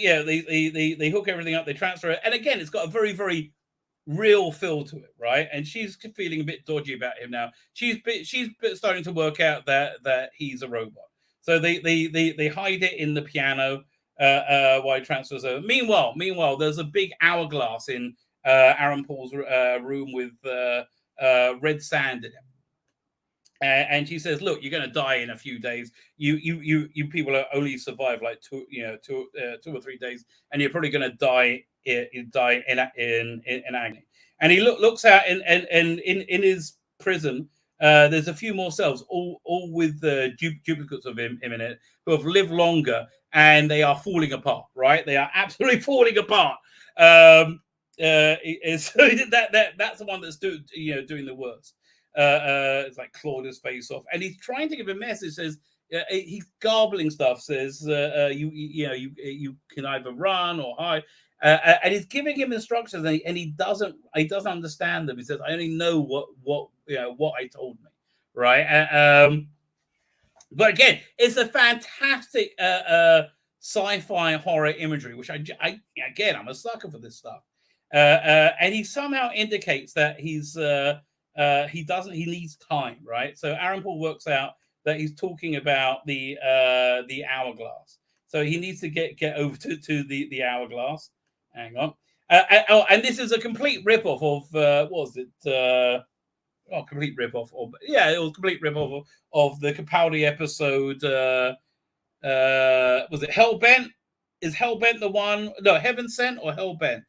they hook everything up, they transfer it, and again, it's got a very, very real feel to it, right? And she's feeling a bit dodgy about him now. She's starting to work out that he's a robot. So they hide it in the piano while he transfers over. Meanwhile, there's a big hourglass in Aaron Paul's room with red sand in it. And she says, "Look, you're going to die in a few days. You people are only survive like 2 or 3 days, and you're probably going to die in agony." And he looks out, and in his prison, there's a few more cells, all with duplicates of him in it, who have lived longer, and they are falling apart. Right? They are absolutely falling apart. So that's the one that's doing the worst. It's like clawed his face off, and he's trying to give a message. Says he's garbling stuff. Says you can either run or hide, and he's giving him instructions, and he doesn't understand them. He says, "I only know what I told me." Right? But again, it's a fantastic sci-fi horror imagery, which I'm a sucker for this stuff. And he somehow indicates that he needs time, right? So Aaron Paul works out that he's talking about the hourglass. So he needs to get over to the hourglass. Hang on. And this is a complete ripoff of what was it? Complete ripoff of it was a complete ripoff of the Capaldi episode. Was it Hellbent? Is Hellbent the one? No, Heaven Sent or Hellbent?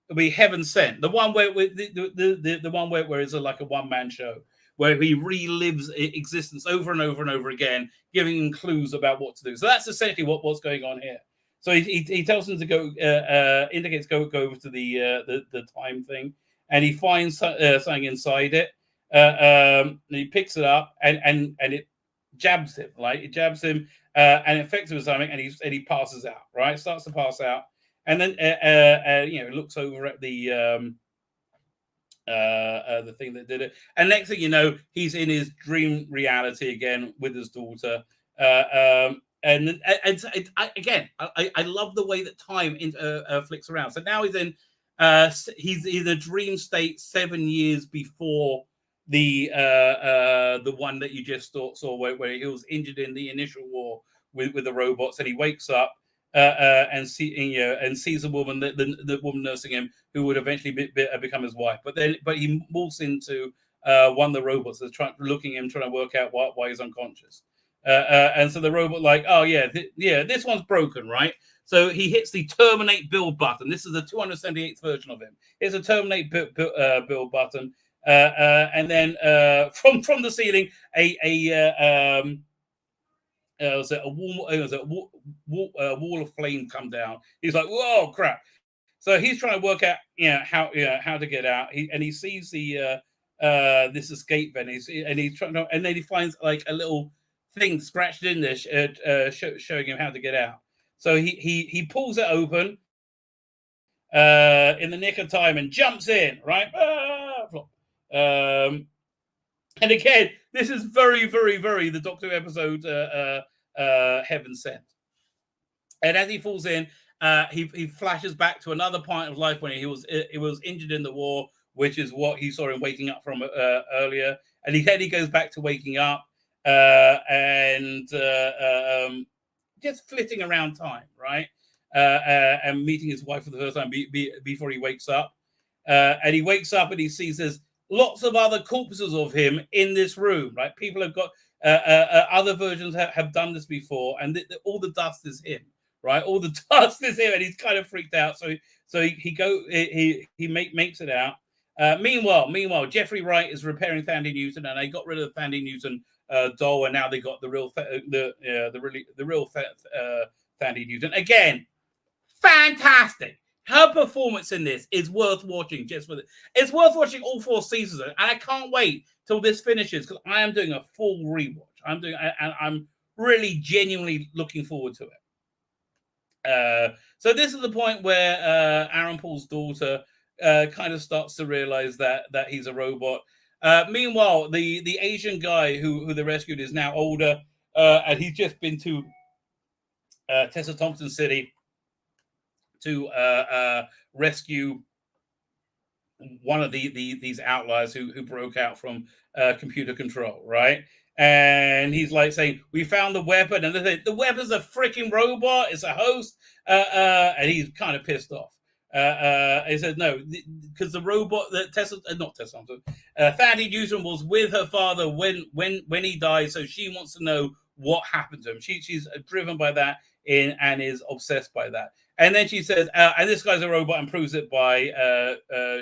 It'll be Heaven Sent, the one where the one where it's like a one-man show where he relives existence over and over and over again, giving him clues about what to do. So that's essentially what's going on here. So he tells him to go, indicates go over to the time thing, and he finds something inside it. And he picks it up and it jabs him, like it jabs him, and infects him with something, and he passes out. Right, starts to pass out. And then looks over at the thing that did it, and next thing you know, he's in his dream reality again with his daughter. I love the way that time flicks around. So now he's in a dream state 7 years before the one that you just saw where he was injured in the initial war with the robots, and he wakes up. And sees a woman, the woman nursing him, who would eventually become his wife. But he morphs into one of the robots that's looking at him, trying to work out why he's unconscious. And so the robot, like, oh yeah, this one's broken, right? So he hits the terminate build button. This is the 278th version of him. It's a terminate build button, and then from the ceiling, a wall of flame come down. He's like, whoa, crap! So he's trying to work out, how to get out. He sees the this escape vent. He's trying to, and then he finds like a little thing scratched in there, showing him how to get out. So he pulls it open in the nick of time and jumps in. Right. And again, this is very, very, very the Doctor Who episode Heaven Sent. And as he falls in, he flashes back to another point of life when he was injured in the war, which is what he saw him waking up from earlier. And he goes back to waking up and just flitting around time, right? And meeting his wife for the first time before he wakes up. And he wakes up and he sees this lots of other corpses of him in this room. Right? People have got other versions have done this before, and all the dust is him. Right? All the dust is him, and he's kind of freaked out. So he makes it out. Meanwhile, Jeffrey Wright is repairing Thandie Newton, and they got rid of the Thandie Newton doll, and now they got the real Thandie Newton again. Fantastic! Her performance in this is worth watching. It's worth watching all 4 seasons, and I can't wait till this finishes because I am doing a full rewatch. I'm really genuinely looking forward to it. So this is the point where Aaron Paul's daughter kind of starts to realize that he's a robot. Meanwhile, the Asian guy who they rescued is now older, and he's just been to Tessa Thompson City to rescue one of these outliers who broke out from computer control, right? And he's like saying, "We found the weapon," and they say, "The weapon's a freaking robot. It's a host," and he's kind of pissed off. He says no, because the robot that Thandie Newton was with her father when he died, so she wants to know what happened to him. She's driven by that and is obsessed by that. And then she says, and this guy's a robot, and proves it by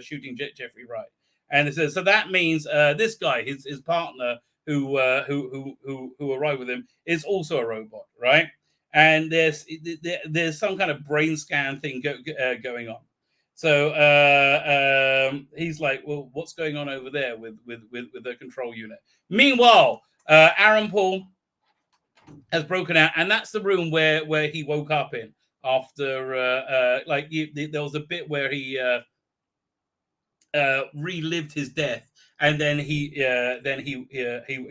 shooting Jeffrey Wright. And it says, so that means this guy, his partner, who arrived with him, is also a robot, right? And there's some kind of brain scan thing going on. So he's like, well, what's going on over there with the control unit? Meanwhile, Aaron Paul has broken out, and that's the room where he woke up in after there was a bit where he relived his death. And then he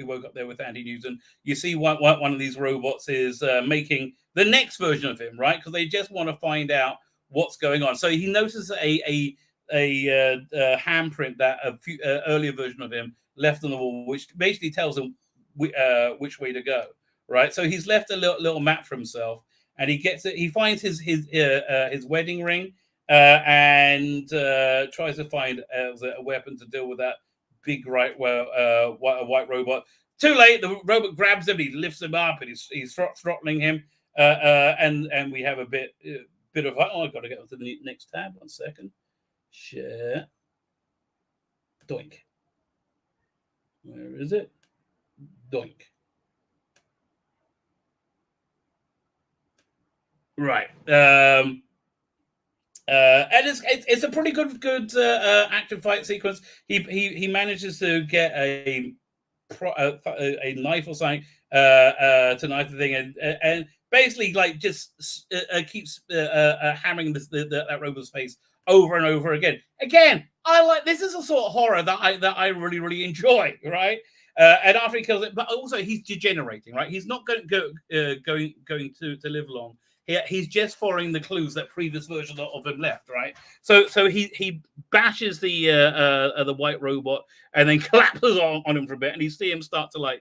woke up there with Thandie Newton. You see, one of these robots is making the next version of him, right? Because they just want to find out what's going on. So he notices a handprint that a few, earlier version of him left on the wall, which basically tells him which way to go, right? So he's left a little map for himself, and he gets it. He finds his wedding ring and tries to find a weapon to deal with that big white robot. Too late. The robot grabs him. He lifts him up, and he's throttling him. And we have a bit of. Oh, I've got to get onto the next tab. 1 second. Share. Doink. Where is it? Doink. Right. And it's a pretty good action fight sequence. He manages to get a knife or something to knife the thing, and basically like just keeps hammering that robot's face over and over again. Again, I like this is a sort of horror that I really enjoy, right? And after he kills it, but also he's degenerating, right? He's not going to live long. He's just following the clues that previous version of him left, right? So he bashes the white robot and then collapses on him for a bit, and you see him start to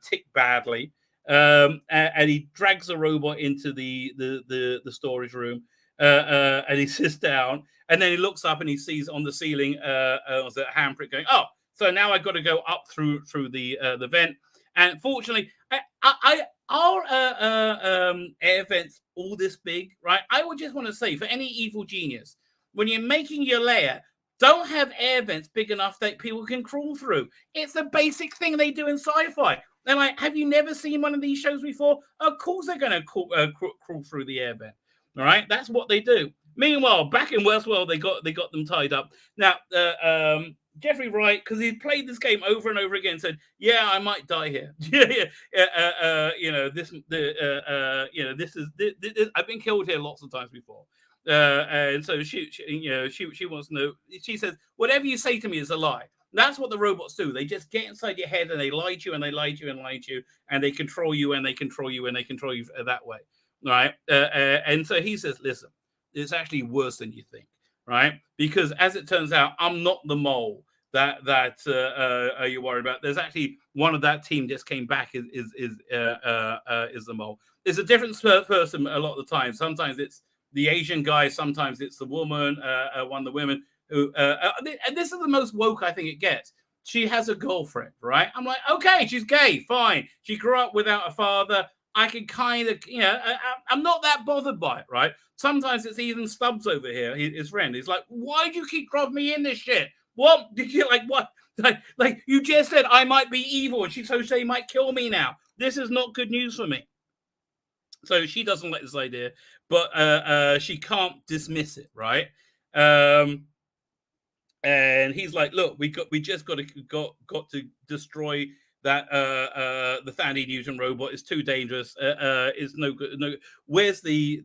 tick badly. And he drags the robot into the storage room, and he sits down, and then he looks up and he sees on the ceiling was a handprint going, oh, so now I've got to go up through the vent. And fortunately, our air vents all this big, right? I would just want to say, for any evil genius, when you're making your lair, don't have air vents big enough that people can crawl through. It's a basic thing they do in sci-fi. They're like, have you never seen one of these shows before? Of course they're going to crawl through the air vent. All right, that's what they do. Meanwhile, back in Westworld, they got them tied up. Now, Jeffrey Wright, because he played this game over and over again, said, "Yeah, I might die here. This is I've been killed here lots of times before." And so she wants to know. She says, "Whatever you say to me is a lie." That's what the robots do. They just get inside your head and they lie to you and they lie to you and lie to you and they control you and they control you and they control you that way, right? And so he says, "Listen, it's actually worse than you think." Right, because as it turns out, I'm not the mole that you're worried about. There's actually one of that team just came back is the mole. It's a different person a lot of the time. Sometimes it's the Asian guy, sometimes it's the woman, one of the women. and this is the most woke I think it gets. She has a girlfriend, right? I'm like, okay, she's gay, fine. She grew up without a father. I can kind of, I'm not that bothered by it, right? Sometimes it's even Stubbs over here, his friend. He's like, why do you keep dropping me in this shit? What did you like? What like you just said I might be evil, and she might kill me now. This is not good news for me. So she doesn't like this idea, but she can't dismiss it, right? And he's like, look, we just got to destroy that the Thandie Newton robot. It's too dangerous. It's no good. No, where's the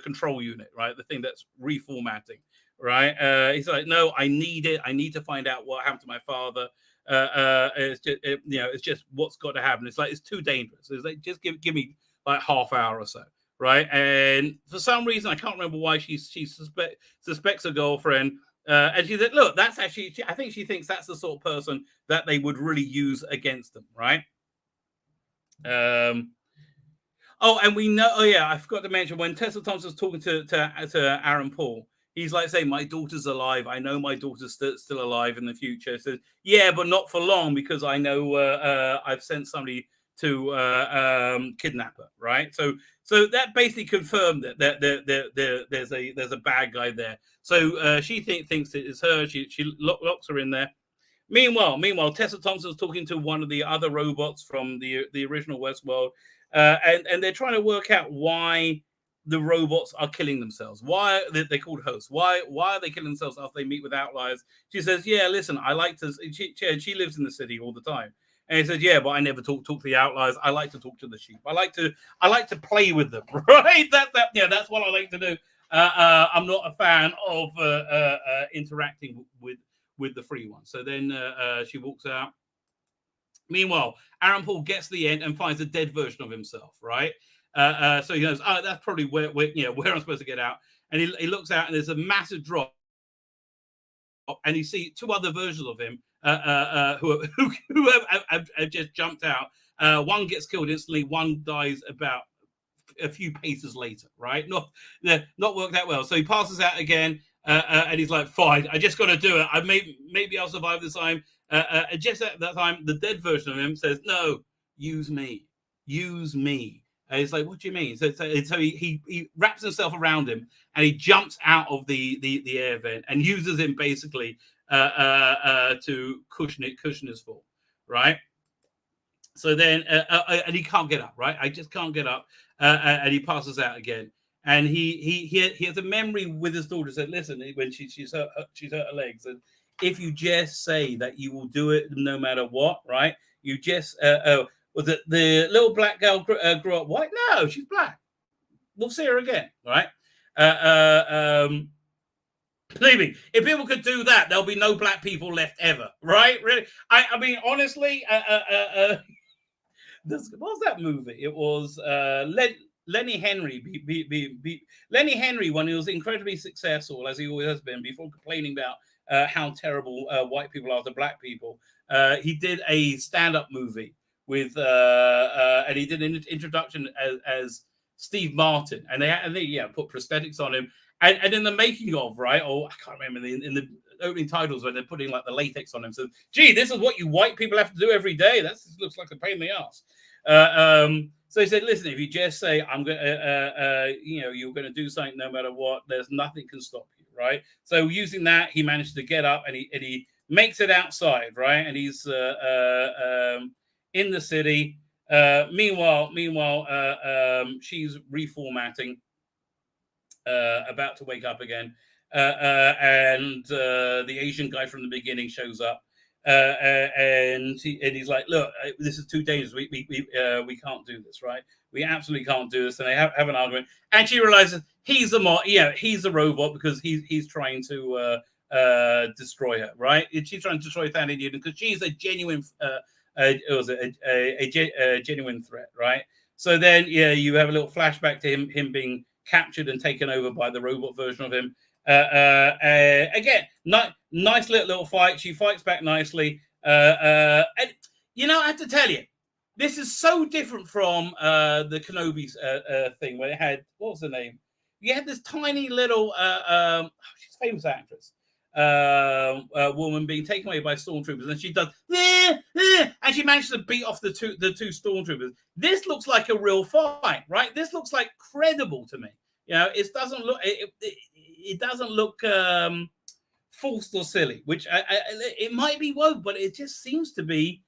control unit, right? The thing that's reformatting, right? He's like, no, I need it. I need to find out what happened to my father. It's just, it's just what's got to happen. It's like, it's too dangerous. It's like, just give me like half hour or so, right? And for some reason, I can't remember why she suspects her girlfriend. And she said, look, that's actually, I think she thinks that's the sort of person that they would really use against them, right? Oh, and we know, I forgot to mention, when Tessa Thompson's talking to Aaron Paul, he's like saying, my daughter's alive. I know my daughter's still alive in the future. So, yeah, but not for long, because I know I've sent somebody to kidnap her, right? So that basically confirmed that there's a bad guy there. So she thinks it is her. She locks her in there. Meanwhile, Tessa Thompson's talking to one of the other robots from the original Westworld, and they're trying to work out why the robots are killing themselves. Why they're called hosts? Why are they killing themselves after they meet with outliers? She says, "Yeah, listen, I like to." She lives in the city all the time. And he said, "Yeah, but I never talk to the outliers. I like to talk to the sheep. I like to play with them, right? That's what I like to do. I'm not a fan of interacting with the free ones." So then she walks out. Meanwhile, Aaron Paul gets to the end and finds a dead version of himself, right? So he goes, "Oh, that's probably where I'm supposed to get out." And he looks out, and there's a massive drop, and you see two other versions of him. Who have just jumped out. One gets killed instantly. One dies about a few paces later. Right? Not worked that well. So he passes out again, and he's like, "Fine, I just got to do it. Maybe I'll survive this time." And just at that time, the dead version of him says, "No, use me. And it's like, what do you mean? So he wraps himself around him, and he jumps out of the air vent and uses him basically to cushion his fall, right? So then, and he can't get up, right? I just can't get up, and he passes out again. And he has a memory with his daughter. Said, "Listen, when she's hurt her legs, and if you just say that you will do it no matter what, right? You just was it the little black girl grew up white? No, she's black. We'll see her again, right? Believe me, if people could do that, there'll be no black people left ever, right? Really? I mean, honestly, what was that movie? It was Lenny Henry. Lenny Henry, when he was incredibly successful, as he always has been, before complaining about how terrible white people are to black people, he did a stand-up movie with, and he did an introduction as Steve Martin, and they put prosthetics on him. And in the making of, right, I can't remember, in the opening titles when they're putting like the latex on him. So, gee, this is what you white people have to do every day. That looks like a pain in the ass. So he said, listen, if you just say, I'm going to, you're going to do something no matter what, there's nothing can stop you, right? So using that, he managed to get up and he makes it outside, right? And he's in the city. Meanwhile, she's reformatting. About to wake up again, and the Asian guy from the beginning shows up, and he's like, "Look, this is too dangerous. We can't do this, right? We absolutely can't do this." And they have an argument, and she realizes he's a robot because he's trying to destroy her, right? She's trying to destroy Thandie Newton because she's a genuine, a genuine threat, right? So then, you have a little flashback to him being captured and taken over by the robot version of him. Again, nice little fight. She fights back nicely. And I have to tell you, this is so different from the Kenobi thing where it had, what was the name? you had this tiny little, she's a famous actress, woman being taken away by stormtroopers, and she does, and she manages to beat off the two stormtroopers. This looks like a real fight, right? This looks like credible to me. You know, it doesn't look, it doesn't look forced or silly, which it might be woke, but it just seems to be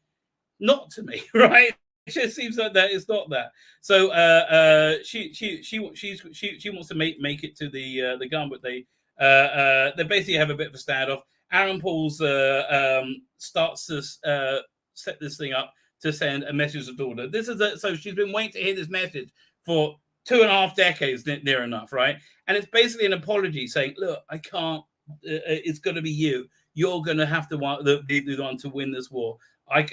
not to me, right? It just seems like that it's not that. So she wants to make it to the gun, but they basically have a bit of a standoff. Aaron Paul's starts to set this thing up to send a message to daughter. This is so she's been waiting to hear this message for 2.5 decades, near enough, right? And it's basically an apology saying, look, I can't, it's going to be you. You're going to have to be the one to win this war. I'm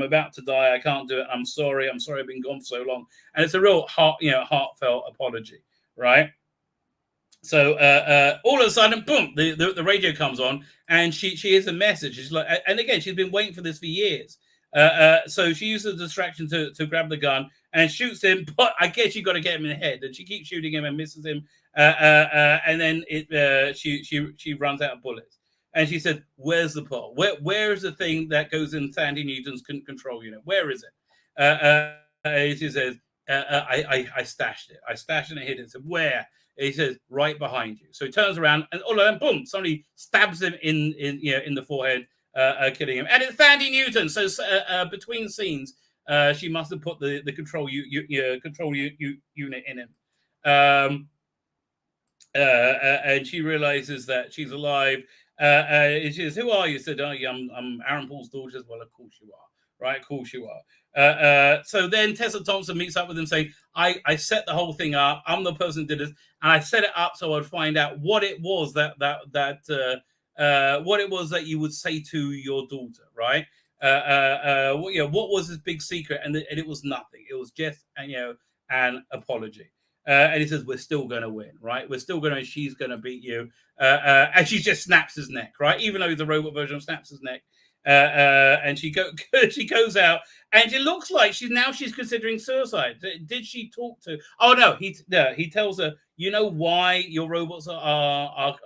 about to die. I can't do it. I'm sorry. I've been gone for so long. And it's a real heartfelt apology, right? So all of a sudden, boom, the radio comes on, and she hears a message. She's like, and again, she's been waiting for this for years. So she uses the distraction to grab the gun and shoots him, but I guess you got to get him in the head, and she keeps shooting him and misses him. And then she runs out of bullets. And she said, "Where's the pole? Where is the thing that goes in Sandy Newton's control unit? Where is it?" She says, "I stashed it. I stashed it and hid it." So where? He says, "Right behind you." So he turns around, and all of them, boom! Somebody stabs him in the forehead, killing him. And it's Sandy Newton. So between scenes, she must have put the control unit in him. And she realizes that she's alive. She says, "Who are you?" Said, "Oh, yeah, I'm Aaron Paul's daughter." As well, of course you are, right? Of course you are. So then Tessa Thompson meets up with him, saying, "I set the whole thing up. I'm the person who did this, and I set it up so I'd find out what it was that you would say to your daughter, right? What was his big secret?" And it was nothing. It was just an apology. And he says, "We're still going to win, right? We're still going to, she's going to beat you." And she just snaps his neck, right? Even though the robot version snaps his neck. And she goes out, and it looks like she's considering suicide. Did she talk to? Oh no, he tells her, "You know why your robots are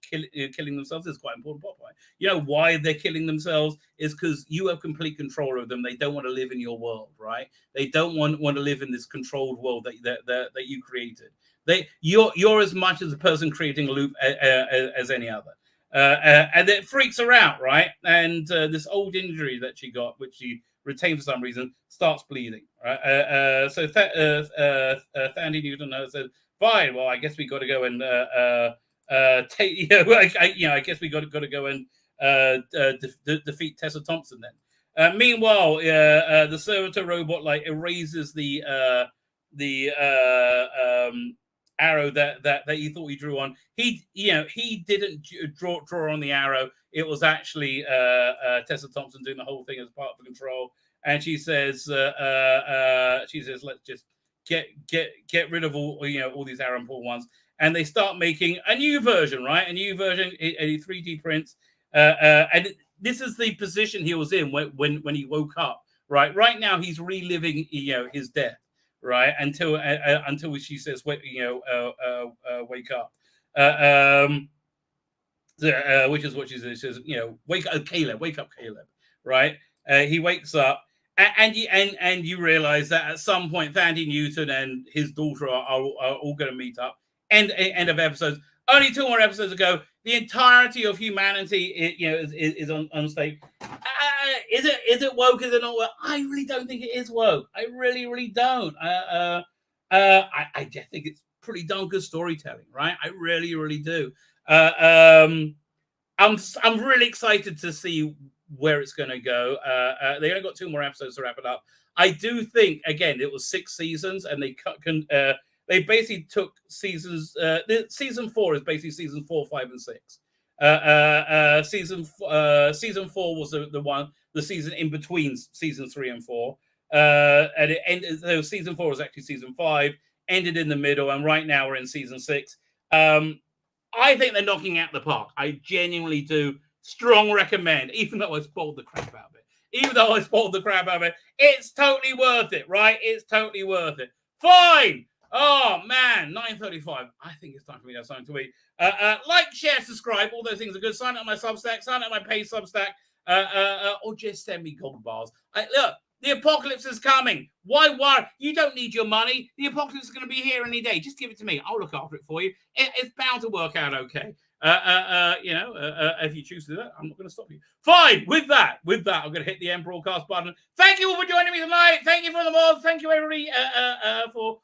killing themselves?" This is quite important plot point. You know why they're killing themselves is because you have complete control of them. They don't want to live in your world, right? They don't want to live in this controlled world that you created. You're as much as a person creating a loop as any other. And it freaks her out, right? And this old injury that she got, which she retained for some reason, starts bleeding, right? So Sandy Newton said, "Fine, well, I guess we got to go and take. I guess we got to go and defeat Tessa Thompson then." Meanwhile, the servitor robot erases the arrow that he thought he drew on. He didn't draw on the arrow. It was actually Tessa Thompson doing the whole thing as part of the control. And she says, "Let's just get rid of all these Aaron Paul ones." And they start making a new version, right? A new version, a 3D prints. And this is the position he was in when he woke up, right? Right now he's reliving his death. Right until she says, wake up, which is what she says. She says, wake up, Caleb. Right? He wakes up, and you realize that at some point, Sandy Newton and his daughter are all going to meet up. End of episodes. Only 2 more episodes ago, the entirety of humanity, is on stake. Is it woke? Is it not woke? I really don't think it is woke. I really don't. I just think it's pretty darn good storytelling, right? I really do. I'm really excited to see where it's going to go. They only got 2 more episodes to wrap it up. I do think, again, it was 6 seasons, and they basically took seasons. Season 4 is basically season 4, 5, and 6. Season 4 was the season in between season 3 and 4, and it ended. So season 4 was actually season 5, ended in the middle, and right now we're in season 6. I think they're knocking out the park. I genuinely do. Strong recommend, even though I spoiled the crap out of it. It's totally worth it, right? It's totally worth it. Fine. Oh, man, 9:35. I think it's time for me to have something to eat. Like, share, subscribe. All those things are good. Sign up my Substack. Sign up my paid Substack. Or just send me gold bars. Look, the apocalypse is coming. Why worry? You don't need your money. The apocalypse is going to be here any day. Just give it to me. I'll look after it for you. It's bound to work out okay. If you choose to do that, I'm not going to stop you. Fine. With that, I'm going to hit the end broadcast button. Thank you all for joining me tonight. Thank you for the mods. Thank you, everybody, for